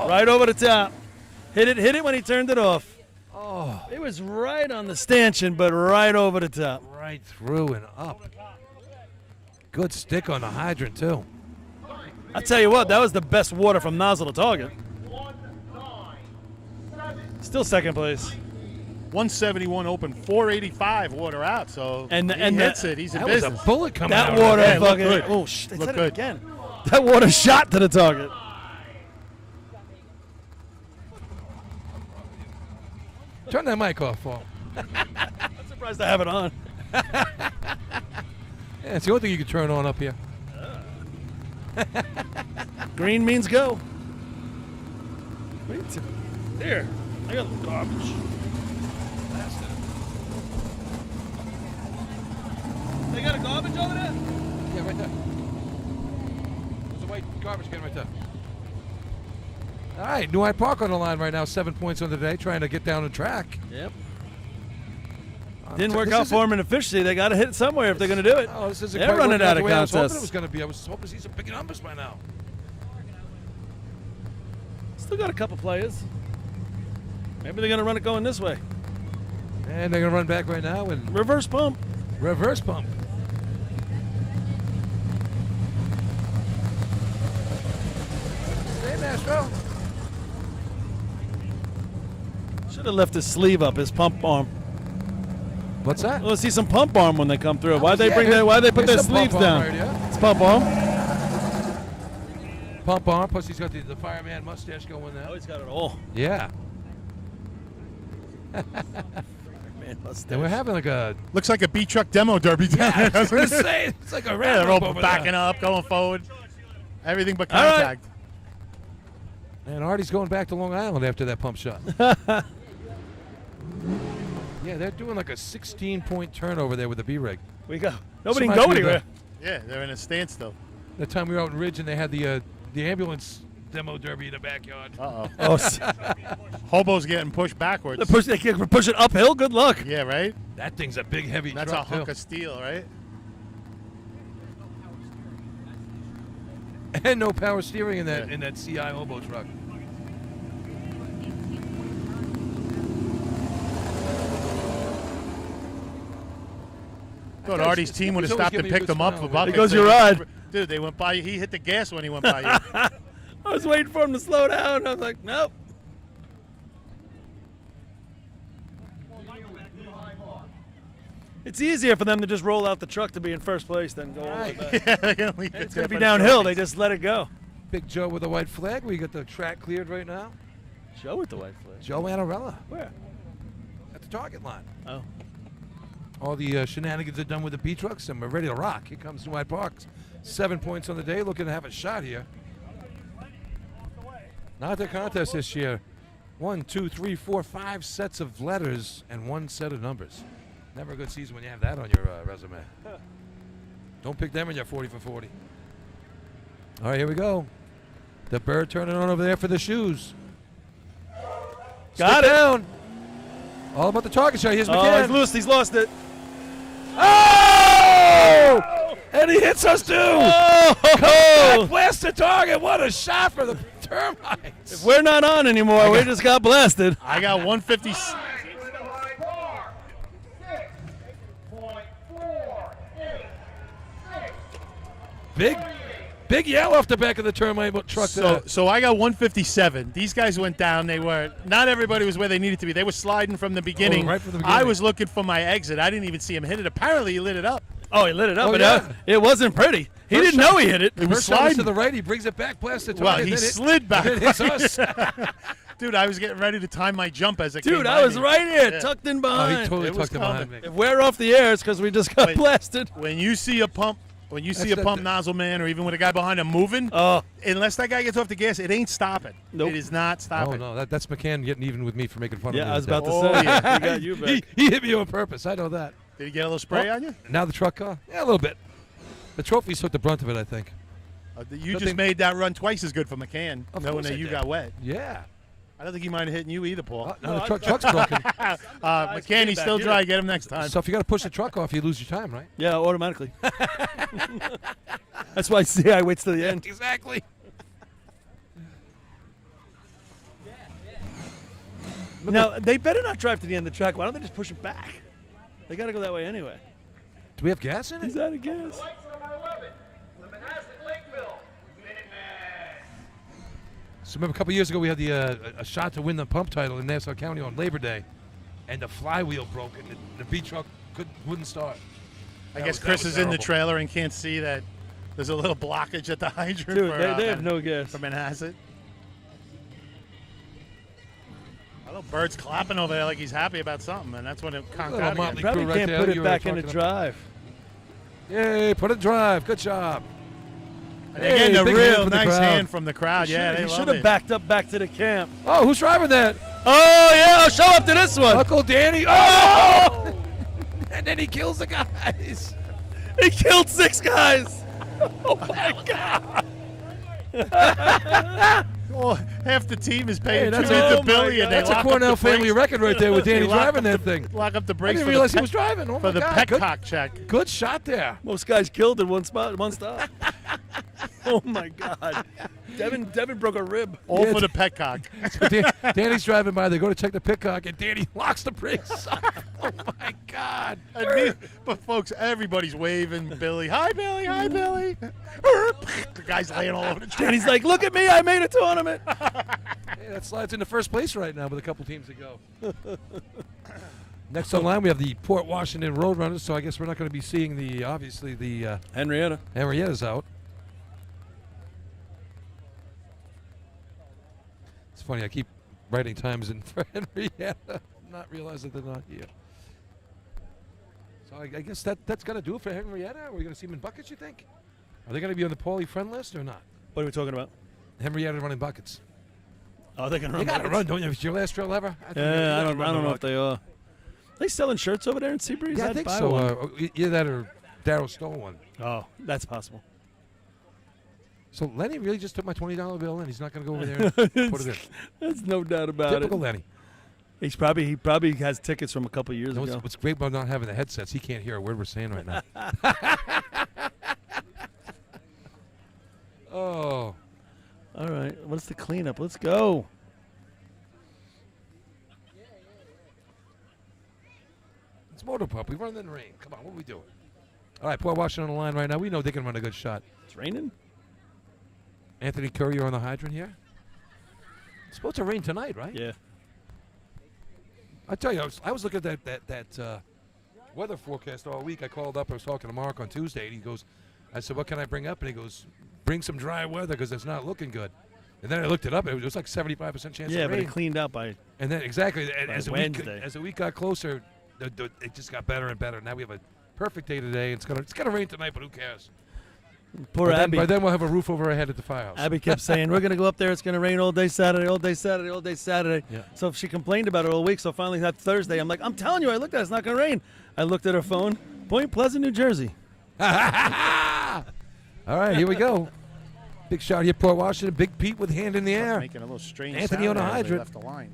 Right over the top. Hit it when he turned it off. Oh, It was right on the stanchion, but right over the top. right through and up. Good stick on the hydrant, too. I tell you what, that was the best water from nozzle to target. Still second place. 171 open, 485 water out. So And- he and hits that- it. He's in That was a business. bullet coming That out. water Yeah, look fucking. good. Oh, they Look said good. it again. That water shot to the target. Turn that mic off, Paul. I'm surprised I have it on. Yeah, it's the only thing you can turn on up here. Green means go. Wait. Here. I got garbage. They got a garbage over there? Yeah, right there. There's a white garbage can right there. All right, New Hyde Park on the line right now, 7 points on the day, trying to get down the track. Yep. Didn't work out for them in efficiency. They got to hit it somewhere if they're going to do it. Oh, this isn't They're quite running working out the of way I was hoping contests. it was going to be. I was hoping to see some big numbers by now. Still got a couple players. Maybe they're going to run it going this way. And they're going to run back right now and Reverse pump. reverse pump. Hey, Nashville. Should have left his sleeve up, his pump arm. What's that? Let's see some pump arm when they come through. Why'd they bring yeah, their? Why'd they put their there's some sleeves pump arm down? right here. It's pump arm. Pump arm. Plus, he's got the fireman mustache going there. Oh, he's got it all. Yeah. Man, And we're having like a. Looks like a B truck demo derby down I there. was gonna say, it's like a Yeah, wrap they're all over backing there. up, going forward. Everything but All right. contact. And Artie's going back to Long Island after that pump shot. Yeah, they're doing like a 16-point turnover there with the B-rig. We go. Nobody can Reminds go me of anywhere. Yeah, they're in a standstill. The time we were out in Ridge and they had the ambulance demo derby in the backyard. Uh-oh. Oh, Hobo's getting pushed backwards. they can push it uphill. Good luck. Yeah, right? That thing's a big, heavy That's truck, a hunk too. of steel, right? And no power steering in that CI Hobo truck. Thought Artie's team would have he's always stopped and giving me a picked good him up smile. for buckets. There goes your ride. Dude, they went by you. He hit the gas when he went by you. I was waiting for him to slow down. I was like, nope. It's easier for them to just roll out the truck to be in first place than go all the way back. Yeah, they're gonna leave It's it going to be there for downhill. trophies. They just let it go. Big Joe with the white flag. We got the track cleared right now. Joe with the white flag. Joe Anarella Where? at the target line. Oh. All the shenanigans are done with the B trucks, and we're ready to rock. Here comes White Parks. 7 points on the day, looking to have a shot here. Not the contest this year. 1, 2, 3, 4, 5 sets of letters and 1 set of numbers. Never a good season when you have that on your resume. Don't pick them in your 40 for 40. All right, here we go. The bird turning on over there for the shoes. Got Stick it. down. All about the target shot. Here's Oh, McCann. he's loose. He's lost it. Oh! And he hits us too. Oh! Blast the target. What a shot for the termites. If we're not on anymore, we just got blasted. I got 150. Par. 6.486. Big yell off the back of the termite truck there. So I got 157. These guys went down. They were not everybody was where they needed to be. They were sliding from the beginning. right from the beginning. I was looking for my exit. I didn't even see him hit it. Apparently, he lit it up. Oh, he lit it up, Oh, but yeah. it wasn't pretty. He First didn't shot- know he hit it. It was First shot was to sliding. the right. He brings it back, blasts the target. Well, he then slid back. Then hits us. Dude, I was getting ready to time my jump as it came Dude, by I was me. right here, Yeah. tucked in Oh, behind. he totally It was tucked him behind coming. me. If we're off the air, it's because we just got Wait. blasted. When you see a pump, when you see That's a the- pump nozzle man, or even with a guy behind him moving, Oh, unless that guy gets off the gas, it ain't stopping. Nope. It is not Oh, stopping. no. That's McCann getting even with me for making fun of me. yeah, I was the about other to Oh, say. yeah. We got you day. back. He hit me on purpose. I know that. Did he get a little spray on you? Now the truck, yeah, a little bit. The trophies took the brunt of it, I think. You But just they- made that run twice as good for McCann, Of knowing course that I you did. got wet. Yeah. I don't think he might have hit you either, Paul. Now the truck's broken. McCann, he's still here. dry. Get him next time. So if you got to push the truck off, you lose your time, right? Yeah, automatically. That's why CI waits to the end. Exactly. Now, they better not drive to the end of the track. Why don't they just push it back? They got to go that way anyway. Do we have gas in Is it? that a guess? Lights number 11. The Manhasset Lakeville Minutemen. So remember a couple years ago we had the a shot to win the pump title in Nassau County on Labor Day, and the flywheel broke and the B truck wouldn't start. I That guess was- that Chris was is in the terrible. trailer and can't see that there's a little blockage at the hydrant Dude, for, they have no gas. for Manhasset. I know Bird's clapping over there like he's happy about something, and that's when it conked Little out motley again. Probably crew right can't there. put You it were back into talking about- drive. Yay, put it in drive. Good job. And they're getting Hey, a big hand real from the nice crowd. hand from the crowd. Yeah, they He love should have it. backed up back to the camp. Oh, who's driving that? Oh, yeah, show up to this one. Uncle Danny. Oh! And then he kills the guys. He killed 6 guys. Oh, my God. Well, half the team is paying Hey, that's tribute a- to Billy, and they That's a lock up Cornell the family brakes. record right there with Danny They lock driving up that the- thing. Lock up the I brakes didn't for realize the he was driving. Oh for my the God. petcock check. Good shot there. Most guys killed in one spot, one stop. Oh my God. Devin broke a rib. All Yeah, for the petcock. Danny's driving by. They go to check the pitcock, and Danny locks the brakes. Oh my God! But folks, everybody's waving. Billy, hi Billy, hi Billy. The guy's laying all over the track. And he's like, look at me, I made a tournament. Hey, that slides into first place right now with a couple teams to go. Next on line, we have the Port Washington Roadrunners. So I guess we're not going to be seeing obviously the Henrietta. Henrietta's out. It's funny. I keep writing times in for Henrietta, not realizing they're not here. So I guess that's going to do it for Henrietta. Are we going to see them in buckets, you think? Are they going to be on the Paulie friend list or not? What are we talking about? Henrietta running buckets. Oh, they can run. You got to buckets? run, don't you? If it's your last drill ever. Yeah, I don't know if they are. They selling shirts over there in Seabreeze? Yeah, I I'd think buy so. one. Either that or Darryl stole one. Oh, that's possible. So Lenny really just took my $20 bill and he's not going to go over there and put it in. There's no doubt about Typical it. Lenny. He probably has tickets from a couple years You know ago. what's great about not having the headsets? He can't hear a word we're saying right now. Oh. All right, what's the cleanup? Let's go. It's Motor Pup. We run in the rain. Come on, what are we doing? All right, Port Washington on the line right now. We know they can run a good shot. It's raining. Anthony Curry, you're on the hydrant here. It's supposed to rain tonight, right? Yeah. I tell you, I was looking at that weather forecast all week. I called up. I was talking to Mark on Tuesday, and he goes, I said, what can I bring up? And he goes, bring some dry weather because it's not looking good. And then I looked it up. It was like 75% chance Yeah, of but rain. it cleaned out by. And then exactly and By as Wednesday. the week got closer, it just got better and better. Now we have a perfect day today. It's gonna rain tonight, but who cares? Poor Abby. By then we'll have a roof over our head at the firehouse. Abby kept saying, we're going to go up there. It's going to rain all day Saturday, all day Saturday, all day Saturday. Yeah. So she complained about it all week. So finally that Thursday, I'm like, I'm telling you, I looked at it. It's not going to rain. I looked at her phone. Point Pleasant, New Jersey. All right, here we go. Big shot here, Port Washington. Big Pete with hand in the air. Making a little strange Anthony sound on the there as they hydrant. left the line.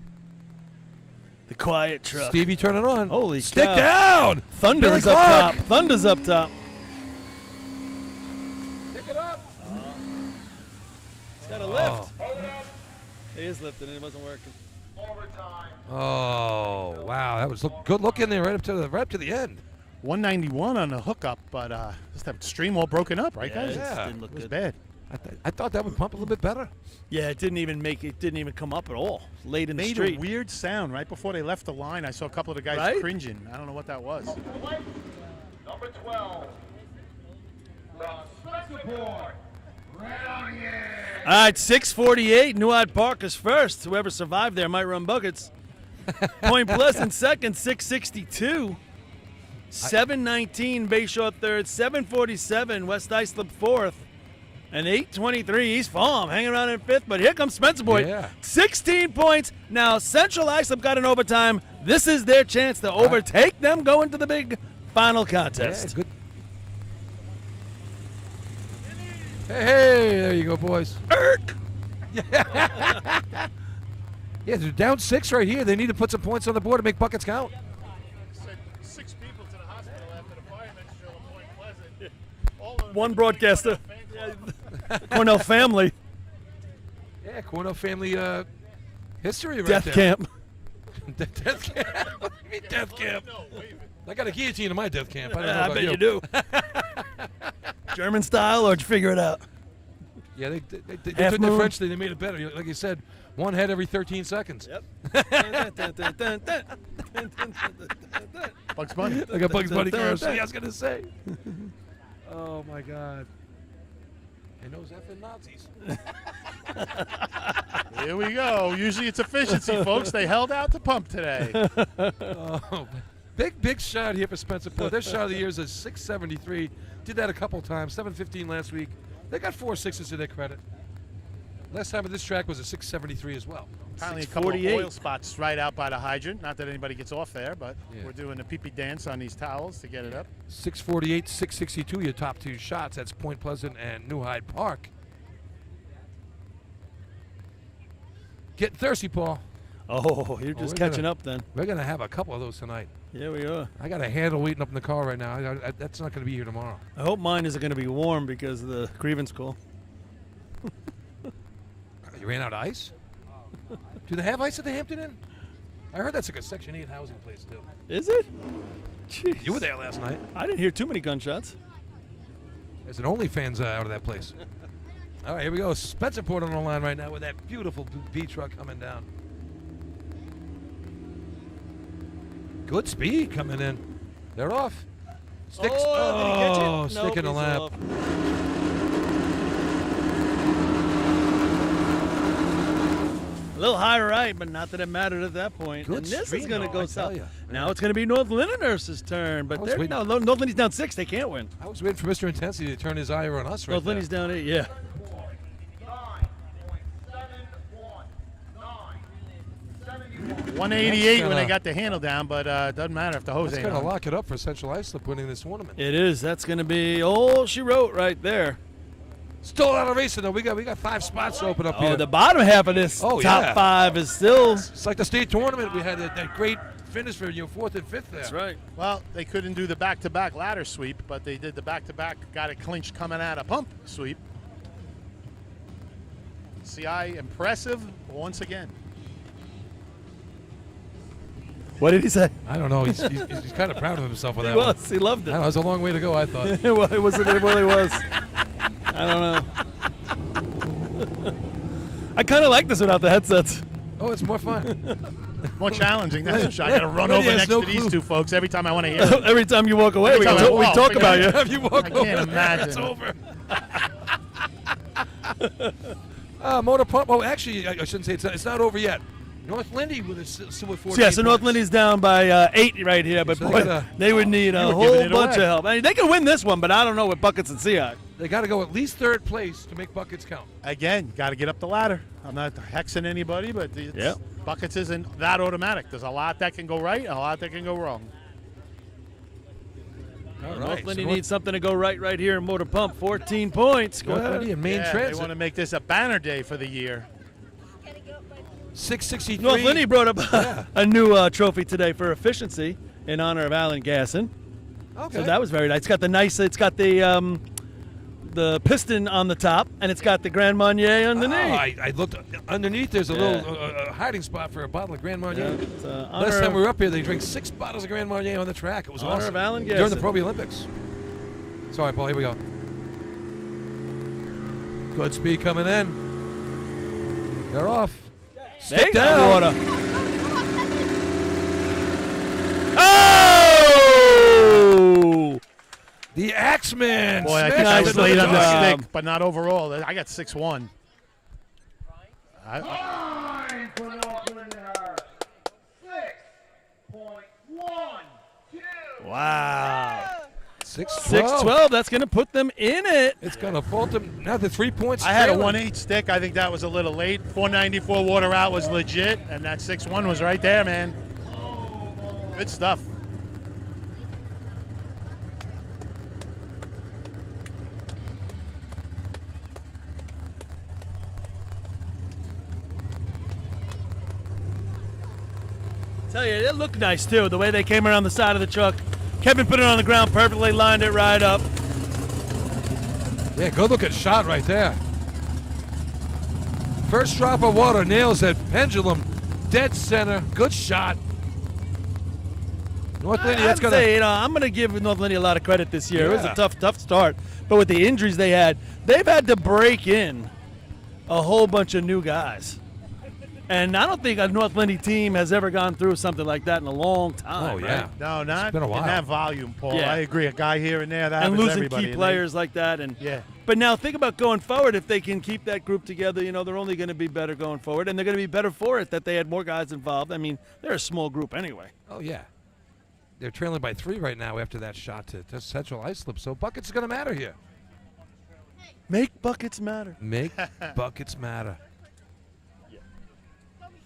The quiet truck. Stevie, turn it on. Holy Stick cow. down. Thunder's Billy up Clark. top. Thunder's up top. Pick it up. It's got a lift. It is lifting and it wasn't working. Oh wow, that was good look in there right up to the end. 191 on the hookup, but just that stream all broken up, right, Yeah, guys? it Yeah. didn't look It was good. bad. I thought that would pump a little bit better. Yeah, it didn't even come up at all. Late in the Made street. a weird sound right before they left the line. I saw a couple of the guys Right? cringing. I don't know what that was. Number 12. From Spencerport. All right, 6:48. Newad Park is first. Whoever survived there might run buckets. Point Pleasant second, 6:62. 7:19 Bayshore third, 7:47 West Islip fourth, and 8:23 East Farm hanging around in fifth. But here comes Spencerport, Yeah. 16 points. Now Central Islip got an overtime. This is their chance to overtake them going to the big final contest. Yeah, good. Hey, there you go, boys. Yeah, they're down 6 right here. They need to put some points on the board to make buckets count. Sent 6 people to the hospital after the firemen drill at Point Pleasant. All of them One broadcaster. Cornell family. Yeah, Cornell family history right Death there. camp. Death camp. What do you mean death camp? I got a guillotine in my death camp. I don't know I about bet you do. German style, or did you figure it out? Yeah, they took Half the moon. French thing. They made it better. Like you said, one head every 13 seconds. Yep. Bugs Bunny. Like a Bugs Bunny commercial. Yeah, I was going to say. Oh, my God. And those effing Nazis. Here we go. Usually it's efficiency, folks. They held out to pump today. Oh, big shot here for Spencerport. Their shot of the year is a 673. Did that a couple times. 715 last week. They got 4 6s to their credit. Last time at this track was a 673 as well. Apparently a couple of 648. oil spots right out by the hydrant. Not that anybody gets off there, but Yeah. we're doing the pee-pee dance on these towels to get it up. 648, 662, your top 2 shots. That's Point Pleasant and New Hyde Park. Getting thirsty, Paul. Oh, you're just catching up then. We're going to have a couple of those tonight. Yeah, we are. I got a handle waiting up in the car right now. That's not going to be here tomorrow. I hope mine isn't going to be warm because of the grievance call. You ran out of ice? Do they have ice at the Hampton Inn? I heard that's like a Section 8 housing place, too. Is it? Jeez. You were there last night. I didn't hear too many gunshots. There's an OnlyFans out of that place. All right, here we go. Spencer Port on the line right now with that beautiful B truck coming down. Good speed coming in. They're off. Sticks. Oh, did he catch it? Stick in the Nope, lap. he's off. A little high right, but not that it mattered at that point. Good and this stream, is going to though, go I tell south. ya. Now it's going to be North Lindenhurst's turn, but I was they're, waiting- no, North Lindy's down 6. They can't win. I was waiting for Mr. Intensity to turn his eye on us right North there. Lindy's down 8, yeah. 188 when gonna- they got the handle down, but it doesn't matter if the hose That's ain't going to on. lock it up for Central Islip winning this tournament. It is. That's going to be all she wrote right there. Still out of racing, though. We got 5 spots to open up Oh, here. the bottom half of this Oh, top yeah. 5 is still. It's like the state tournament. We had that great finish for 4th and 5th there. That's right. Well, they couldn't do the back-to-back ladder sweep, but they did the back-to-back, got it clinched coming out of pump sweep. CI impressive once again. What did he say? I don't know. He's kind of proud of himself with He that one. was. He loved I it. don't know, it was a long way to go, I thought. It really was. I don't know. I kind of like this without the headsets. Oh, it's more fun. More challenging, that's for sure. I got to run But he over has next no to these clue. two folks every time I want to hear them. Every time you walk away, Every time I we walk, talk forget about you. it. Have you walk I over? can't imagine. It's over. Motor pump. Oh, actually, I shouldn't say it's not over yet. North Lindy with still with 14 Yeah, so North points. Lindy's down by 8 right here, but So they boy, gotta- they would need a You were whole giving it bunch away. of help. I mean, they can win this one, but I don't know with buckets and Seahawks. They got to go at least 3rd place to make buckets count. Again, got to get up the ladder. I'm not hexing anybody, but buckets isn't that automatic. There's a lot that can go right and a lot that can go wrong. All North right. Lindy so needs something to go right here in Motor Pump. 14 points. Go North ahead. Lindy and Main Yeah, Transit. they want to make this a banner day for the year. 663. North Lindy brought up Yeah. a new trophy today for efficiency in honor of Alan Gasson. Okay. So that was very nice. It's got the piston on the top, and it's got the Grand Marnier underneath. Oh, I looked underneath. There's a Yeah. little hiding spot for a bottle of Grand Marnier. It's, Last honor time we of- were up here, they drank 6 bottles of Grand Marnier on the track. It was Honor awesome. of Alan During the Gasson. Pro Olympics. Sorry, Paul. Here we go. Good speed coming in. They're off. They Stick got down. water. Oh! The Axeman. Boy, I smashed think I it was to late on the job. stick, but not overall. I got 6-1. Time for North Lindenhurst. 6.12. Wow. 6-12. 6-12. That's going to put them in it. It's going to fault them. Now the 3 points. I had a trailing. 1-8 stick. I think that was a little late. 494 water out was legit, and that 6-1 was right there, man. Good stuff. Tell you, it looked nice too. The way they came around the side of the truck. Kevin put it on the ground perfectly, lined it right up. Yeah, good looking shot right there. First drop of water nails that pendulum. Dead center. Good shot. North Lindy, that's I'd going say, to. I'm going to give North Lindy a lot of credit this year. It was Yeah. a tough start. But with the injuries they had, they've had to break in a whole bunch of new guys. And I don't think a North Lindy team has ever gone through something like that in a long time. Oh, yeah. right? No, not been a while. in that volume, Paul. Yeah. I agree. A guy here and there. That And happens to losing everybody, key and players like that. And Yeah. But now think about going forward. If they can keep that group together, they're only going to be better going forward. And they're going to be better for it that they had more guys involved. I mean, they're a small group anyway. Oh, yeah. They're trailing by 3 right now after that shot to Central Islip. So buckets is going to matter here. Make buckets matter. Make buckets matter.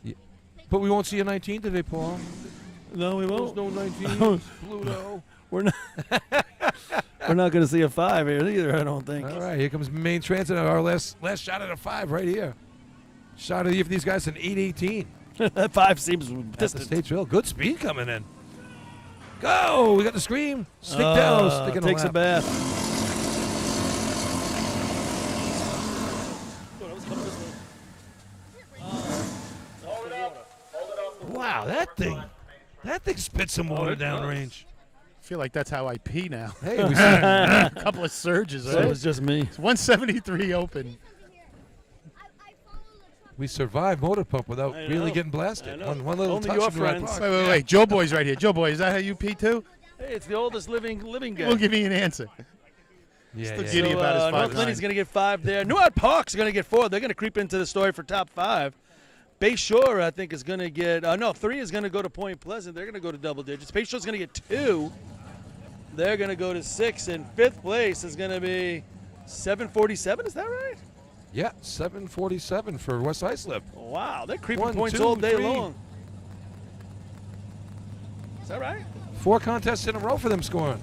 Yeah. But we won't see a 19 today, Paul. No, we There's won't. no 19. Pluto. We're not. We're not going to see a 5 here either. I don't think. All right, here comes Main Transit. Our last shot at a 5 right here. Shot of the year for these guys an 8:18. That 5 seems At the distant. state trail. Good speed coming in. Go! We got the scream. Stick down. Stick in a Takes a lap. bath. Wow, that thing spit some water downrange. I feel like that's how I pee now. Hey, we A couple of surges. So it was just me. It's 173 open. we survived motor pump without I really know. getting blasted. I know. One little Only touch your in the right friends. pocket. Wait. Joe Boy's right here. Joe Boy, is that how you pee too? Hey, it's the oldest living guy. Won't give me an answer. Yeah, Still yeah. giddy about his North 5'9". Lindy's going to get 5 there. Newark Park's going to get 4. They're going to creep into the story for top 5. Bay Shore, I think, is going to get 3 is going to go to Point Pleasant. They're going to go to double digits. Bay Shore's going to get 2. They're going to go to 6. And 5th place is going to be 747. Is that right? Yeah, 747 for West Islip. Wow, they're creeping 1, points 2, all day 3. long. Is that right? 4 contests in a row for them scoring.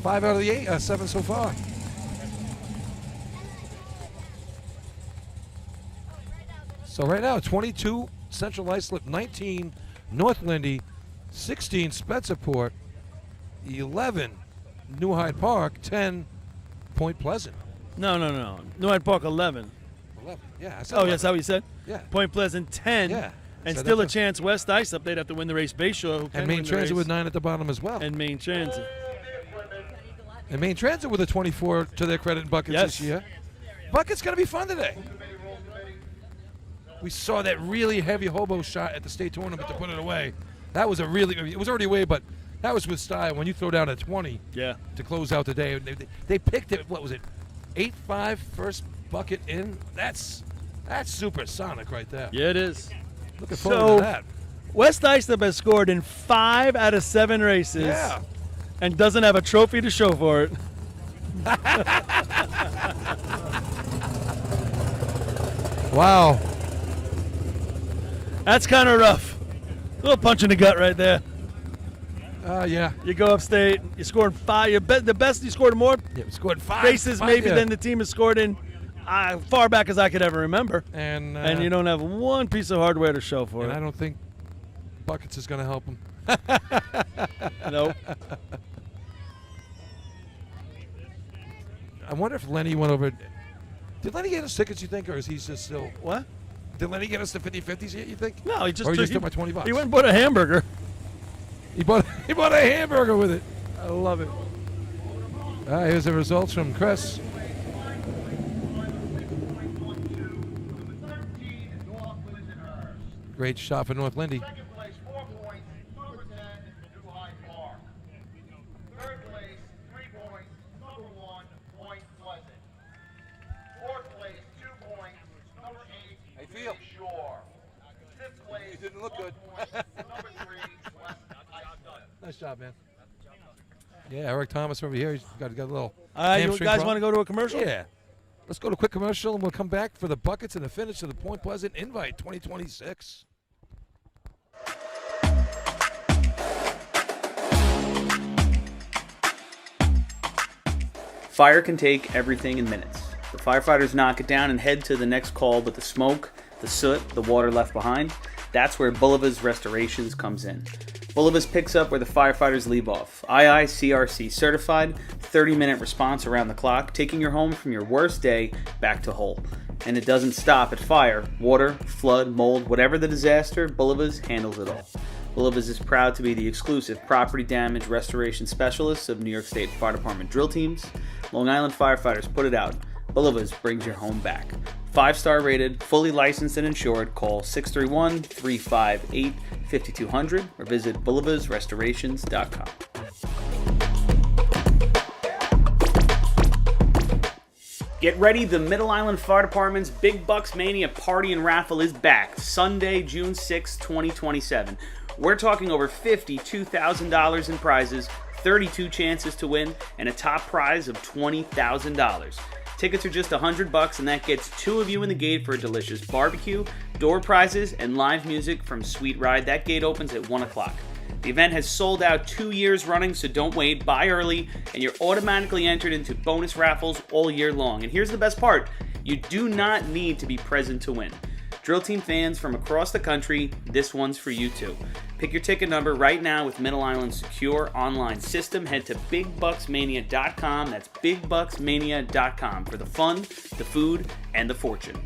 5 out of the 7 so far. So right now, 22 Central Islip, 19 North Lindy, 16 Spencerport, 11 New Hyde Park, 10 Point Pleasant. No. Newark Park 11. 11. Yeah, I said Oh, 11. that's how you said? Yeah. Point Pleasant 10. Yeah. And So still a that's chance West Islip. They'd have to win the race. Bay Shore, who can And Main win the Transit race. with 9 at the bottom as well. And Main Transit. And Main Transit with a 24 to their credit in buckets Yes. this year. Buckets going to be fun today. We saw that really heavy hobo shot at the state tournament to put it away. That was it was already away, but that was with style. When you throw down a 20 Yeah. to close out the day, they picked it, what was it, 8-5 first bucket in? That's supersonic right there. Yeah, it is. Looking forward So- to that. West Islip has scored in 5 out of 7 races. Yeah. And doesn't have a trophy to show for it. Wow. That's kind of rough. A little punch in the gut right there. Yeah. You go upstate, you scored 5. The best you scored more Yeah, we scored 5 races maybe yeah. than the team has scored in far back as I could ever remember. And And you don't have one piece of hardware to show for and it. I don't think buckets is going to help them. Nope. I wonder if Lenny went over. Did Lenny get us tickets, you think, or is he just still? What? Did Lenny get us the 50-50s yet, you think? No, he just Or he took, just took my $20. He went and bought a hamburger. He bought a hamburger with it. I love it. All right, here's the results from Chris. Great shot for North Lindy. Second place, 4 points. Number 10, New Hyde Park. Third place, 3 points. Number 1, Point Pleasant. Fourth place, 2 points. Number 8, How you feel? Bay Shore. Fifth place, You didn't look 1 good. point. Number 3, West Islip. Nice job, man. Yeah, Eric Thomas over here. He's got a little. You hamstring guys problem. want to go to a commercial? Yeah. Let's go to a quick commercial, and we'll come back for the buckets and the finish of the Point Pleasant Invite 2026. Fire can take everything in minutes. The firefighters knock it down and head to the next call, but the smoke, the soot, the water left behind, that's where Bulliva's Restorations comes in. Bulliva's picks up where the firefighters leave off. IICRC certified, 30-minute response around the clock, taking your home from your worst day back to whole. And it doesn't stop at fire, water, flood, mold, whatever the disaster, Bulliva's handles it all. Bulliva's is proud to be the exclusive property damage restoration specialists of New York State Fire Department drill teams. Long Island firefighters put it out. Bulliva's brings your home back. 5-star rated, fully licensed and insured. Call 631-358-5200 or visit bullivasrestorations.com. Get ready, the Middle Island Fire Department's Big Bucks Mania Party and Raffle is back, Sunday, June 6, 2027. We're talking over $52,000 in prizes, 32 chances to win, and a top prize of $20,000. Tickets are just $100 and that gets 2 of you in the gate for a delicious barbecue, door prizes, and live music from Sweet Ride. That gate opens at 1 o'clock. The event has sold out 2 years running, so don't wait. Buy early, and you're automatically entered into bonus raffles all year long. And here's the best part. You do not need to be present to win. Drill Team fans from across the country, this one's for you too. Pick your ticket number right now with Middle Island's secure online system. Head to BigBucksMania.com. That's BigBucksMania.com for the fun, the food, and the fortune.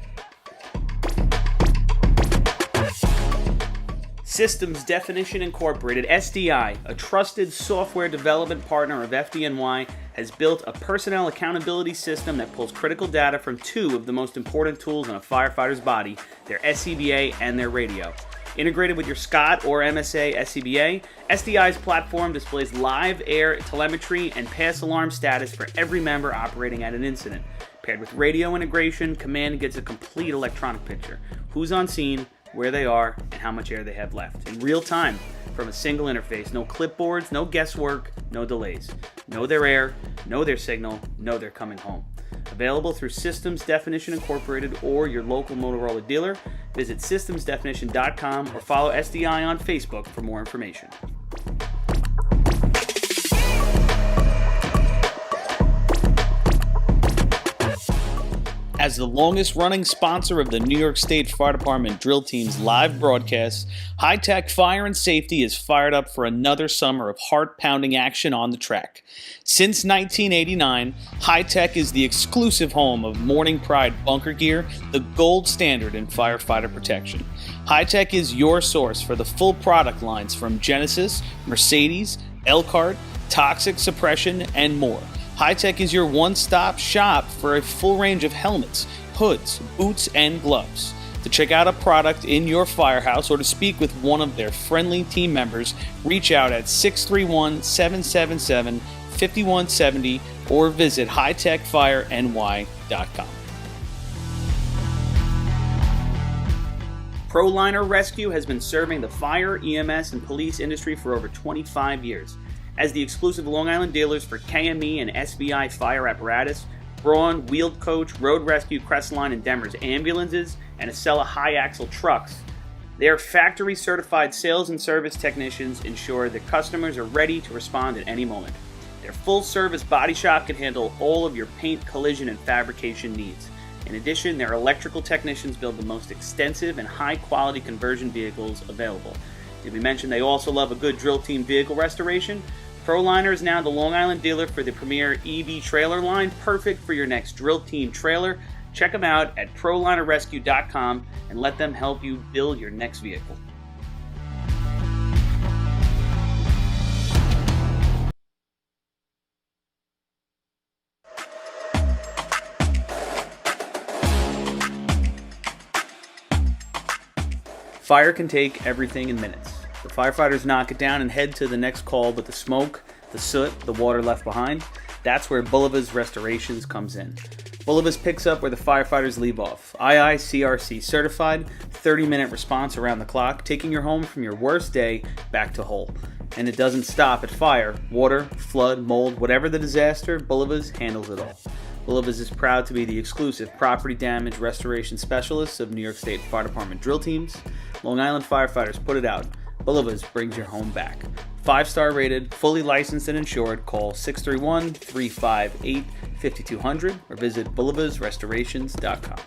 Systems Definition Incorporated, SDI, a trusted software development partner of FDNY, has built a personnel accountability system that pulls critical data from two of the most important tools in a firefighter's body, their SCBA and their radio. Integrated with your SCOT or MSA SCBA, SDI's platform displays live air telemetry and pass alarm status for every member operating at an incident. Paired with radio integration, command gets a complete electronic picture. Who's on scene, where they are, and how much air they have left. In real time, from a single interface. No clipboards, no guesswork, no delays. Know their air, know their signal, know they're coming home. Available through Systems Definition Incorporated or your local Motorola dealer. Visit systemsdefinition.com or follow SDI on Facebook for more information. As the longest-running sponsor of the New York State Fire Department Drill Team's live broadcasts, High Tech Fire and Safety is fired up for another summer of heart-pounding action on the track. Since 1989, High Tech is the exclusive home of Morning Pride bunker gear, the gold standard in firefighter protection. High Tech is your source for the full product lines from Genesis, Mercedes, Elkhart, Toxic Suppression, and more. High Tech is your one-stop shop for a full range of helmets, hoods, boots, and gloves. To check out a product in your firehouse or to speak with one of their friendly team members, reach out at 631-777-5170 or visit hightechfireny.com. ProLiner Rescue has been serving the fire, EMS, and police industry for over 25 years. As the exclusive Long Island dealers for KME and SBI fire apparatus, Braun, Wheeled Coach, Road Rescue, Crestline, and Demers ambulances, and Acela high-axle trucks, their factory-certified sales and service technicians ensure that customers are ready to respond at any moment. Their full-service body shop can handle all of your paint, collision, and fabrication needs. In addition, their electrical technicians build the most extensive and high-quality conversion vehicles available. Did we mention they also love a good Drill Team vehicle restoration? ProLiner is now the Long Island dealer for the premier EV trailer line, perfect for your next Drill Team trailer. Check them out at ProLinerRescue.com and let them help you build your next vehicle. Fire can take everything in minutes. The firefighters knock it down and head to the next call, but the smoke, the soot, the water left behind, that's where Bulliva's Restorations comes in. Bulliva's picks up where the firefighters leave off. IICRC certified, 30-minute response around the clock, taking your home from your worst day back to whole. And it doesn't stop at fire, water, flood, mold, whatever the disaster, Bulliva's handles it all. Bulliva's is proud to be the exclusive property damage restoration specialists of New York State Fire Department drill teams. Long Island firefighters put it out. Bulliva's brings your home back. 5-star rated, fully licensed and insured. Call 631-358-5200 or visit bullivasrestorations.com.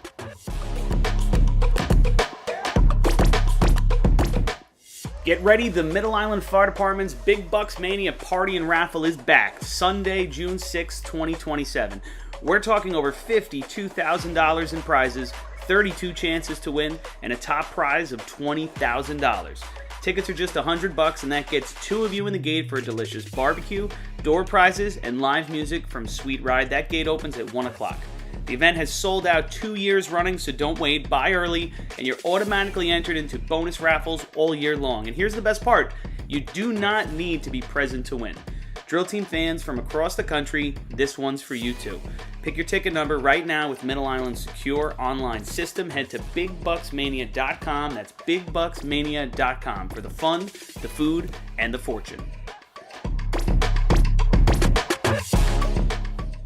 Get ready, the Middle Island Fire Department's Big Bucks Mania Party and Raffle is back, Sunday, June 6, 2027. We're talking over $52,000 in prizes, 32 chances to win, and a top prize of $20,000. Tickets are just $100 and that gets two of you in the gate for a delicious barbecue, door prizes, and live music from Sweet Ride. That gate opens at 1 o'clock. The event has sold out 2 years running, so don't wait. Buy early, and you're automatically entered into bonus raffles all year long. And here's the best part. You do not need to be present to win. Drill Team fans from across the country, this one's for you too. Pick your ticket number right now with Middle Island's secure online system. Head to BigBucksMania.com. That's BigBucksMania.com for the fun, the food, and the fortune.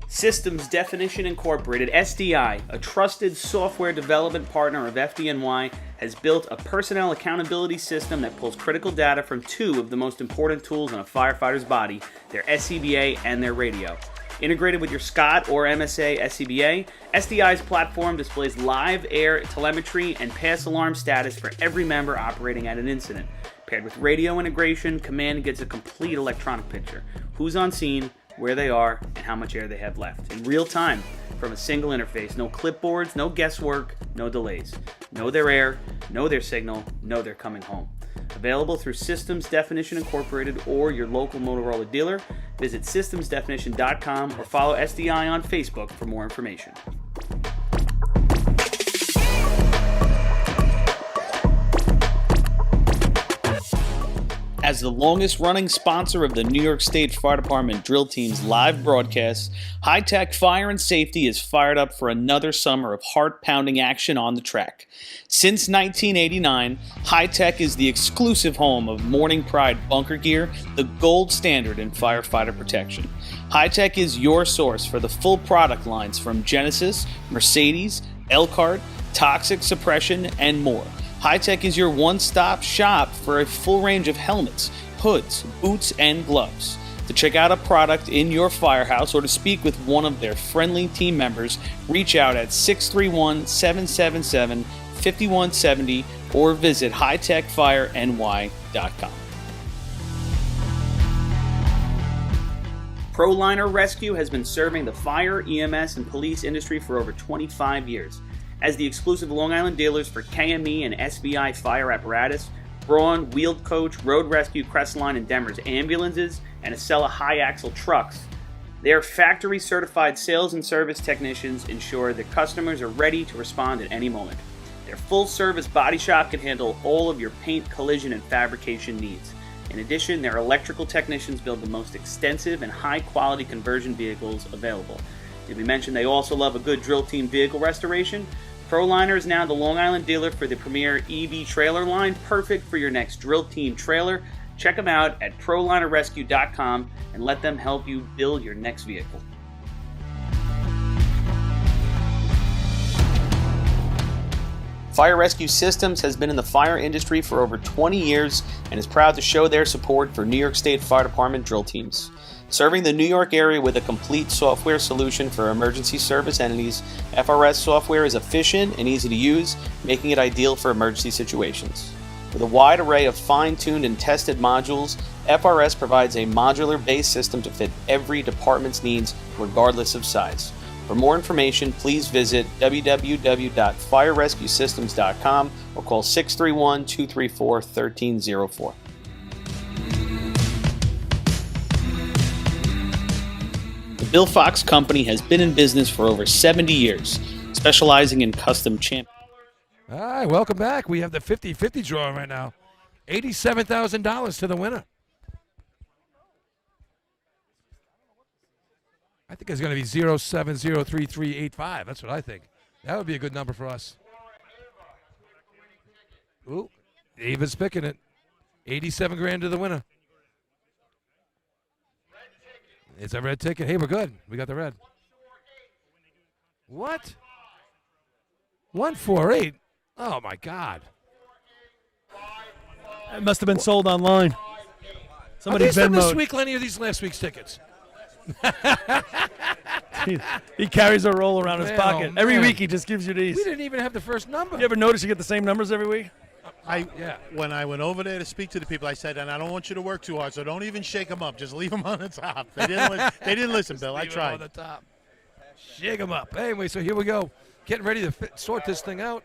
Systems Definition Incorporated, SDI, a trusted software development partner of FDNY, has built a personnel accountability system that pulls critical data from two of the most important tools in a firefighter's body, their SCBA and their radio. Integrated with your SCOT or MSA SCBA, SDI's platform displays live air telemetry and pass alarm status for every member operating at an incident. Paired with radio integration, Command gets a complete electronic picture. Who's on scene, where they are, and how much air they have left. In real time, from a single interface. No clipboards, no guesswork, no delays. Know their air, know their signal, know they're coming home. Available through Systems Definition Incorporated or your local Motorola dealer. Visit systemsdefinition.com or follow SDI on Facebook for more information. As the longest-running sponsor of the New York State Fire Department drill team's live broadcasts, High Tech Fire and Safety is fired up for another summer of heart-pounding action on the track. Since 1989, High Tech is the exclusive home of Morning Pride bunker gear, the gold standard in firefighter protection. High Tech is your source for the full product lines from Genesis, Mercedes, Elkhart, Toxic Suppression, and more. High Tech is your one-stop shop for a full range of helmets, hoods, boots, and gloves. To check out a product in your firehouse or to speak with one of their friendly team members, reach out at 631-777-5170 or visit hightechfireny.com. ProLiner Rescue has been serving the fire, EMS, and police industry for over 25 years. As the exclusive Long Island dealers for KME and SBI fire apparatus, Braun, Wheeled Coach, Road Rescue, Crestline, and Demers ambulances, and Acela high-axle trucks, their factory-certified sales and service technicians ensure that customers are ready to respond at any moment. Their full-service body shop can handle all of your paint, collision, and fabrication needs. In addition, their electrical technicians build the most extensive and high-quality conversion vehicles available. Did we mention they also love a good drill team vehicle restoration? ProLiner is now the Long Island dealer for the premier EV trailer line, perfect for your next drill team trailer. Check them out at ProLinerRescue.com and let them help you build your next vehicle. Fire Rescue Systems has been in the fire industry for over 20 years and is proud to show their support for New York State Fire Department drill teams. Serving the New York area with a complete software solution for emergency service entities, FRS software is efficient and easy to use, making it ideal for emergency situations. With a wide array of fine-tuned and tested modules, FRS provides a modular-based system to fit every department's needs, regardless of size. For more information, please visit www.firerescuesystems.com or call 631-234-1304. The Bill Fox Company has been in business for over 70 years, specializing in custom champions. All right, welcome back. We have the 50-50 drawing right now. $87,000 to the winner. I think it's going to be 0703385. That's what I think. That would be a good number for us. Ooh, Ava's picking it. 87 grand to the winner. It's a red ticket. Hey, we're good. We got the red. What? 148. Oh my God. It must have been sold online. Somebody Are these from this Venmo'd. week, Lenny, or these last week's tickets? He carries a roll around his Man, pocket. oh, Every man. week he just gives you these. We didn't even have the first number. You ever notice you get the same numbers every week? When I went over there to speak to the people, I said, and I don't want you to work too hard, so don't even shake them up. Just leave them on the top. They didn't listen, Bill. I Leave 'em tried. on the top. Shake them up. Anyway, so here we go. Getting ready to sort this thing out.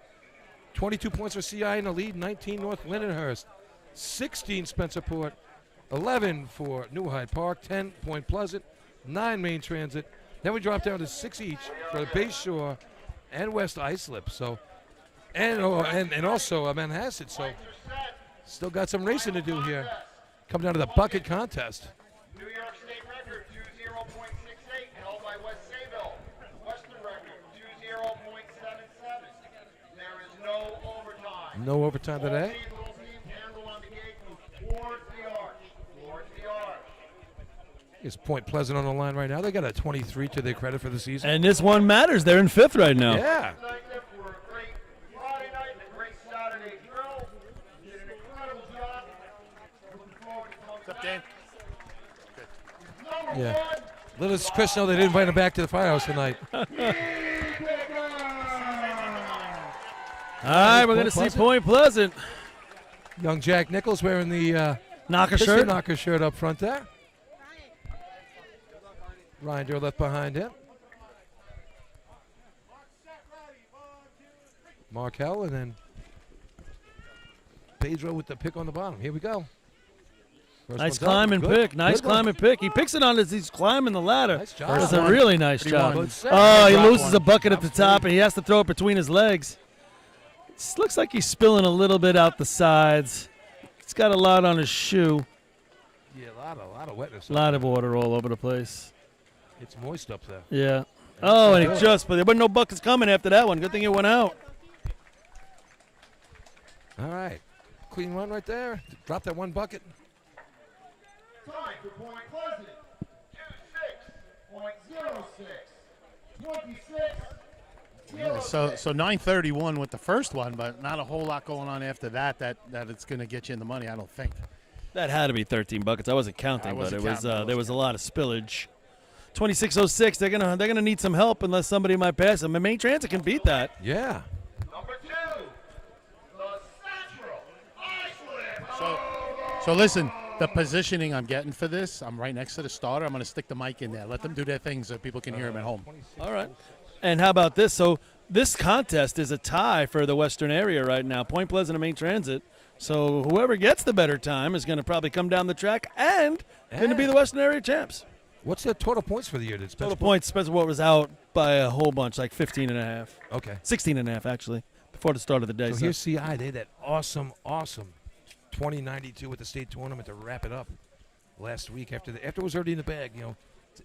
22 points for CI in the lead. 19 North Lindenhurst. 16 Spencerport. 11 for New Hyde Park. 10 Point Pleasant. 9 Main Transit. Then we drop down to 6 each for Bay Shore and West Islip. So, and also Manhasset. So, still got some racing to do here. Come down to the bucket contest. New York State record 20.68 held by West Sayville. Western record 20.77. There is no overtime. No overtime today. Little team handle on the gate towards the arch. Towards the arch. Is Point Pleasant on the line right now? They got a 23 to their credit for the season. And this one matters. They're in fifth right now. Yeah. Thank them for a great Friday night and a great Saturday drill. You did an incredible job. Looking forward to coming What's up, back. Dan? Number Yeah. one, Little does Chris know they didn't invite him back to the firehouse tonight. All right, we're going to see Point Pleasant. Young Jack Nichols wearing the Knocker Piston shirt. Knocker shirt up front there. Ryder left behind him. Markel and then Pedro with the pick on the bottom. Here we go. First Nice one's up. climb and Good. pick. Nice Good one. climb and pick. He picks it on as he's climbing the ladder. Nice job. That's First a one. really nice 31. job. Good set. Oh, he Drop loses one. a bucket at the top, and he has to throw it between his legs. Looks like he's spilling a little bit out the sides. He's got a lot on his shoe. Yeah, a lot of wetness. A lot of water all over the place. It's moist up there. Yeah. Oh, and he but there were no buckets coming after that one. Good thing it went out. All right. Clean run right there. Drop that one bucket. Time for Point Pleasant. 26.06. 26. Yeah, so 931 with the first one, but not a whole lot going on after that it's going to get you in the money, I don't think. That had to be 13 buckets. I wasn't counting, I wasn't but it was counting. there was a lot of spillage. 26:06. They're gonna need some help unless somebody might pass them. And Main Transit can beat that. Yeah. Number 2. The Central Iceland. So listen, the positioning I'm getting for this, I'm right next to the starter. I'm going to stick the mic in there. Let them do their thing so people can hear them at home. All right. And how about this? So this contest is a tie for the Western area right now. Point Pleasant and Main Transit. So whoever gets the better time is going to probably come down the track and going to be the Western area champs. What's the total points for the year? Total points, Spencer Ward was out by a whole bunch, like 15 and a half. Okay. 16 and a half, actually, before the start of the day. So here's CI. They had that awesome 2092 at the state tournament to wrap it up last week after it was already in the bag. You know,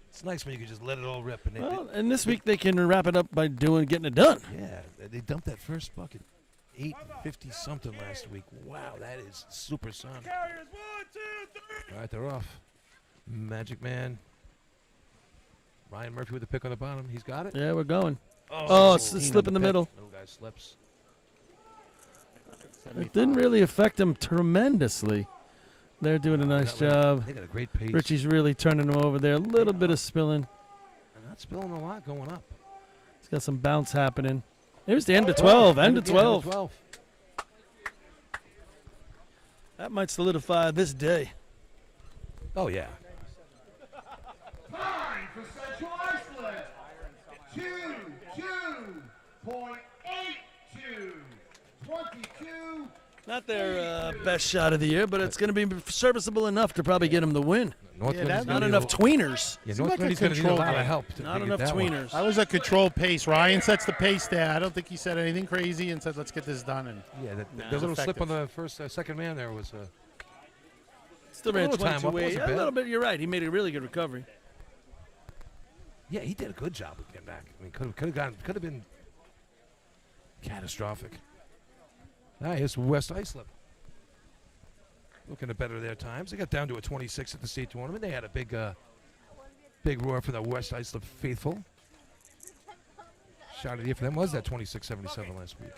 it's nice when you can just let it all rip. And Well, and this week they can wrap it up by getting it done. yeah, they dumped that first bucket, 850 something last week. Wow, that is super son. All right, they're off. Magic Man. Ryan Murphy with the pick on the bottom. He's got it. Yeah, we're going. Oh, it's a Dean slip on in the pick. middle. Little guy slips. It didn't really affect him tremendously. They're doing a nice job. They got a great pace. Richie's really turning them over there. A little bit of spilling. They're not spilling a lot going up. He's got some bounce happening. It was the end of 12. End of 12. That might solidify this day. Oh, yeah. Time for Central Iceland. 22.82. 22. Not their best shot of the year, but it's going to be serviceable enough to probably get them the win. Northland's Not gonna enough need tweeners. Yeah, Seemed like Northland's a going to need a control lot of game. help. To Not get enough that one. tweeners. That was a controlled pace. Ryan sets the pace there. I don't think he said anything crazy and said, let's get this done. And Yeah, the Nah. little slip Effective. on the first, second man there was. Still ran A little time 22 off, ways. wasn't A bad. little bit. You're right. He made a really good recovery. Yeah, he did a good job of getting back. I mean, could have been catastrophic. All right, here's West Islip. Looking to better their times. They got down to a 26 at the state tournament. They had a big roar for the West Islip faithful. Shot of the year for them was that 26-77 last week.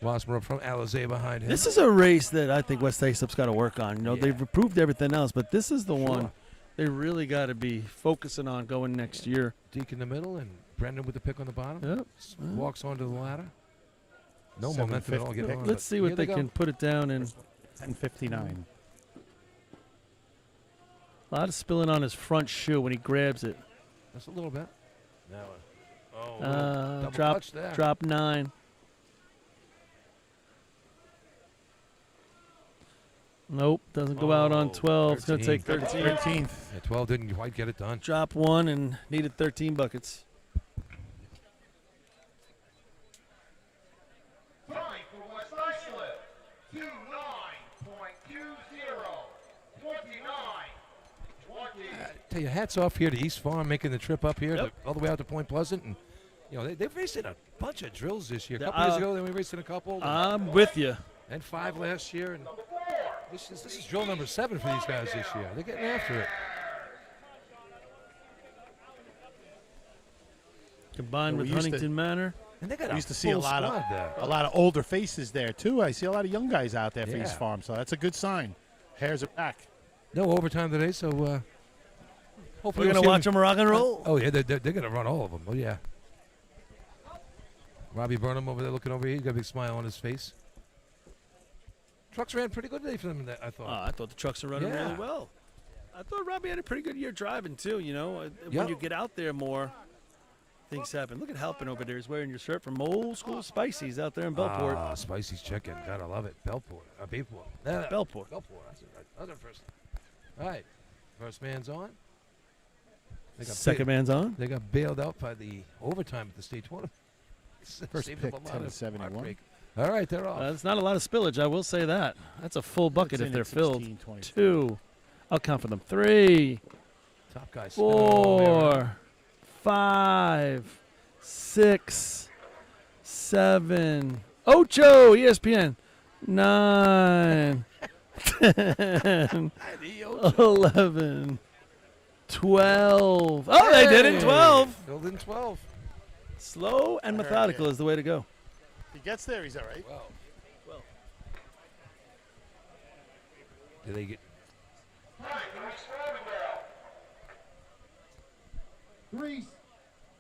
Rossmer from Alizé behind him. This is a race that I think West Islip's got to work on. You know, Yeah. they've improved everything else, but this is the Sure. one they really got to be focusing on going next year. Deke in the middle and Brendan with the pick on the bottom. Yep. Walks onto the ladder. No 750 momentum at all. Get pick. on, Let's but see here what they go. can put it down in. 10:59. A lot of spilling on his front shoe when he grabs it. Just a little bit. Now, double Drop clutch there. 9. Nope, doesn't go out on 12. It's going to take 13. 13th. Yeah, 12 didn't quite get it done. Drop 1 and needed 13 buckets. Time for West Iceland. 29.20. 29. 20. Tell you, hats off here to East Farm making the trip up here Yep. to, all the way out to Point Pleasant. And, you know, they've raced in a bunch of drills this year. A couple Yeah, years ago, then we raced in a couple. I'm with you. And 5 last year. And this is drill number 7 for these guys this year. They're getting after it. Combined We with used to- Huntington Manor. And they got We a used to see a full lot of squad there. older faces there too. I see a lot of young guys out there for Yeah. East Farm, so that's a good sign. Hairs are back. No overtime today, so Hopefully We're we'll going see to watch them rock and roll. Oh, yeah, they're going to run all of them. Oh, yeah. Robbie Burnham over there looking over here. He's got a big smile on his face. Trucks ran pretty good today for them, I thought. I thought the trucks are running Yeah. really well. I thought Robbie had a pretty good year driving, too, you know. Yep. When you get out there more, things happen. Look at Halpin over there. He's wearing your shirt from old school Spicy's out there in Bellport. Ah, Spicy's chicken. Gotta love it. Bellport. Bayport. No, Bellport. Bellport. That's it. Other first. All right. First man's on. Second man's on. They got bailed out by the overtime at the state tournament. First Saved pick, them a lot of 10-71. heartbreak. All right, they're off. That's not a lot of spillage, I will say that. That's a full bucket It's if in they're at filled. 16-24. 2. I'll count for them. 3, Top guys. spinning all the way around. 4, 5, 6, 7, Ocho, ESPN, 9, 10, 11, 12. Oh, they did it, 12. Filled in 12. Slow and methodical is the way to go. If he gets there, he's all right. Well. Did they get? Three,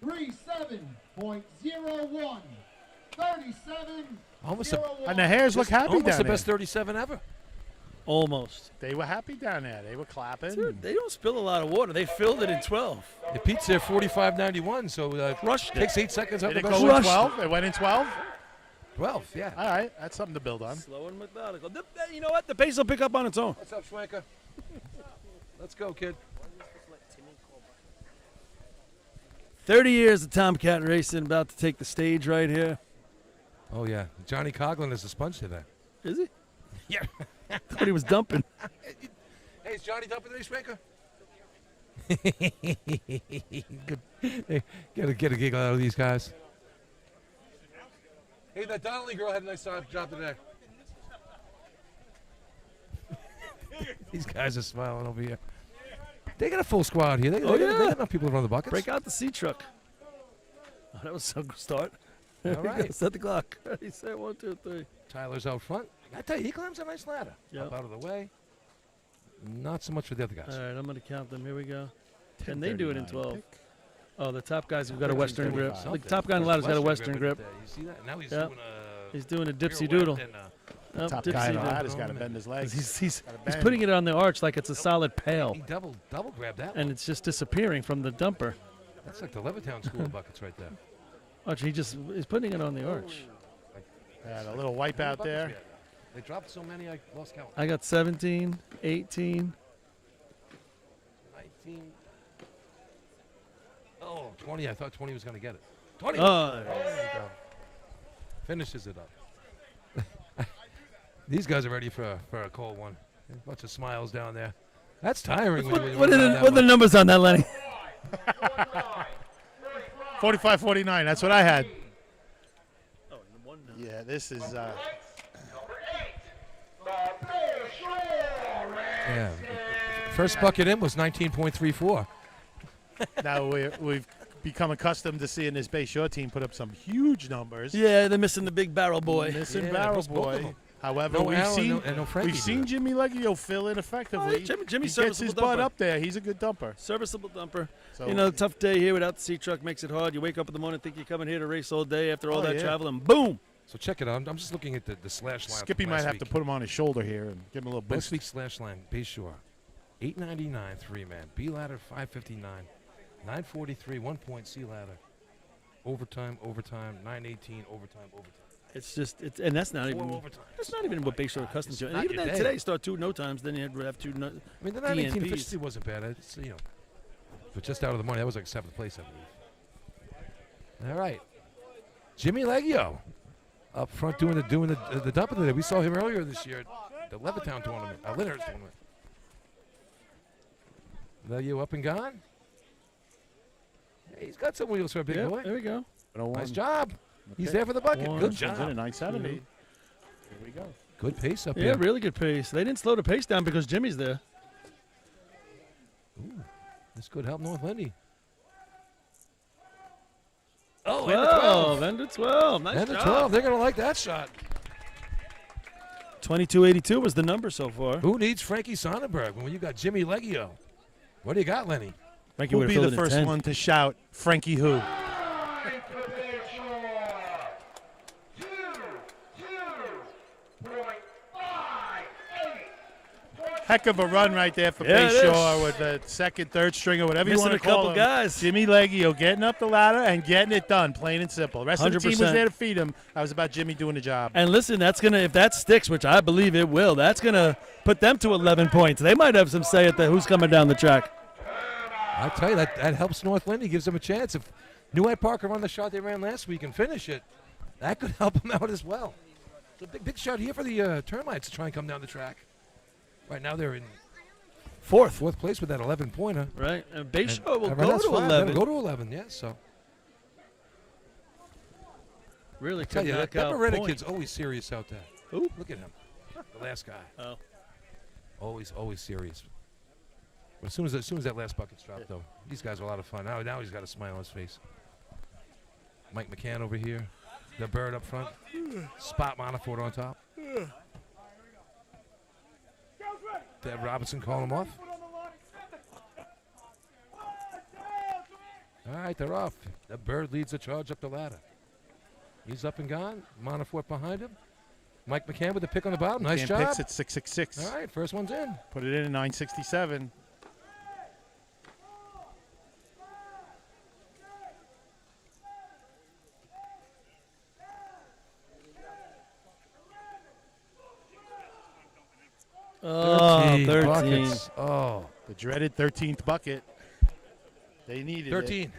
37.01. 37. Almost a- And the Hares look happy Almost down the there. best 37 ever. Almost. They were happy down there. They were clapping. Dude, they don't spill a lot of water. They filled it in 12. The Pete's there 45.91, so Crushed it. takes 8 seconds up Did to it go. go in Crushed 12? It went in 12? 12, yeah. All right. That's something to build on. Slow and methodical. You know what? The pace will pick up on its own. What's up, Schwanker? Let's go, kid. 30 years of Tomcat racing, about to take the stage right here. Oh, yeah. Johnny Coughlin is a sponge today. Is he? Yeah. Thought he was dumping. Hey, is Johnny dumping today, Schwanker? Good. Hey, get a giggle out of these guys. Hey, that Donnelly girl had a nice job today. These guys are smiling over here. They got a full squad here. They got enough people to run the buckets. Break out the C truck. Oh, that was a good start. All right. Set the clock. He said 1, 2, 3. Tyler's out front. I tell you, he climbs a nice ladder. Yep. Up out of the way. Not so much for the other guys. All right, I'm going to count them. Here we go. And they do it in 10:39 12. pick. Oh, the top guys have got a Western grip. The Something. top guy on the ladder's got a Western grip. You see that? Now he's Yep. doing a. He's doing a dipsy pirouette doodle. and, Up, Top dipsy guy on the doodle. ladder's got to bend his legs. He's Gotta he's bend. putting it on the arch like it's a solid pail, He double grabbed that and one. it's just disappearing from the dumper. That's like the Levittown School of buckets right there. Arch, he just is putting it on the arch. Yeah, a little wipe out there. They dropped so many, I lost count. I got 17, 18. 19. Oh, 20. I thought 20 was going to get it. 20. Oh, There you go. Finishes it up. These guys are ready for a cold one. A bunch of smiles down there. That's tiring. when you what run are that the much. numbers on that, Lenny? 45-49. That's what I had. Yeah, this is. Yeah. First bucket in was 19.34. Now we've become accustomed to seeing this Bay Shore team put up some huge numbers. Yeah, they're missing the big barrel boy. Missing Yeah, Barrel missed both of Boy. them. However, No we've Al seen and no Frankie we've do seen that. Jimmy Leggio fill in effectively. Oh, Jimmy's he gets serviceable his butt dumper. up there. He's a good dumper. Serviceable dumper. So You know, a tough day here without the C truck makes it hard. You wake up in the morning, think you're coming here to race all day after all Oh, that yeah. travel, and boom! So check it out. I'm just looking at the slash line. Skippy from might last have week. to put him on his shoulder here and give him a little Last boost. week's slash line, Bay Shore, 899 3-man. B ladder 559, 943 1 point C ladder. Overtime, 918 overtime. It's just, and that's not 4 even. overtime. That's not even what Bay Shore accustomed to. It's And not even your then, day. today start 2 no times. Then you had to have 2. I mean, the 918 DNPs. efficiency wasn't bad. It's, but just out of the money, that was like 7th place, I believe. All right, Jimmy Leggio up front doing the dumping today. We saw him earlier this year at the Levittown tournament, Lyndhurst tournament. Leggio up and gone. Hey, he's got some wheels for a big Yeah, boy. there we go. Nice job. He's there for the bucket. One. Good Comes in job. at 970. Here we go. Good pace up Yeah, here. really good pace. They didn't slow the pace down because Jimmy's there. This could help North Lindy. Oh, and the 12. End of 12. Nice And the job. 12. They're going to like that shot. 2282 was the number so far. Who needs Frankie Sonnenberg when you got Jimmy Leggio? What do you got, Lenny? Frankie Who'll would be have the filled it in first 10. one to shout, Frankie who? Invitational. 2.58. Heck of a run right there for Yeah, it Bayshore is. with the second, third stringer, whatever you Missing want to a couple call him. guys. Jimmy Leggio getting up the ladder and getting it done, plain and simple. The rest of the team was 100%. there to feed him. That was about Jimmy doing the job. And listen, that's gonna if that sticks, which I believe it will, that's gonna put them to 11 points. They might have some say at who's coming down the track. I tell you, that helps North Lindy, gives them a chance. If New Hyde Park run the shot they ran last week and finish it, that could help them out as well. It's a big shot here for the Termites to try and come down the track. Right now they're in fourth place with that 11-pointer. Right, and Bayshore will Right, go that's to fine. 11. That'll go to 11, yeah. So Really tell could you, knock that out Beretta points. kid's always serious out there. Who? Look at him, the last guy. Oh. Always serious. But as soon as that last bucket's dropped, though, these guys are a lot of fun. Now he's got a smile on his face. Mike McCann over here, the Bird up front, Spot Montefiore on top. Deb Robinson calling him off. All right, they're off. The Bird leads the charge up the ladder. He's up and gone. Montefiore behind him. Mike McCann with the pick on the bottom. Nice McCann job. picks at 666. All right, first one's in. Put it in at 967. Oh, 13. buckets. Oh, The dreaded 13th bucket. They needed 13. it.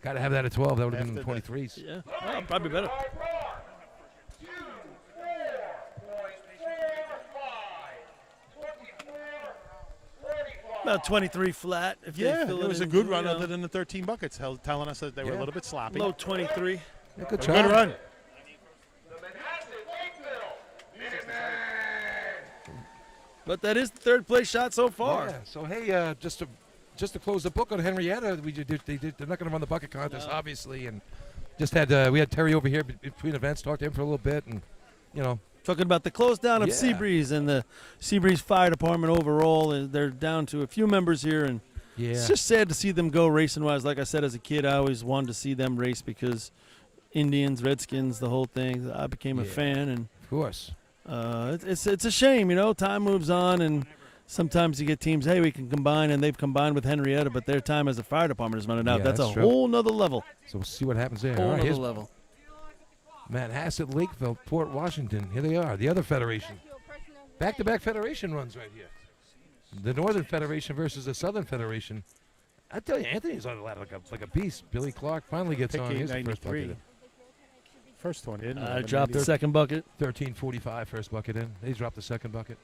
Got to have that at 12. That would have been After the that. 23s. Yeah, well, probably better. About 23 flat. If Yeah, they fill it was a in, good you run know. other than the 13 buckets, telling us that they were a Yeah. little bit sloppy. Low 23. Yeah, good But a job. good run. But that is the third place shot so far. Yeah. So hey, just to close the book on Henrietta, they're not going to run the bucket contest, obviously, and just had we had Terry over here between events, talked to him for a little bit, and you know, Talking about the close down of Yeah. Seabreeze and the Seabreeze Fire Department overall. They're down to a few members here, and yeah, it's just sad to see them go racing-wise. Like I said, as a kid, I always wanted to see them race because Indians, Redskins, the whole thing. I became a Yeah. fan, and of course. it's a shame, you know. Time moves on, and sometimes you get teams, hey, we can combine, and they've combined with Henrietta, but their time as a fire department is running out. Yeah, that's that's a true. whole nother level. So we'll see what happens there. Whole All right, nother here's level. Manhasset, Lakeville, Port Washington. Here they are, the other federation. Back-to-back federation runs right here. The Northern Federation versus the Southern Federation. I tell you, Anthony's on the ladder like a beast. Billy Clark finally gets Pick on. Here's the first 893. bucket. First one in. I dropped the second bucket. 13:45, first bucket in. They dropped the second bucket.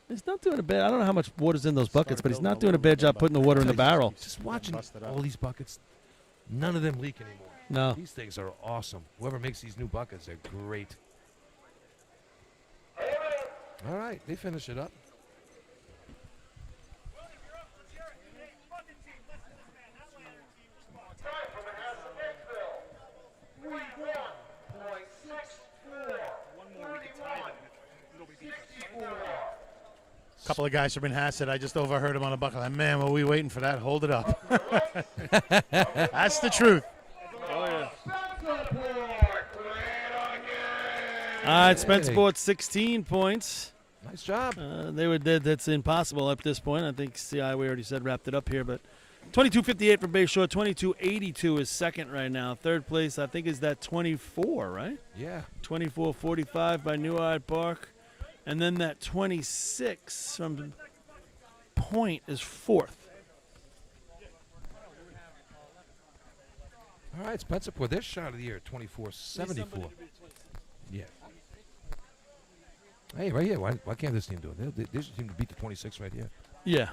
He's not doing a bad. I don't know how much water's in those buckets, but he's building not a doing a little bad job bit, putting the water in the barrel. Just watching busted up. all these buckets, none of them leak anymore. No. These things are awesome. Whoever makes these new buckets, they're great. All right, they finish it up. Couple of guys from Manhasset. I just overheard him on a bucket. Like, man, what are we waiting for that? Hold it up. That's the truth. All right, Spencerport 16 points. Nice job. They were dead. That's impossible at this point. I think CI, we already said, wrapped it up here. But 22.58 for Bayshore. 22.82 is second right now. Third place, I think, is that 24, right? Yeah. 24.45 by New Hyde Park. And then that 26 from Point is fourth. All right, Spencerport, their shot of the year, 24.74. Yeah. Hey, right here. Why can't this team do it? They just seem to beat the 26 right here. Yeah.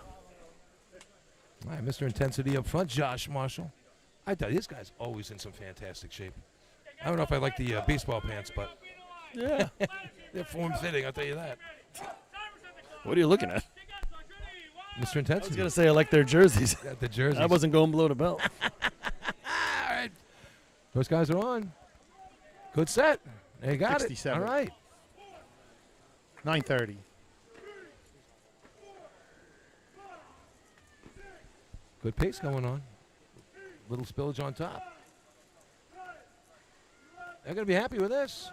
All right, Mr. Intensity up front, Josh Marshall. I tell you, this guy's always in some fantastic shape. I don't know if I like the baseball pants, but Yeah. they're form-fitting, I'll tell you that. What are you looking at? Mr. I Intensity. was going to say I like their jerseys. Got the jerseys. I wasn't going below the belt. All right. Those guys are on. Good set. They got 67. it. All right. 9:30. Good pace going on. Little spillage on top. They're going to be happy with this.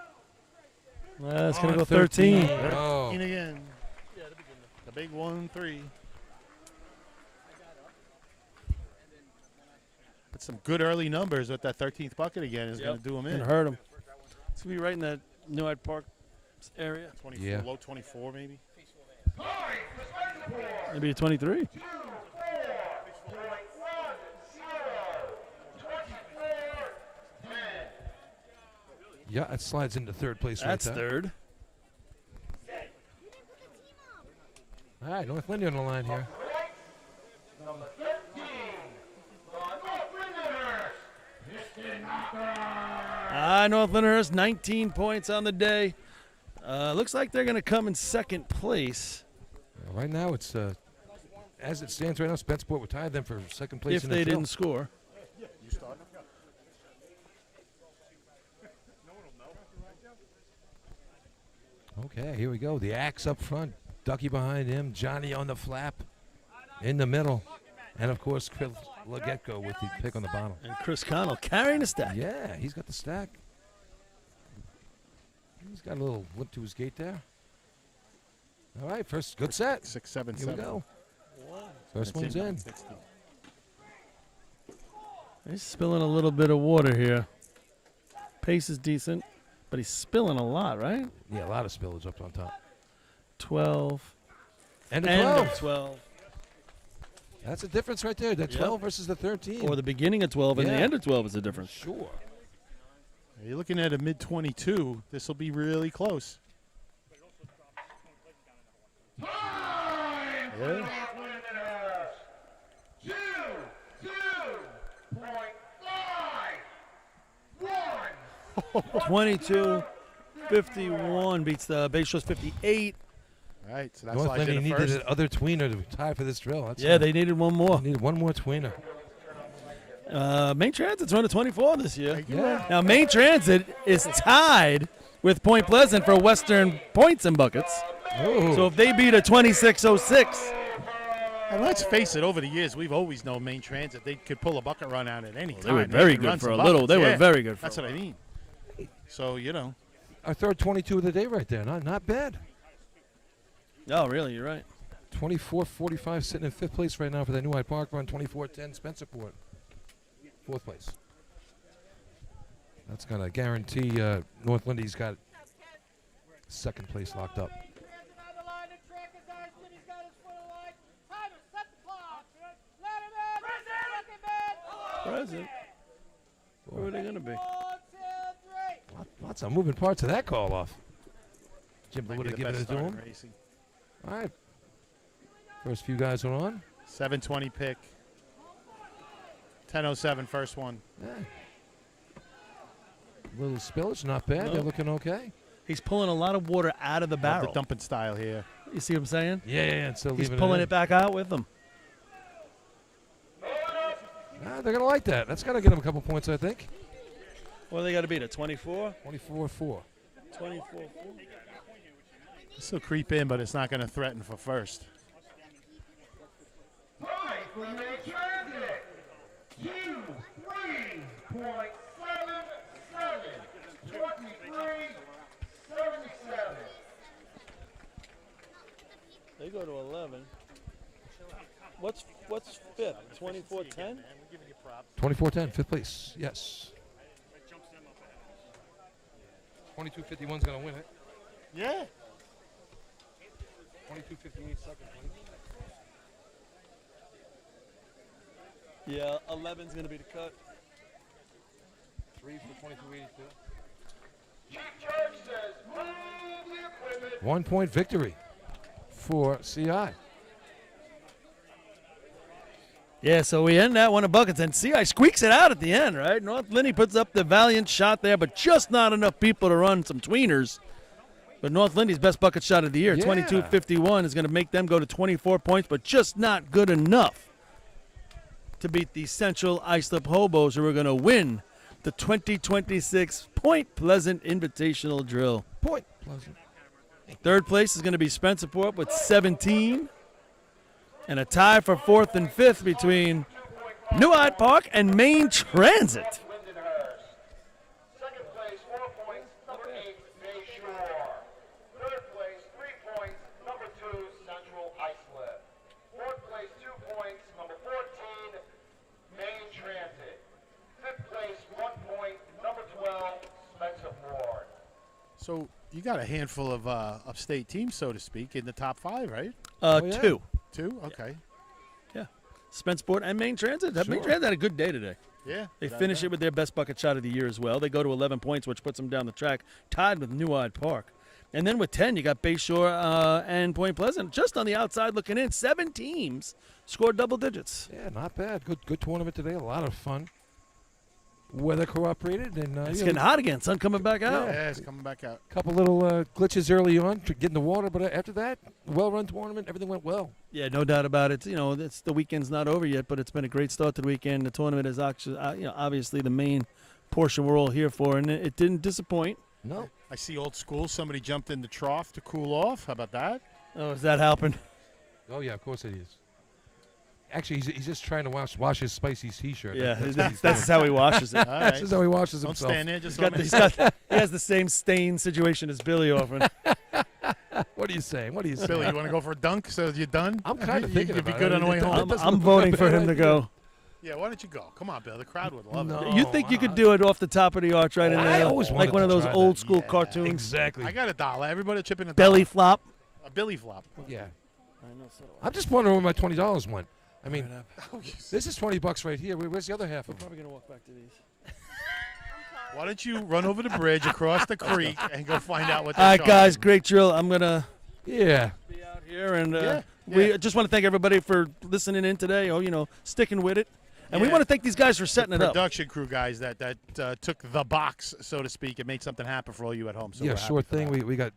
It's going to go 13. Oh. In again. The big 1-3. That's some good early numbers with that 13th bucket again. Is going to do them in. Going to hurt them. It's going to be right in that New Hyde Park area. 24, Yeah. Low 24 maybe. Maybe a 23. Yeah, it slides into third place That's right there. third. All right, North Lindy on the line here. North Lyndhurst, 19 points on the day. Looks like they're going to come in second place. Right now, it's as it stands right now, Spenceport would tie them for second place If in the they drill. didn't score. Okay, here we go. The Axe up front, Ducky behind him, Johnny on the flap, in the middle, and of course Chris Legetko with the pick on the bottom. And Chris Connell carrying the stack. Yeah, he's got the stack. He's got a little limp to his gait there. All right, first good set. 6, 7, Here 7. we go. First one's in. 60. He's spilling a little bit of water here. Pace is decent, but he's spilling a lot, right? Yeah, a lot of spillage up on top. 12. And a And 12. a 12. That's a difference right there. The 12 versus the 13. Or the beginning of 12 and the Yeah. end of 12 is the difference. Sure. You're looking at a mid 22. This will be really close. Yeah. 22-51 beats the Bay Shores 58. All right, so that's North why I Lindy did it needed first. another tweener to tie for this drill. That's Yeah, they needed one more. needed one more tweener. Main Transit's running 24 this year. Yeah. Now, Main Transit is tied with Point Pleasant for Western points and buckets. Oh. So if they beat a 26-06, And let's face it, over the years, we've always known Main Transit. They could pull a bucket run out at any time. they were very could good run for some a little. buckets. They were Yeah, very good for That's a what I mean. So, you know. Our third 22 of the day right there. Not bad. Oh, really? You're right. 24-45 sitting in fifth place right now for the New Hyde Park run. 24-10 Spencerport. Fourth place. That's going to guarantee North Lindy's got second place locked up. Present. Where are they going to be? Lots of moving parts of that call off. Jim Might would be have the given best it to start in him. racing. All right. First few guys are on. 7:20 pick. 10:07 first one. Yeah. Little spillage, not bad. No. They're looking okay. He's pulling a lot of water out of the Love barrel. the dumping style here. You see what I'm saying? Yeah, and still He's leaving pulling in. it back out with them. They're going to like that. That's going to get them a couple points, I think. What do they got to beat? A 24? 24-4. 24. This will creep in, but it's not going to threaten for first. They go to 11. What's fifth? 24-10? 24-10, fifth place. Yes. 22-51 is going to win it. Yeah. 22-58 second place. Yeah, 11's going to be the cut. 3 for 22-82. 1 point victory for CI. Yeah, so we end that one of buckets, and CI squeaks it out at the end, right? North Lindy puts up the valiant shot there, but just not enough people to run some tweeners. But North Lindy's best bucket shot of the year, Yeah. 22-51, is going to make them go to 24 points, but just not good enough to beat the Central Islip Hobos, who are going to win the 2026 Point Pleasant Invitational Drill. Point Pleasant. Third place is going to be Spencerport with 17. And a tie for fourth and fifth between New Hyde Park and Maine Transit. Lindenhurst. Second place, 4 points, number 8, Bay Shore. Third place, 3 points, number 2, Central Islip. Fourth place, 2 points, number 14, Maine Transit. Fifth place, 1 point, number 12, Spencer Ford. So you got a handful of upstate teams, so to speak, in the top 5, right? yeah. 2. 2? Okay. Yeah. Spenceport and Maine Transit. Maine Transit had a good day today. Yeah. They finish it with their best bucket shot of the year as well. They go to 11 points, which puts them down the track, tied with New Hyde Park. And then with 10, you got Bayshore and Point Pleasant. Just on the outside looking in, 7 teams scored double digits. Yeah, not bad. Good tournament today. A lot of fun. Weather cooperated, and It's getting hot again. Sun coming back out. Yeah, it's coming back out. a couple little glitches early on to get in the water, but after that, well-run tournament. Everything went well. Yeah, no doubt about it. You know, the weekend's not over yet, but it's been a great start to the weekend. The tournament is actually, obviously the main portion we're all here for, and it didn't disappoint. No. I see old school. Somebody jumped in the trough to cool off. How about that? Oh, is that helping? Oh yeah, of course it is. Actually, he's just trying to wash his spicy T-shirt. Yeah, what he's that's doing. how he washes it. All This right. is how he washes Don't himself. stand there. Just He has the same stain situation as Billy often. What are you saying? What are you saying? Billy, you want to go for a dunk? So you're done? I'm kind of thinking You'd be about good it. on the way home. I'm voting for him to go. Yeah, why don't you go? Come on, Bill. The crowd would love No. it. You think you could do it off the top of the arch right in I there? always like wanted one of to those try old that. school Yeah. cartoons. Exactly. I got $1. Everybody chip in a Belly dollar. flop. A Billy flop. Yeah. I'm just wondering where my $20 went. I mean, this is $20 right here. Where's the other half of it? Probably gonna walk back to these. Why don't you run over the bridge across the creek and go find out what All they're right, guys, charging? great drill. I'm gonna Yeah. be out here, and Yeah, we yeah. just want to thank everybody for listening in today. Sticking with it, and we Yeah. want to thank these guys for setting it up. Production crew guys that took the box, so to speak, and made something happen for all you at home. So Yeah, we're happy sure for thing. that. We got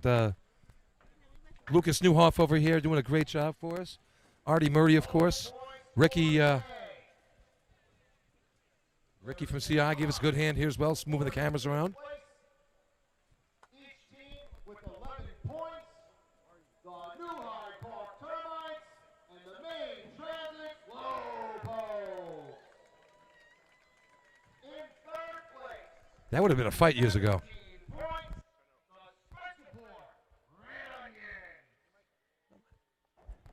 Lucas Newhoff over here doing a great job for us. Artie Murray, of course. Ricky from CI gave us a good hand here as well, moving the cameras around. Each team with 11 points. The New Hyde Park Termites and the Maine Transit Lobos. In third place, That would have been a fight years ago. 15 points, the Spencerport Red Onions.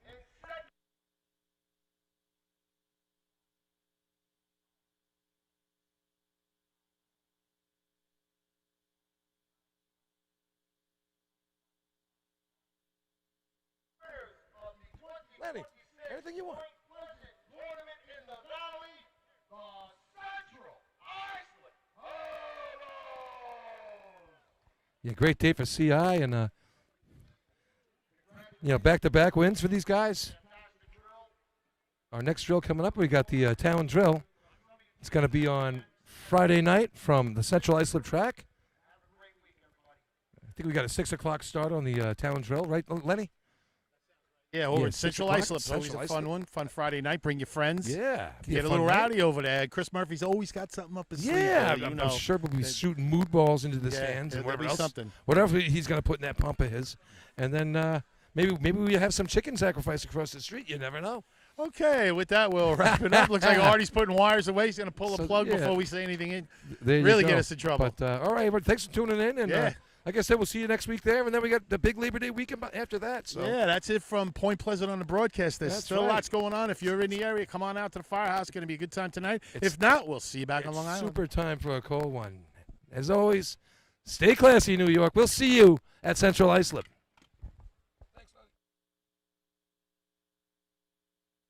In second, of the 2026 Lenny, anything you want. Pleasant Tournament in the Valley, the Central Islip Hobos. Yeah, great day for CI and back-to-back wins for these guys. Our next drill coming up, we got the town drill. It's going to be on Friday night from the Central Islip track. I think we got a 6 o'clock start on the town drill, right, Lenny? Yeah, over Yeah, in 6 Central o'clock, Islip. Always Central a fun Islip. one. Fun Friday night. Bring your friends. Yeah. Get a little rowdy over there. Chris Murphy's always got something up his sleeve. Yeah, there, I'm sure we'll be shooting mood balls into the Yeah, stands and there'll whatever be else. something. Whatever he's going to put in that pump of his. And then maybe we have some chicken sacrifice across the street. You never know. Okay, with that, we'll wrap it up. Looks like Artie's putting wires away. He's going to pull a So, plug yeah. before we say anything in. There you Really go. get us in trouble. But all right, everybody, thanks for tuning in. And Yeah. like I said, we'll see you next week there. And then we got the big Labor Day weekend after that. So Yeah, that's it from Point Pleasant on the broadcast. There's That's still right. lots going on. If you're in the area, come on out to the firehouse. It's going to be a good time tonight. If not, we'll see you back on Long Island. super time for a cold one. As always, stay classy, New York. We'll see you at Central Islip.